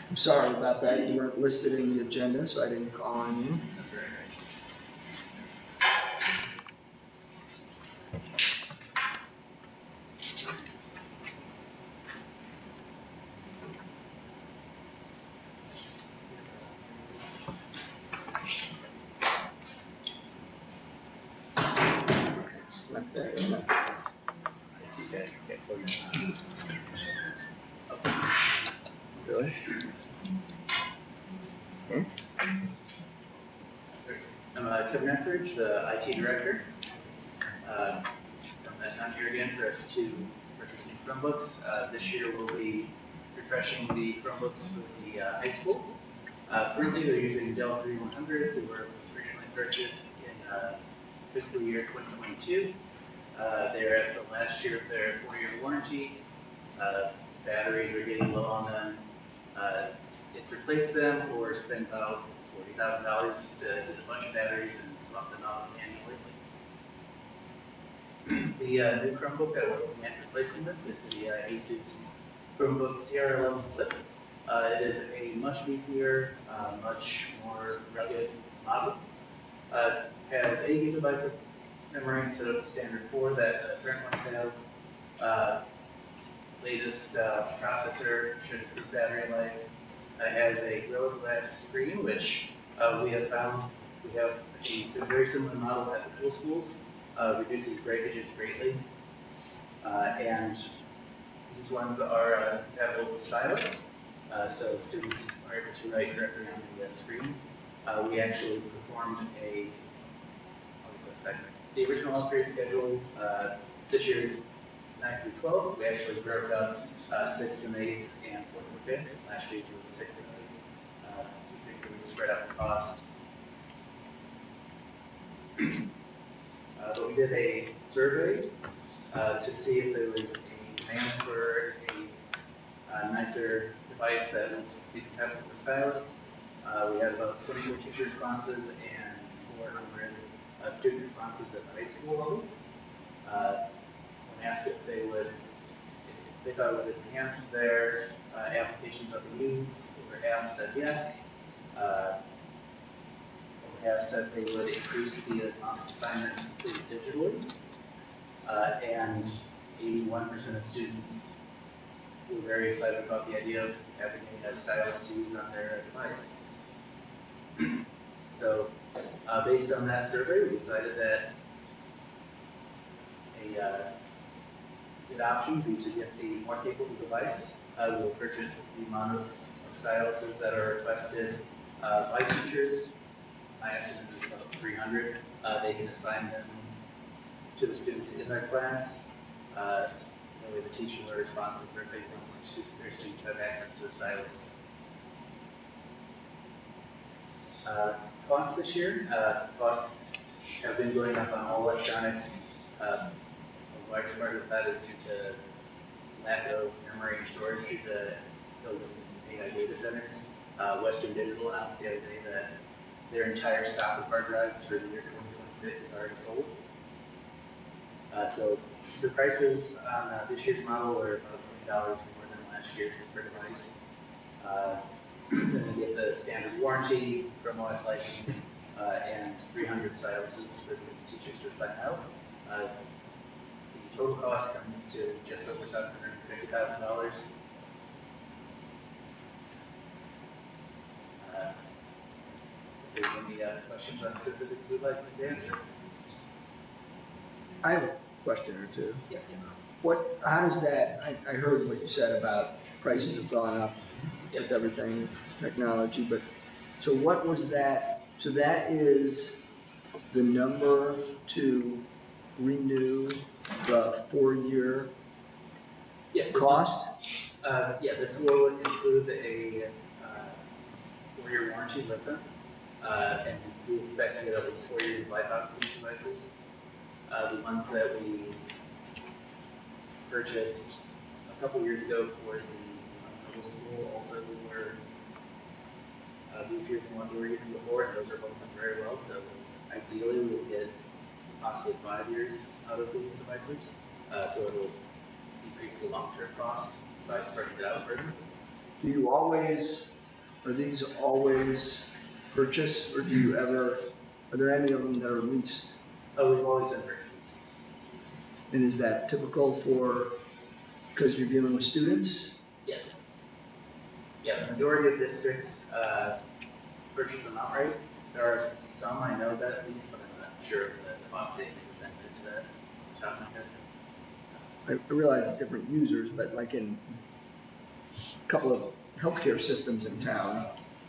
I'm sorry about that. You weren't listed in the agenda, so I didn't call on you. That's very nice. Select that, isn't it? Really? Okay. I'm Kevin Etheridge, the IT director. I'm here again for us to purchase new Chromebooks. This year we'll be refreshing the Chromebooks for the high school. Currently they're using Dell 3100s that were originally purchased in fiscal year 2022. They're at the last year of their 4-year warranty. Batteries are getting low on them. It's replaced them or spend about $40,000 to get a bunch of batteries and swap them out manually. The new Chromebook that we're looking at replacing with is the Asus Chromebook Sierra 11 Flip. It is a much beefier, much more rugged model. Has 8 gigabytes of memory instead of the standard 4 that current ones have. Latest processor should improve battery life. It has a Gorilla Glass screen, which we have found we have a very similar model at the middle schools. Reduces breakages greatly. And these ones are compatible with stylus, so students are able to write directly on the screen. We actually performed the original upgrade schedule. This year's 9th through 12th, we actually broke up 6th and 8th and 4th and 5th. Last year it was 6th and 8th. We think we would spread out the cost. But we did a survey to see if there was a demand for a nicer device that would be compatible with stylus. We had about 24 teacher responses and 400 student responses at the high school level. When asked if they thought it would enhance their applications that they use, over half said yes. Over half said they would increase the amount of assignments completed digitally. And 81% of students were very excited about the idea of having a stylus to use on their device. So, based on that survey, we decided that good option would be to get the more capable device. We'll purchase the amount of styluses that are requested by teachers. My estimate is about 300. They can assign them to the students in their class. That way the teacher are responsible for paying for their students have access to the stylus. Costs this year, costs have been going up on all electronics. A large part of that is due to lack of memory and storage due to building AI data centers. Western Digital announced the other day that their entire stock of hard drives for the year 2026 is already sold. So the prices on this year's model are about $20 more than last year's per device. Then we get the standard warranty, Chrome OS license, and 300 styluses for the teachers to assign out. The total cost comes to just over $750,000. If there's any questions on specifics we'd like to answer. I have a question or two. Yes. How does that, I heard what you said about prices have gone up with everything, technology, but, so what was that? So that is the number to renew the 4-year cost? Yeah, this will include a 4-year warranty with them. And we expect to get at least 4 years of life out of these devices. The ones that we purchased a couple years ago for the middle school also were beefier than what we were using before, and those are both done very well. So ideally, we'll get possibly 5 years out of these devices. So it'll decrease the long-term cost by spreading it out further. Do you always, are these always purchased, or do you ever, are there any of them that are leased? Oh, we've always done purchases. And is that typical for, because you're dealing with students? Yes. Yeah, the majority of districts purchase them outright. There are some I know that lease, but I'm not sure of the cost savings of that into that. Top of my head. I realize it's different users, but like in a couple of healthcare systems in town,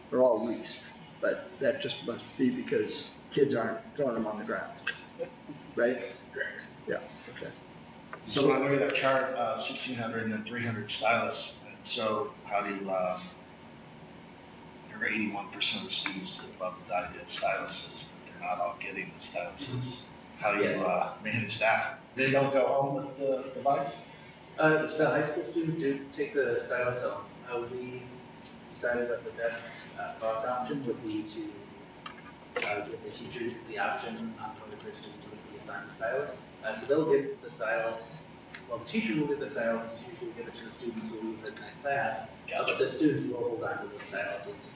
they're all leased. But that just must be because kids aren't throwing them on the ground, right? Correct. Yeah, okay. So when I look at that chart, 1,600 and then 300 stylus, and so how do you, there are 81% of the students that love the idea of styluses, but they're not all getting the styluses. How do you manage that? They don't go home with the device? The high school students do take the stylus home. We decided that the best cost option would be to give the teachers the option on whether their students would be assigned a stylus. So they'll get the stylus, well, the teacher will get the stylus, the teacher will give it to the students who will use it in that class, but the students will hold on to those styluses.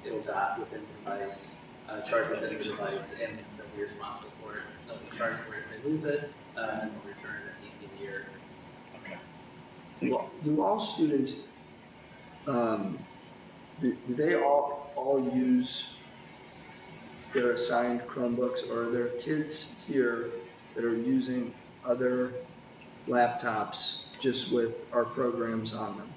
It'll dock within the device, charge within the device, and they'll be responsible for it. They'll be charged for it if they lose it, and then they'll return it at the end of the year. Okay. Do all students, do they all use their assigned Chromebooks, or are there kids here that are using other laptops just with our programs on them?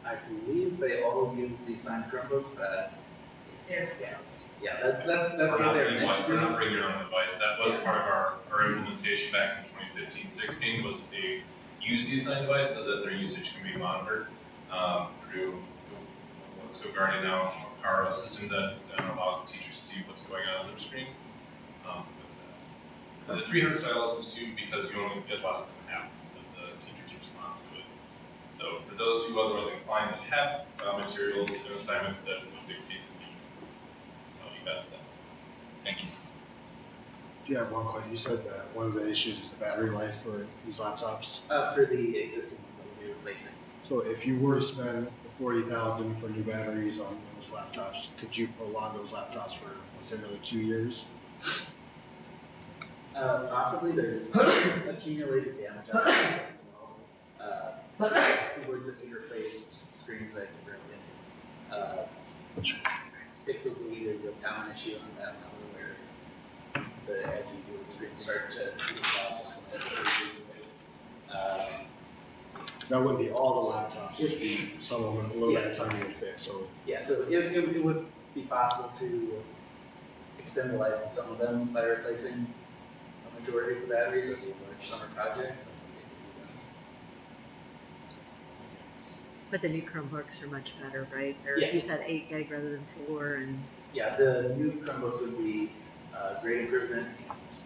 I believe they all use the assigned Chromebooks. Their scales. Yeah, that's what they're meant to do. We're not bringing your own device. That was part of our implementation back in 2015-16 was that they use the assigned device so that their usage can be monitored through what's Guardian now, our system that allows the teachers to see what's going on their screens. The 300 styluses too, because you only get less than half of the teachers respond to it. So for those who otherwise inclined that have materials and assignments that would dictate the need. So you got that. Thank you. Do you have one question? You said that one of the issues is the battery life for these laptops. For the existing ones that we'll be replacing. So if you were to spend the $40,000 for new batteries on those laptops, could you prolong those laptops for, let's say, another 2 years? Possibly. There's accumulated damage on it as well. Keyboards that need replaced, screens that can broken. Pixel bleed is a common issue on that model where the edges of the screen start to move off when the battery is away. That wouldn't be all the laptops, it'd be some of them, a little at a Yes. time would fix, so. Yeah, so it would be possible to extend the life of some of them by replacing a majority of the batteries. It'd be a large summer project. But the new Chromebooks are much better, right? They're, Yes. You said 8 gig rather than 4, and Yeah, the new Chromebooks would be great improvement and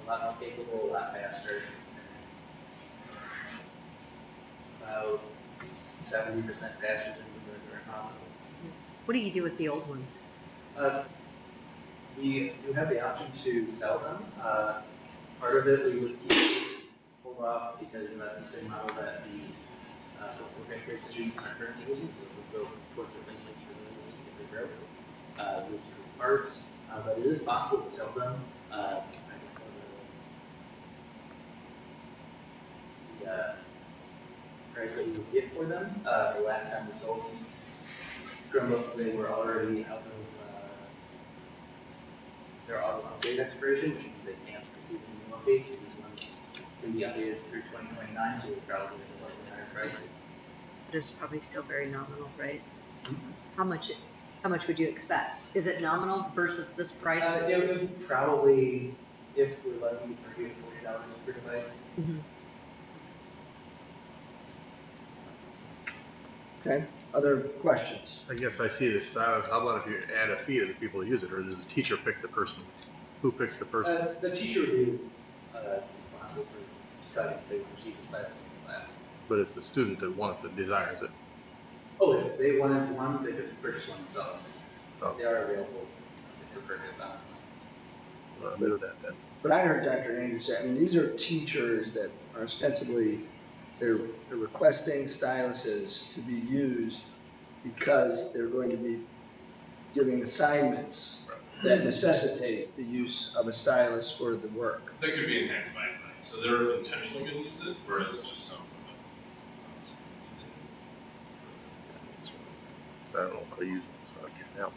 a lot more capable, a lot faster. About 70% faster than the current model. what do you do with the old ones? We do have the option to sell them. Part of it we would hold off because that's the same model that the fifth grade students are currently using, so this will go towards replacements for those if they grow. Those are parts, but it is possible to sell them. I don't know the price that we would get for them. The last time we sold Chromebooks, they were already out of their auto update expiration, which means they can't receive any new updates. These ones can be updated through 2029, so it's probably a slightly higher price. But it's probably still very nominal, right? Mm-hmm. How much would you expect? Is it nominal versus this price? It would probably, if we're lucky, $30 to $40 per device. Mm-hmm. Okay, other questions? I guess I see the stylus. How about if you add a fee to the people who use it, or does the teacher pick the person? Who picks the person? The teacher would be responsible for deciding if they want to use the stylus in the class. But it's the student that wants it, desires it. Oh, if they wanted one, they could purchase one themselves. Oh. They are available for purchase on. Well, I'll do that then. But I heard Dr. Andrews say, I mean, these are teachers that are ostensibly, they're requesting styluses to be used because they're going to be giving assignments that necessitate the use of a stylus for the work. That could be enhanced by advice. So they're intentionally going to use it, whereas just some of I don't know if I use it, so I can't help.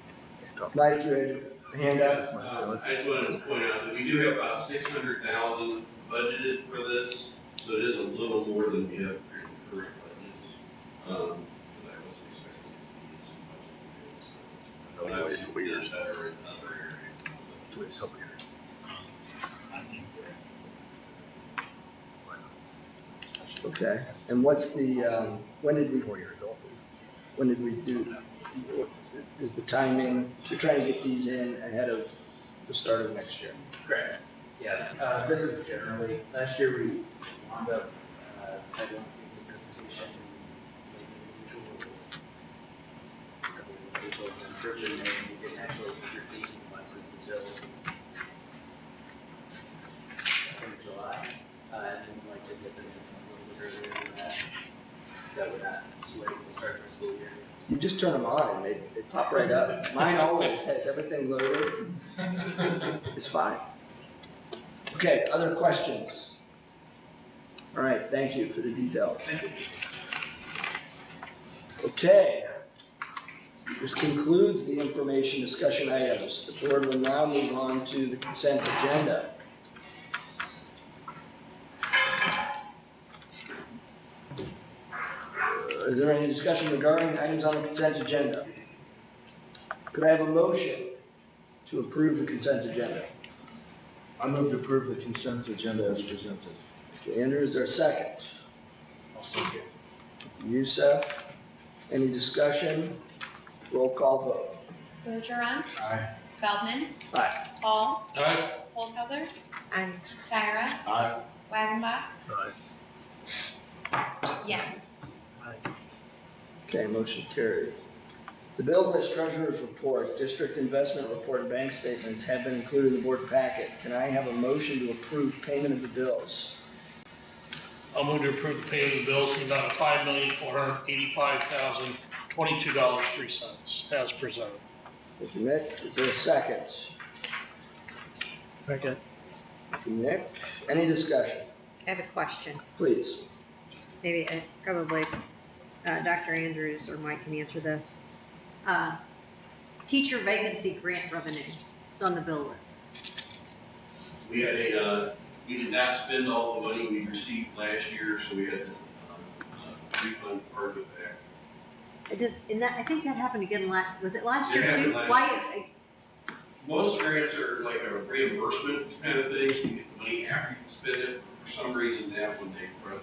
Mike, you had a hand up? I just wanted to point out that we do have about 600,000 budgeted for this, so it is a little more than we have in current budgets. But I wasn't expecting it to be as much as it is. But I've seen it better in other areas. Okay, and what's the, when did we do, is the timing to try and get these in ahead of the start of next year? Correct. Yeah, this is generally, last year we wound up, I don't think the presentation like the usual was April and certainly May, and we didn't actually receive these devices until July. And then we'd like to get them in a little bit earlier than that, so that we're not swaying the start of the school year. You just turn them on and they pop right up. Mine always has everything loaded. It's fine. Okay, other questions? All right, thank you for the detail. Thank you. Okay. This concludes the information discussion items. The board will now move on to the consent agenda. Is there any discussion regarding items on the consent agenda? Could I have a motion to approve the consent agenda? I move to approve the consent agenda as presented. Okay, Andrew, is there a second? I'll second. Youssef, any discussion? Roll call vote. Bergeron, Aye. Feldman, Aye. Hall, Aye. Holthauser, And Tyra, Aye. Wagenbach, Aye. yeah. Okay, motion carries. The bill list treasurer's report, district investment report, and bank statements have been included in the board packet. Can I have a motion to approve payment of the bills? I'll move to approve the payment of the bills in the amount of $5,485,022.03 as presented. Thank you, Nick. Is there a second? Second. Thank you, Nick. Any discussion? I have a question. Please. Maybe, probably, Dr. Andrews or Mike can answer this. Teacher vacancy grant revenue. It's on the bill list. We had a We did not spend all the money we received last year, so we had to refund part of it back. I think that happened again was it last year It happened too? last Why? Most grants are like a reimbursement kind of thing, so you get the money after you spend it. For some reason, that one they front.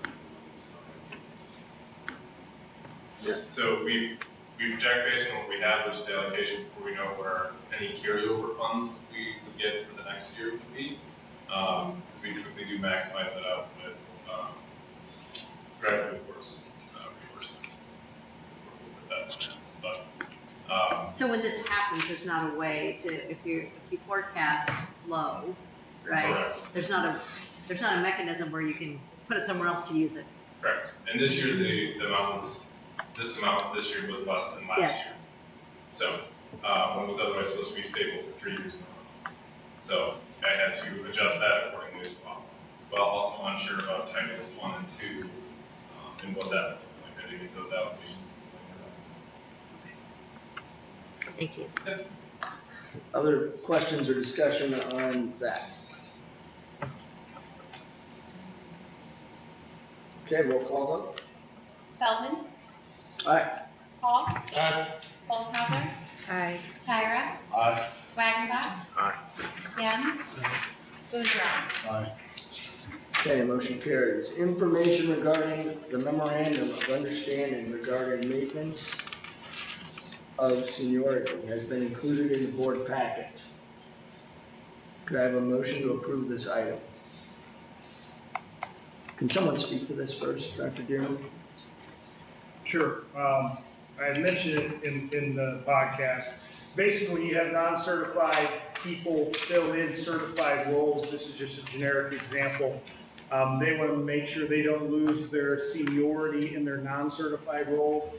So we project based on what we have, which is the allocation, before we know where any carryover funds we would get for the next year would be. Because we typically do maximize that out with graduate course reimbursement. So when this happens, there's not a way to, if you forecast low, right? Correct. There's not a mechanism where you can put it somewhere else to use it. Correct. And this year this amount this year was less than last year. So what was otherwise supposed to be stable for 3 years in a row. So I had to adjust that accordingly as well. But also unsure about titles 1 and 2 and what that would look like. I had to get those allocations. Thank you. Other questions or discussion on that? Okay, roll call vote. Feldman, Aye. Paul, Aye. Olshauser, Aye. Tyra, Aye. Wagenbach, Aye. Yen, Boudreaux. Aye. Okay, motion carries. Information regarding the memorandum of understanding regarding maintenance of seniority has been included in the board packet. Could I have a motion to approve this item? Can someone speak to this first, Dr. Dearman? Sure. I had mentioned it in the podcast. Basically, when you have non-certified people fill in certified roles, this is just a generic example. They want to make sure they don't lose their seniority in their non-certified role.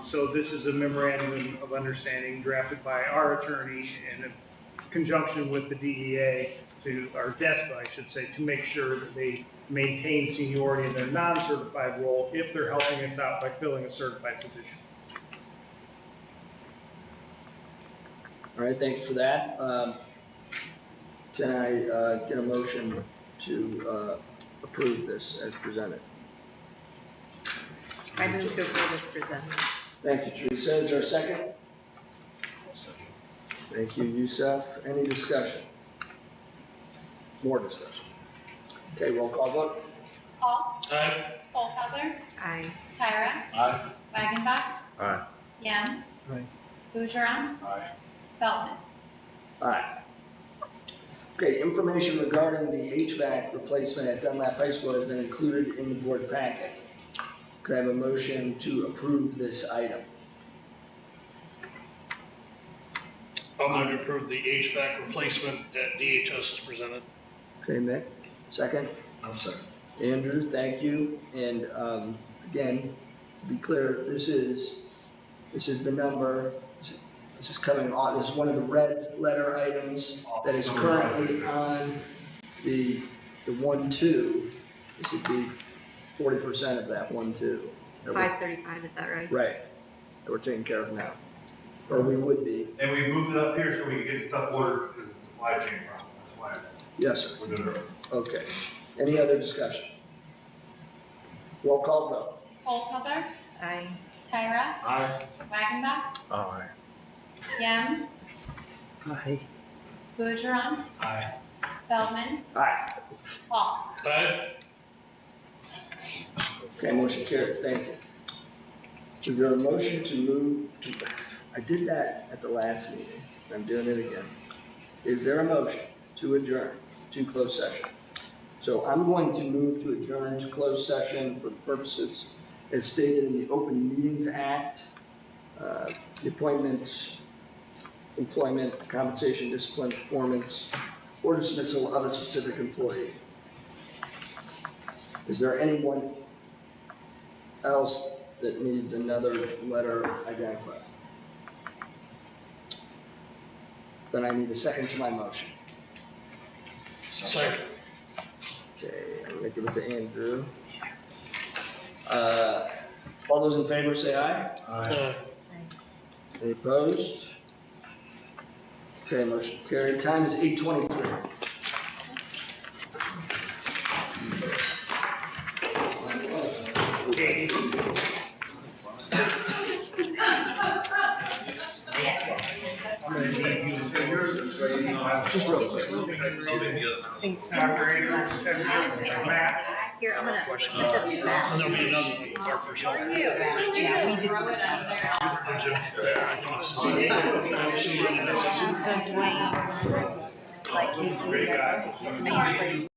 So this is a memorandum of understanding drafted by our attorney in conjunction with the DEA or DESPA, I should say, to make sure that they maintain seniority in their non-certified role if they're helping us out by filling a certified position. All right, thank you for that. Can I get a motion to approve this as presented? I move to approve as presented. Thank you, Teresa. Is there a second? Thank you, Youssef. Any discussion? More discussion. Okay, roll call vote. Paul, Aye. Olshauser, Aye. Tyra, Aye. Wagenbach, Aye. Yen, Aye. Boudreaux, Aye. Feldman. Aye. Okay, information regarding the HVAC replacement at Dunlap High School has been included in the board packet. Could I have a motion to approve this item? I'll move to approve the HVAC replacement at DHS as presented. Okay, Mick, second? I'll second. Andrew, thank you. And again, to be clear, this is the number. This is coming on. This is one of the red letter items that is currently on the 1-2. This would be 40% of that 1-2. 535, is that right? Right. That we're taking care of now, or we would be. And we moved it up here so we could get stuff ordered because of the supply chain problem. That's why. Yes, sir. We're doing it. Okay. Any other discussion? Roll call vote. Olshauser, Aye. Tyra, Aye. Wagenbach, Aye. Yen, Aye. Boudreaux, Aye. Feldman, Aye. Paul. Aye. Okay, motion carries. Thank you. Is there a motion to move to, I did that at the last meeting. I'm doing it again. Is there a motion to adjourn to closed session? So I'm going to move to adjourn to closed session for the purposes as stated in the Open Meetings Act, the appointment, employment, compensation, discipline, performance, or dismissal of a specific employee. Is there anyone else that needs another letter identified? Then I need a second to my motion. Second. Okay, I'm gonna give it to Andrew. All those in favor say aye. Aye. Any opposed? Okay, motion carried. Time is 8:23. Katie. I'm gonna need you for yours, Just real quick. Matt. Here, I'm gonna put this back. And there'll be another part for sure. Yeah, we did. Throw it up there. So Dwayne, like he's Great guy. mainly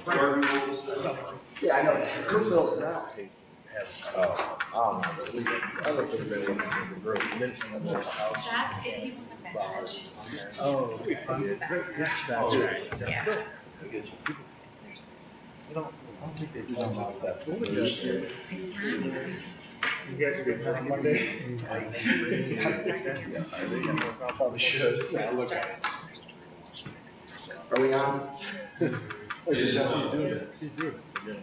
Where we will discuss. Yeah, I know, Cookville's now. Oh, I looked at the group, mentioned the whole house. That's if you want a message. Oh, it'll be fun. That's right. Yeah. I don't think they do something like that. You guys are good for Monday? I probably should. Yeah, look at it. Are we on? It is, She's doing it. She's doing it.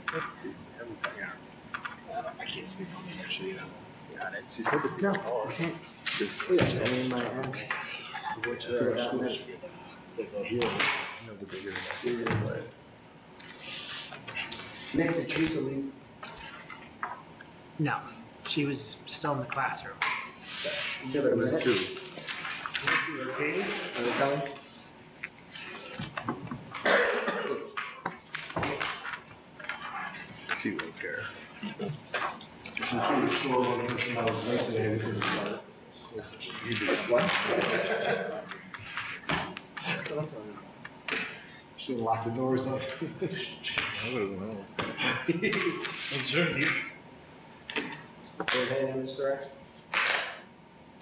I can't speak on it, actually, Got it. She said that. No, I can't. Yes, I mean, my end. Which Nick, did Teresa leave? No, she was still in the classroom. Give it a minute. Okay. Are they coming? She won't care. She's pretty short on the person I was late today, we couldn't start. You do. What? That's what I'm talking about. Should have locked the doors up. I would've known. I'm sure you. Are they heading in this direction?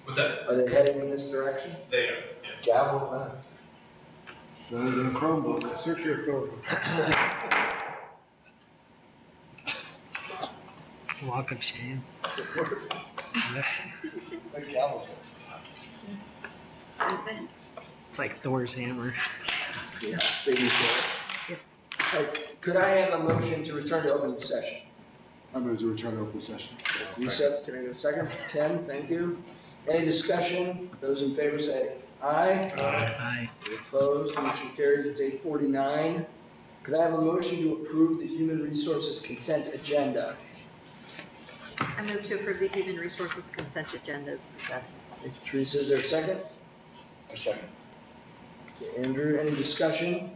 What's that? Are they heading in this direction? They are, yes. Gavel, Send it in a Chromebook. Search your authority. Walk of shame. It's like Thor's hammer. Yeah, baby short. Could I have a motion to return to open session? I'm going to return to open session. Lisa, can I get a second? Tim, thank you. Any discussion? Those in favor say aye. Aye. Opposed, motion carries. It's 8:49. Could I have a motion to approve the human resources consent agenda? I move to approve the human resources consent agenda as presented. Thank you, Teresa. Is there a second? A second. Okay, Andrew, any discussion?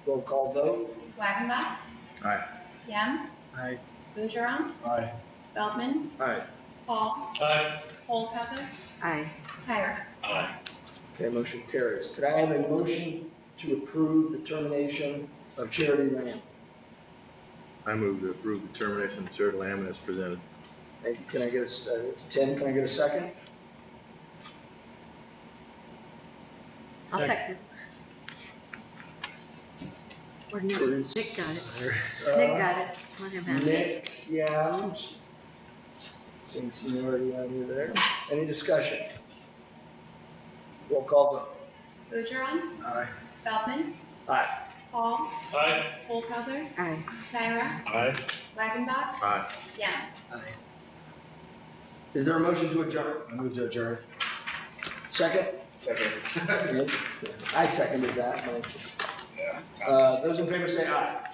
Roll call vote. Wagenbach, Aye. Yem, Aye. Bergeron, Aye. Feldman, Aye. Paul, Aye. Holdhauser, Aye. Tyra. Aye. Okay, motion carries. Could I have a motion to approve the termination of Charity Lamb? I move to approve the termination of Charity Lamb as presented. Thank you. Can I get a, Tim, can I get a second? I'll second. Or Nick, Teresa. Nick got it. Nick got it. Let him have it. Nick, yeah. Seeing seniority on you there. Any discussion? Roll call vote. Bergeron, Aye. Feldman, Aye. Paul, Aye. Holdhauser, Aye. Tyra, Aye. Wagenbach, Aye. Yem. Is there a motion to adjourn? I move to adjourn. Second? Second. I seconded that. Mike. Those in favor say aye.